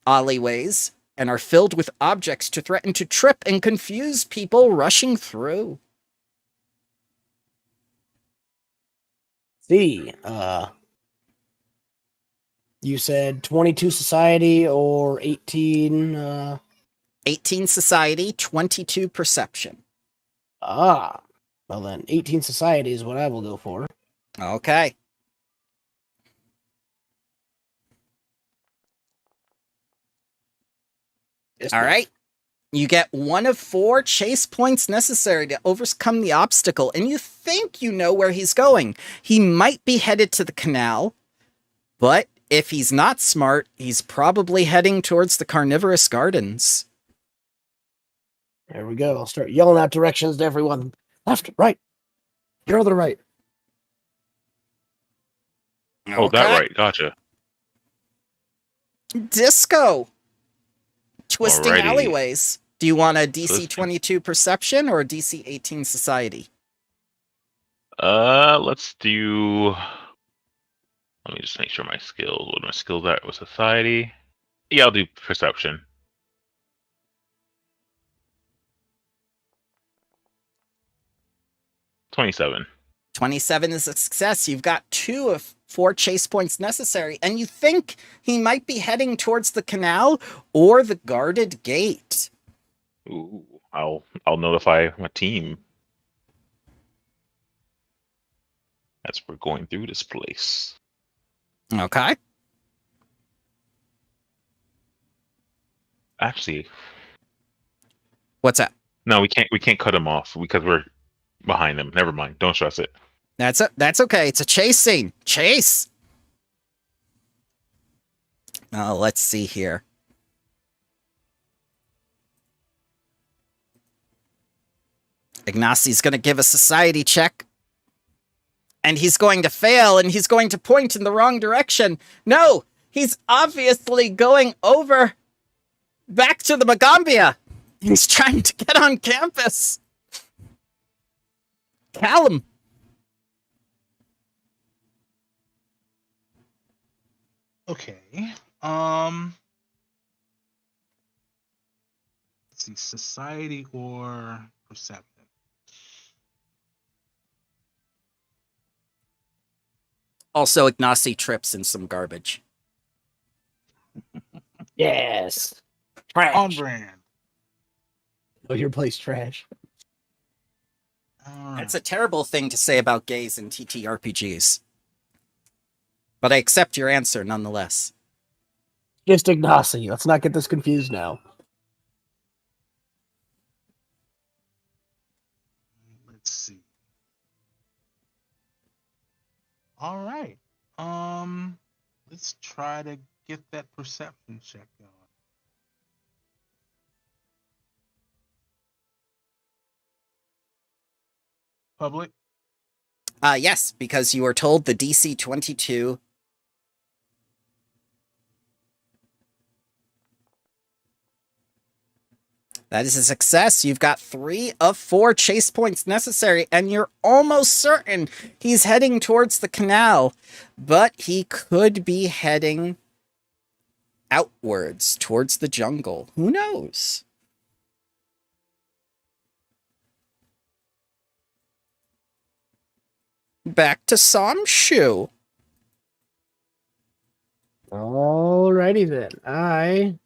alleyways and are filled with objects to threaten to trip and confuse people rushing through. See, you said 22 society or 18, 18 society, 22 perception. well then, 18 society is what I will go for. Okay. All right. You get 1 of 4 chase points necessary to overcome the obstacle, and you think you know where he's going. He might be headed to the canal, but if he's not smart, he's probably heading towards the carnivorous gardens. There we go. I'll start yelling out directions to everyone. Left, right. You're to the right. Oh, that right. Gotcha. Disco. Twisting Alrighty. alleyways. Do you want a DC Twisting. 22 perception or a DC 18 society? Let's do. Let me just make sure my skills. What are my skills at with society? Yeah, I'll do perception. $27. 27 is a success. You've got 2 of 4 chase points necessary, and you think he might be heading towards the canal or the guarded gate. Ooh, I'll notify my team as we're going through this place. Okay. Actually, What's that? no, we can't cut him off because we're behind him. Never mind. Don't stress it. That's okay. It's a chase scene. Chase. Oh, let's see here. Ignacy's going to give a society check. And he's going to fail, and he's going to point in the wrong direction. No, he's obviously going over back to the Magambia. He's trying to get on campus. Callum. Okay. Let's see, society or perception. Also, Ignacy trips in some garbage. Yes. Trash. On brand. Oh, your place trash. That's a terrible thing to say about gays in TTRPGs. But I accept your answer nonetheless. Just Ignacy. Let's not get this confused now. Let's see. All right. Let's try to get that perception check going. Public. Yes, because you were told the DC 22. That is a success. You've got 3 of 4 chase points necessary, and you're almost certain he's heading towards the canal, but he could be heading outwards towards the jungle. Who knows? Back to Samshu. Alrighty then.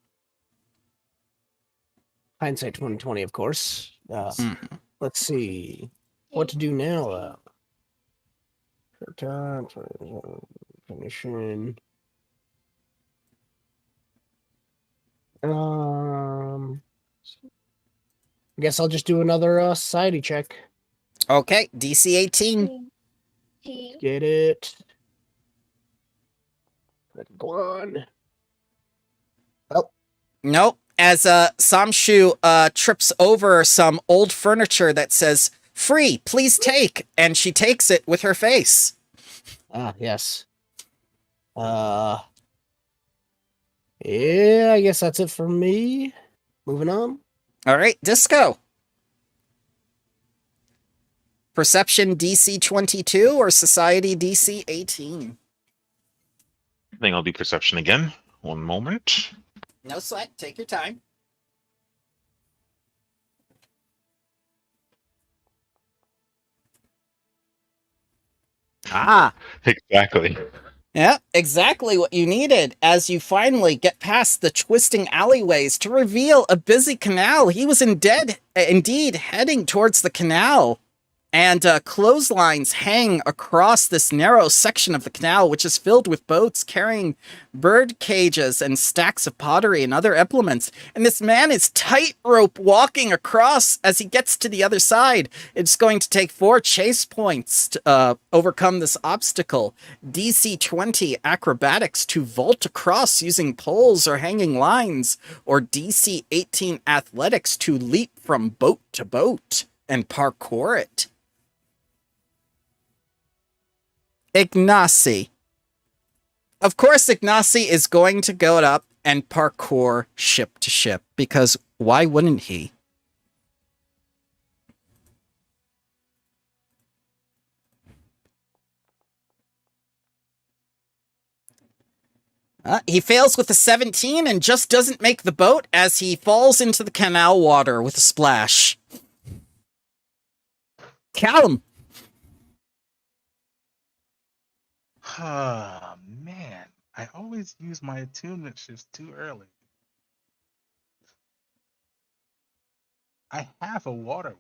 Hindsight 2020, of course. Let's see what to do now. Definition. I guess I'll just do another society check. Okay, DC 18. Get it. Go on. Oh. Nope. As Samshu trips over some old furniture that says, "Free, please take," and she takes it with her face. Ah, yes. Yeah, I guess that's it for me. Moving on. All right, Disco. Perception DC 22 or Society DC 18? I think I'll do perception again. One moment. No sweat. Take your time. Ah. Exactly. Yeah, exactly what you needed as you finally get past the twisting alleyways to reveal a busy canal. He was indeed heading towards the canal. And clotheslines hang across this narrow section of the canal, which is filled with boats carrying bird cages and stacks of pottery and other implements. And this man is tightrope walking across as he gets to the other side. It's going to take 4 chase points to overcome this obstacle. DC 20 acrobatics to vault across using poles or hanging lines. Or DC 18 athletics to leap from boat to boat and parkour it. Ignacy. Of course, Ignacy is going to go up and parkour ship to ship, because why wouldn't he? He fails with a 17 and just doesn't make the boat as he falls into the canal water with a splash. Callum. Ah, man. I always use my attunement shifts too early. I have a water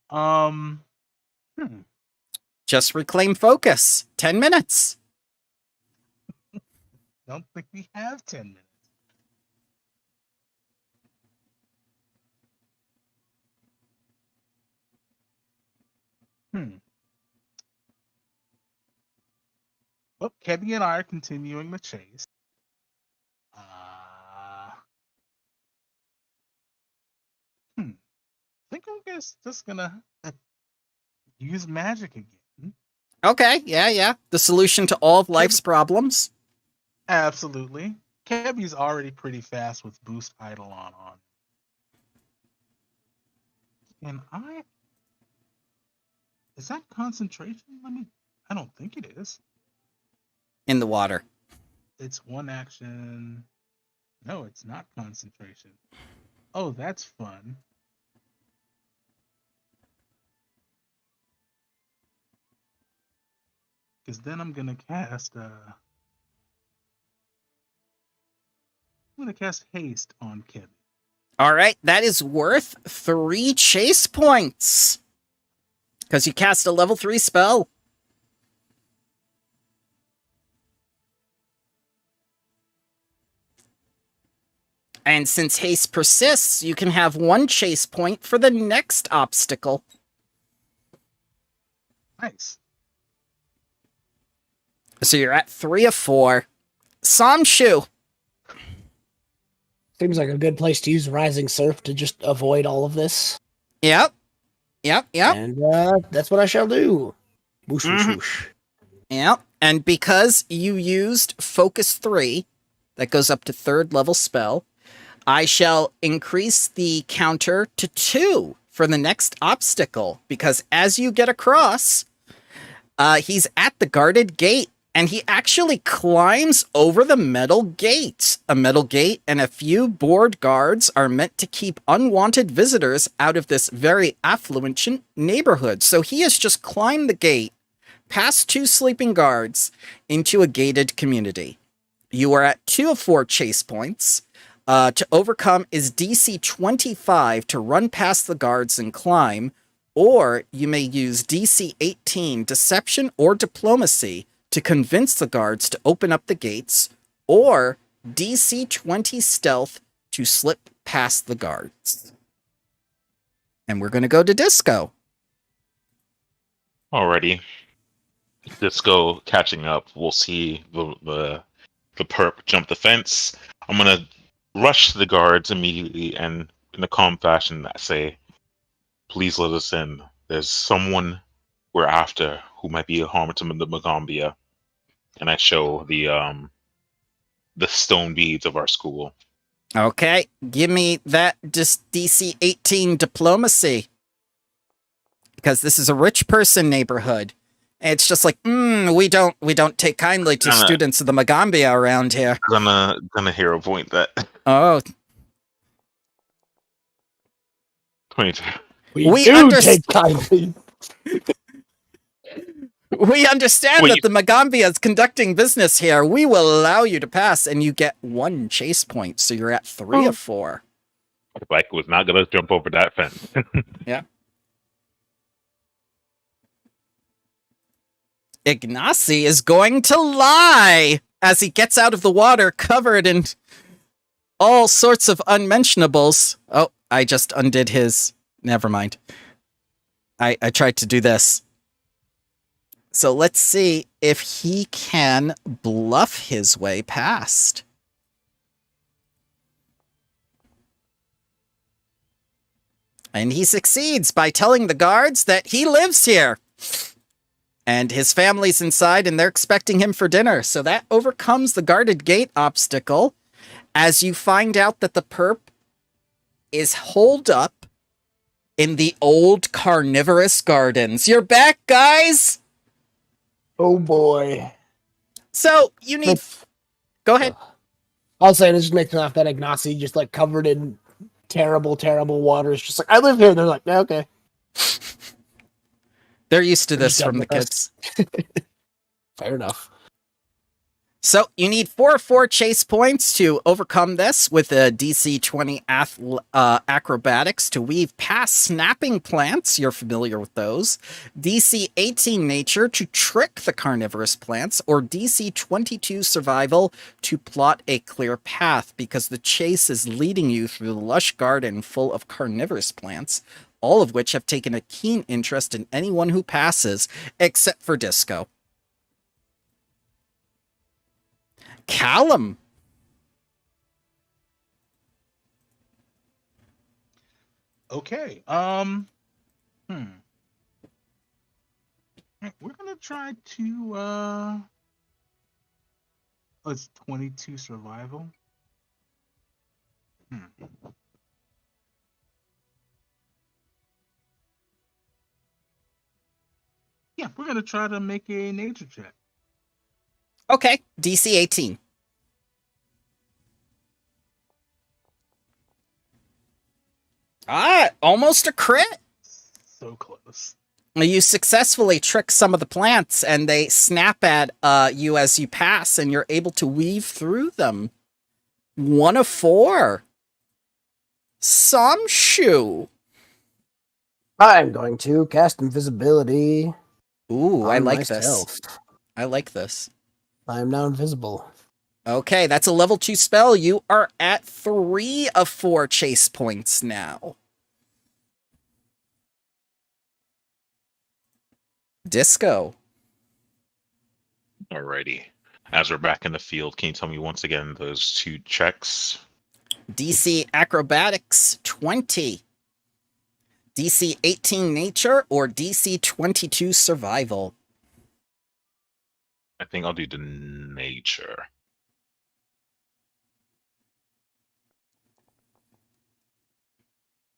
one. Just reclaim focus. 10 minutes. Don't think we have 10 minutes. Well, Kebby and I are continuing the chase. I think I'm just gonna use magic again. Okay, yeah. The solution to all of life's problems. Absolutely. Kebby's already pretty fast with boost Eidolon on. And is that concentration? I don't think it is. In the water. It's one action. No, it's not concentration. Oh, that's fun. Because then I'm gonna cast haste on Kebby. All right, that is worth 3 chase points. Because you cast a level 3 spell. And since haste persists, you can have 1 chase point for the next obstacle. Nice. So you're at 3 of 4. Samshu. Seems like a good place to use Rising Surf to just avoid all of this. Yep. And that's what I shall do. Whoosh, whoosh, whoosh. Yep. And because you used Focus 3, that goes up to 3rd level spell, I shall increase the counter to 2 for the next obstacle. Because as you get across, he's at the guarded gate. And he actually climbs over the metal gate. A metal gate and a few board guards are meant to keep unwanted visitors out of this very affluent neighborhood. So he has just climbed the gate, past 2 sleeping guards, into a gated community. You are at 2 of 4 chase points. To overcome is DC 25 to run past the guards and climb. Or you may use DC 18 Deception or Diplomacy to convince the guards to open up the gates, or DC 20 Stealth to slip past the guards. And we're going to go to Disco. Alrighty. Disco catching up. We'll see the perp jump the fence. I'm gonna rush the guards immediately and in a calm fashion say, please let us in. There's someone we're after who might be a harm to the Magambia. And I show the stone beads of our school. Okay, give me that DC 18 Diplomacy. Because this is a rich person neighborhood. It's just like, we don't take kindly to students of the Magambia around here. Gonna hero point that. Oh. 22. We do take kindly. We understand that the Magambia is conducting business here. We will allow you to pass, and you get 1 chase point, so you're at 3 of 4. Like, was not gonna jump over that fence. Yeah. Ignacy is going to lie as he gets out of the water covered in all sorts of unmentionables. Oh, I just undid his. Never mind. I tried to do this. So let's see if he can bluff his way past. And he succeeds by telling the guards that he lives here. And his family's inside and they're expecting him for dinner. So that overcomes the guarded gate obstacle as you find out that the perp is holed up in the old carnivorous gardens. You're back, guys! Oh boy. So, you need... Go ahead. I was saying, it just makes me laugh that Ignacy just like covered in terrible, terrible waters. Just like, I live here. And they're like, yeah, okay. They're used to this from the kids. Fair enough. So you need 4 chase points to overcome this with a DC 20 acrobatics to weave past snapping plants. You're familiar with those. DC 18 nature to trick the carnivorous plants, or DC 22 survival to plot a clear path because the chase is leading you through the lush garden full of carnivorous plants, all of which have taken a keen interest in anyone who passes, except for Disco. Callum. Okay. We're gonna try to it's 22 survival. Yeah, we're gonna try to make a nature check. Okay, DC 18. Almost a crit. So close. You successfully trick some of the plants, and they snap at you as you pass, and you're able to weave through them. 1 of 4. Some shoe. I'm going to cast invisibility. Ooh, I on like myself. this. I like this. I am now invisible. Okay, that's a level 2 spell. You are at 3 of 4 chase points now. Disco. Alrighty. As we're back in the field, can you tell me once again those 2 checks? DC Acrobatics 20. DC 18 Nature or DC 22 Survival? I think I'll do the nature.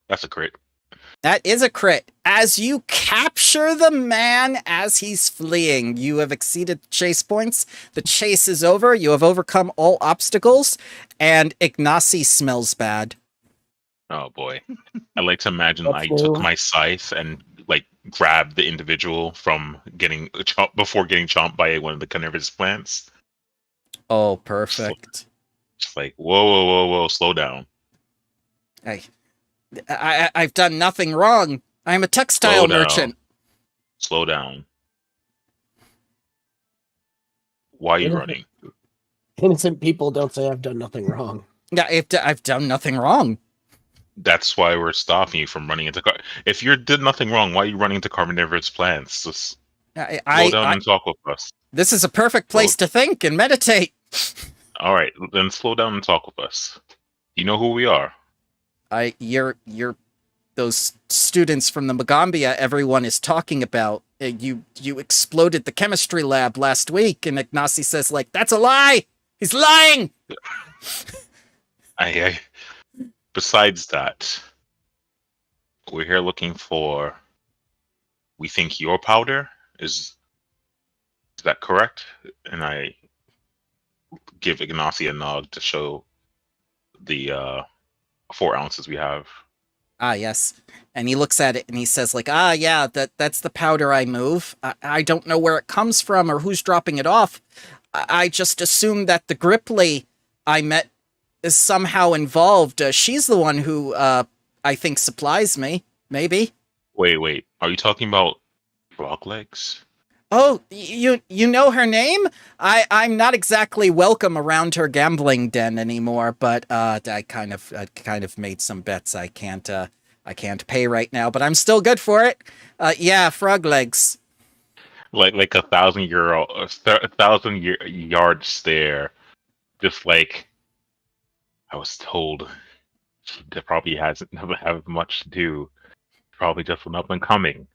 That's a crit. That is a crit. As you capture the man as he's fleeing, you have exceeded the chase points. The chase is over. You have overcome all obstacles, and Ignacy smells bad. Oh boy. I like to imagine That's I new. took my scythe and grabbed the individual from getting before getting chomped by one of the carnivorous plants. Oh, perfect. Just like, whoa, slow down. I've done nothing wrong. I'm a textile Slow down. merchant. Slow down. Why are you running? Innocent people don't say I've done nothing wrong. Yeah, I've done nothing wrong. That's why we're stopping you from running into if you did nothing wrong, why are you running to carnivorous plants? Just slow down and talk with us. This is a perfect place to think and meditate. All right, then slow down and talk with us. You know who we are. You're those students from the Magambia everyone is talking about. You exploded the chemistry lab last week, and Ignacy says, like, that's a lie! He's lying! Besides that, we're here looking for, we think your powder is that correct? And I give Ignacy a nod to show the 4 ounces we have. Ah, yes. And he looks at it and he says, like, yeah, that's the powder I move. I don't know where it comes from or who's dropping it off. I just assume that the Gripply I met is somehow involved. She's the one who, I think, supplies me. Maybe. Wait. Are you talking about Frog Legs? Oh, you know her name? I'm not exactly welcome around her gambling den anymore, but I kind of made some bets I can't pay right now, but I'm still good for it. Yeah, Frog Legs. Like 1,000-yard stare. Just like I was told, she probably never have much to do. Probably just an up and coming.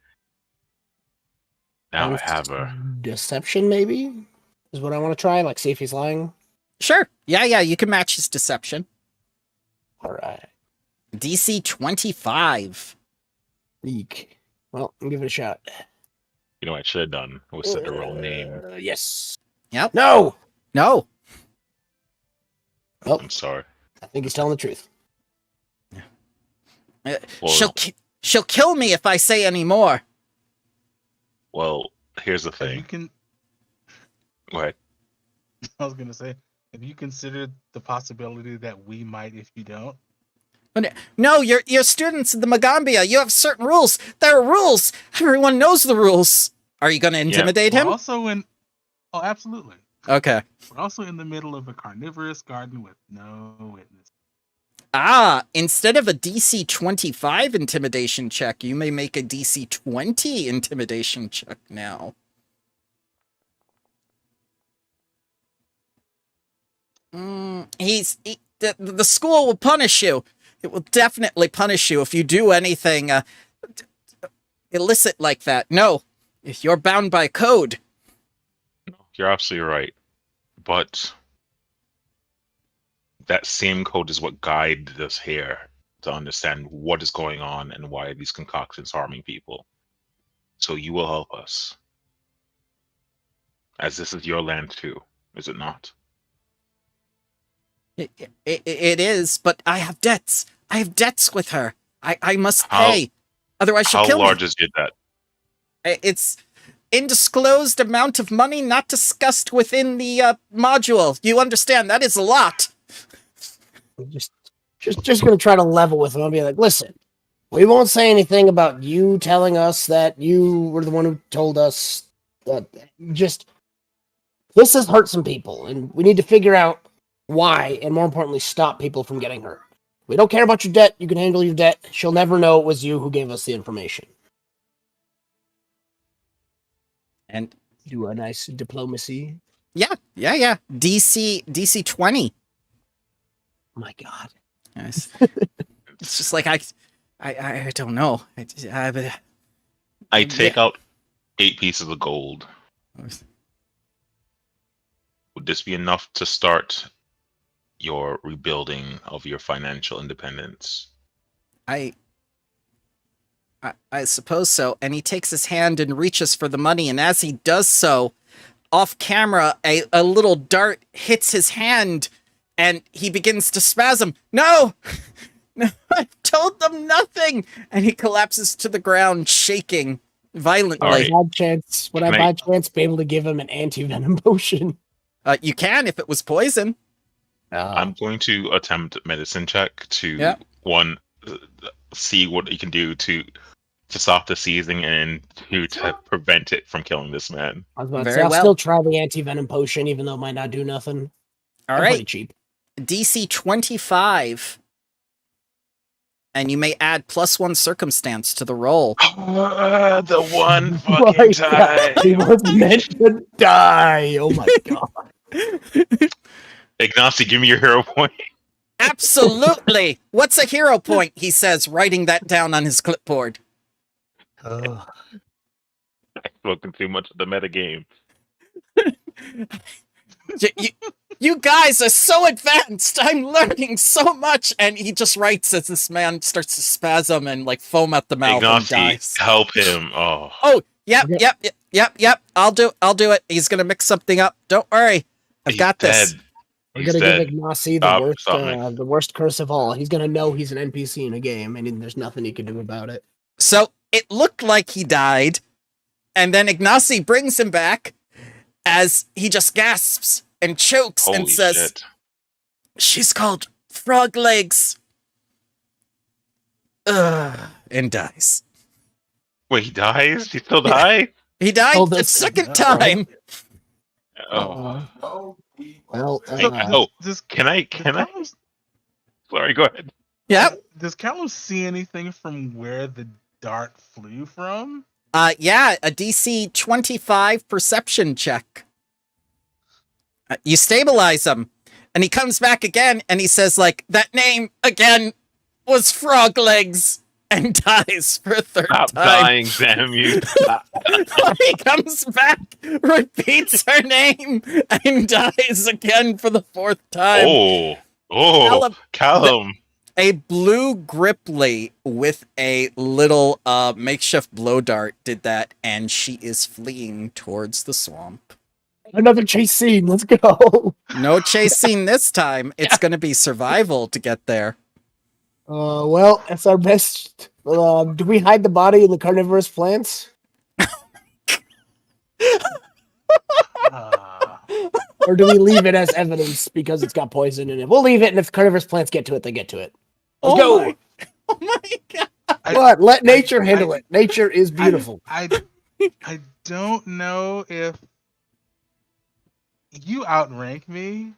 Now I have her. Deception, maybe, is what I want to try. Like, see if he's lying. Sure. Yeah, you can match his deception. All right. DC 25. Eek. Well, I'm giving it a shot. You know what I should have done? Was said the wrong name. Yes. Yep. No. No. Oh, I'm sorry. I think he's telling the truth. Well, she'll kill me if I say any more. Well, here's the thing. Go ahead. I was gonna say, have you considered the possibility that we might if you don't? No, you're students of the Magambia. You have certain rules. There are rules. Everyone knows the rules. Are you going to intimidate We're him? also in. Oh, absolutely. Okay. We're also in the middle of a carnivorous garden with no witness. Ah, instead of a DC 25 intimidation check, you may make a DC 20 intimidation check now. The school will punish you. It will definitely punish you if you do anything illicit like that. No, if you're bound by code. You're absolutely right. But that same code is what guided us here to understand what is going on and why these concoctions harming people. So you will help us. As this is your land too, is it not? It is, but I have debts. I have debts with her. I must pay. Otherwise she'll kill me. How large is your debt? It's undisclosed amount of money not discussed within the module. You understand, that is a lot. Just gonna try to level with him. I'll be like, listen, we won't say anything about you telling us that you were the one who told us that. Just this has hurt some people, and we need to figure out why, and more importantly, stop people from getting hurt. We don't care about your debt. You can handle your debt. She'll never know it was you who gave us the information. And do a nice diplomacy. Yeah. DC 20. My God. Yes. It's just like I don't know. I take out 8 pieces of gold. Would this be enough to start your rebuilding of your financial independence? I suppose so. And he takes his hand and reaches for the money, and as he does so, off camera, a little dart hits his hand, and he begins to spasm. No! No, I told them nothing! And he collapses to the ground, shaking violently. Right. Would I by chance be able to give him an anti-venom potion? You can if it was poison. I'm going to attempt medicine check to see what you can do to stop the seizing and to prevent it from killing this man. I was about to say, I'll still try the anti-venom potion, even though it might not do nothing. All I'm right. pretty cheap. DC 25. And you may add +1 circumstance to the roll. The one fucking time. He was meant to die. Oh my God. Ignacy, give me your hero point. Absolutely. What's a hero point? He says, writing that down on his clipboard. I've spoken too much of the metagame. You guys are so advanced. I'm learning so much. And he just writes as this man starts to spasm and like foam out the mouth and dies. Help him. Oh, yep. I'll do it. He's gonna mix something up. Don't worry. I've got this. We're gonna give Ignacy the worst curse of all. He's gonna know he's an NPC in a game, and there's nothing he can do about it. So it looked like he died, and then Ignacy brings him back as he just gasps and chokes and says, shit. She's called Frog Legs. And dies. Wait, he dies? He still died? He died the second time. Oh. Well, can I? Sorry, go ahead. Yep. Does Callum see anything from where the dart flew from? Yeah, a DC 25 perception check. You stabilize him, and he comes back again, and he says, like, that name again was Frog Legs, and dies for a third time. Stop dying, damn you. He comes back, repeats her name, and dies again for the 4th time. Callum. A blue Gripply with a little makeshift blow dart did that, and she is fleeing towards the swamp. Another chase scene. Let's go. No chase scene this time. It's going to be survival to get there. Well, that's our best. Do we hide the body in the carnivorous plants? Or do we leave it as evidence because it's got poison in it? We'll leave it, and if carnivorous plants get to it, they get to it. Let's go! Oh my god! But let nature handle it. Nature is beautiful. I don't know if you outrank me,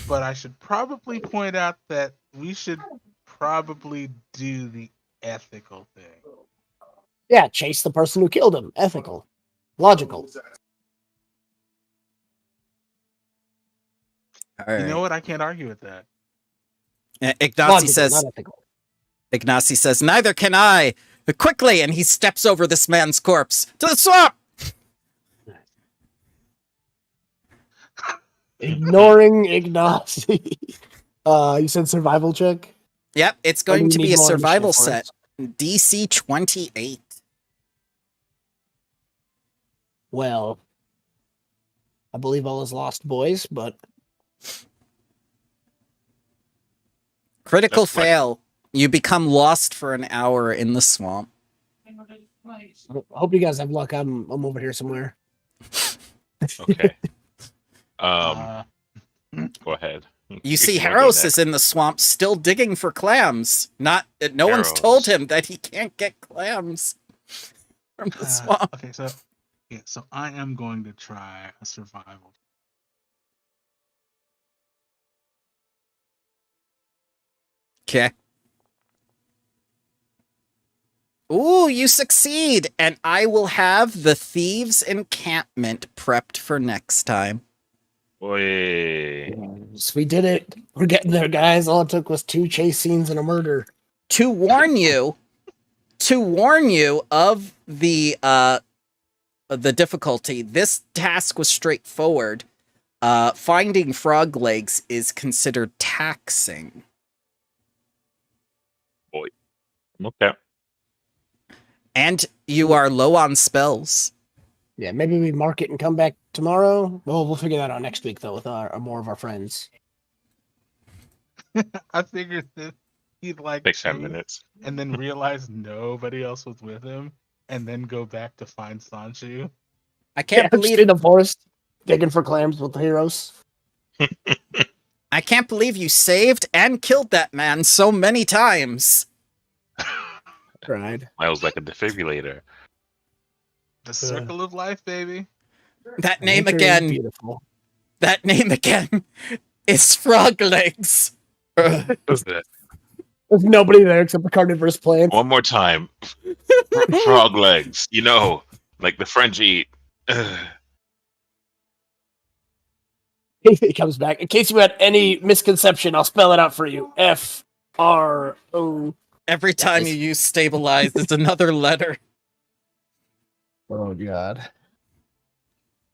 but I should probably point out that we should probably do the ethical thing. Yeah, chase the person who killed him. Ethical. Logical. All You know what? I can't argue with that. Ignacy Logical, says, not ethical. Ignacy says, neither can I. Quickly, and he steps over this man's corpse. To the swamp! Ignoring Ignacy. You said survival check? Yep, it's Or do going we to need be a more survival initiative for set. it? DC 28. Well, I believe all is lost, boys, but Critical That's right. fail. You become lost for an hour in the swamp. I hope you guys have luck. I'm over here somewhere. Okay. Uh, Go ahead. You see, can go Harros next. is in the swamp still digging for clams. No one's told Harros. him that he can't get clams from the swamp. okay, so I am going to try a survival. Okay. Ooh, you succeed, and I will have the thieves' encampment prepped for next time. Oy. Yes, we did it. We're getting there, guys. All it took was 2 chase scenes and a murder. To warn you of the difficulty, this task was straightforward. Finding frog legs is considered taxing. Okay. And you are low on spells. Yeah, maybe we mark it and come back tomorrow. Well, we'll figure that out next week, though, with more of our friends. I figured that he'd like Takes 10 to, minutes. and then realize nobody else was with him, and then go back to find Sanchu. I can't Just believe in the forest, digging for clams with the heroes. I can't believe you saved and killed that man so many times. Tried. Miles like a defibrillator. The circle of life, baby. That name Nature is again. beautiful. That name again is Frog Legs. What's that? There's nobody there except the carnivorous plants. One more time. Frog legs. You know, like the French eat. He comes back. In case you had any misconception, I'll spell it out for you. F-R-O. Every time you use stabilize, it's another letter. Oh, God.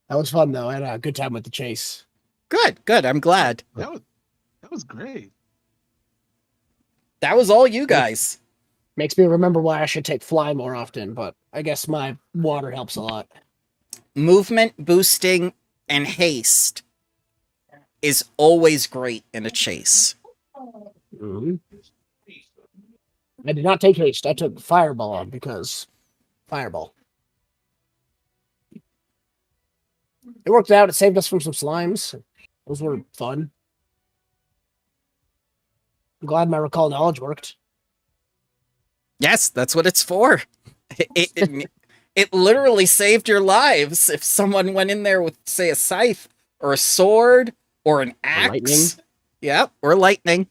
That was fun, though. I had a good time with the chase. Good. I'm glad. That was great. That was all you guys. Makes me remember why I should take fly more often, but I guess my water helps a lot. Movement, boosting, and haste is always great in a chase. Mm-hmm. I did not take haste. I took fireball on because fireball. It worked out. It saved us from some slimes. Those were fun. I'm glad my recall knowledge worked. Yes, that's what it's for. It literally saved your lives if someone went in there with, say, a scythe or a sword or an axe. lightning. Yep, or lightning.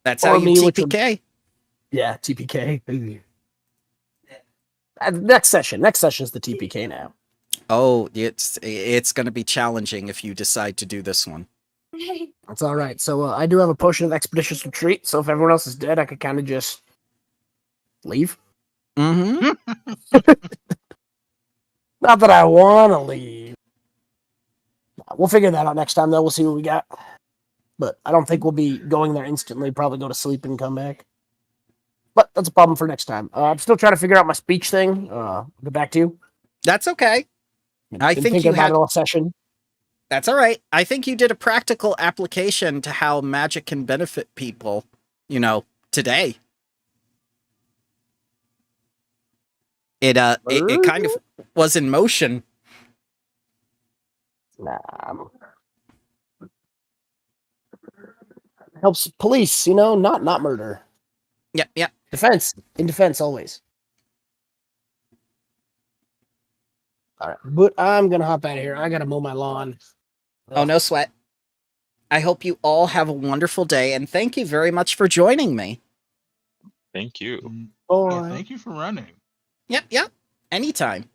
That's how Or you me, which would- TPK. Yeah, TPK. Next session. Next session is the TPK now. Oh, it's going to be challenging if you decide to do this one. That's all right. So I do have a potion of expeditious retreat. So if everyone else is dead, I could kind of just leave. Mm-hmm. Not that I want to leave. We'll figure that out next time, though. We'll see what we got. But I don't think we'll be going there instantly. Probably go to sleep and come back. But that's a problem for next time. I'm still trying to figure out my speech thing. I'll get back to you. That's okay. I Been think thinking you about had. it all session. That's all right. I think you did a practical application to how magic can benefit people, today. It kind of was in motion. Nah. Helps police, not murder. Yep, yep. In defense always. All right, but I'm gonna hop out of here. I gotta mow my lawn. Oh, no sweat. I hope you all have a wonderful day, and thank you very much for joining me. Thank you. Yeah, Boy. thank you for running. Yep, yep. Anytime.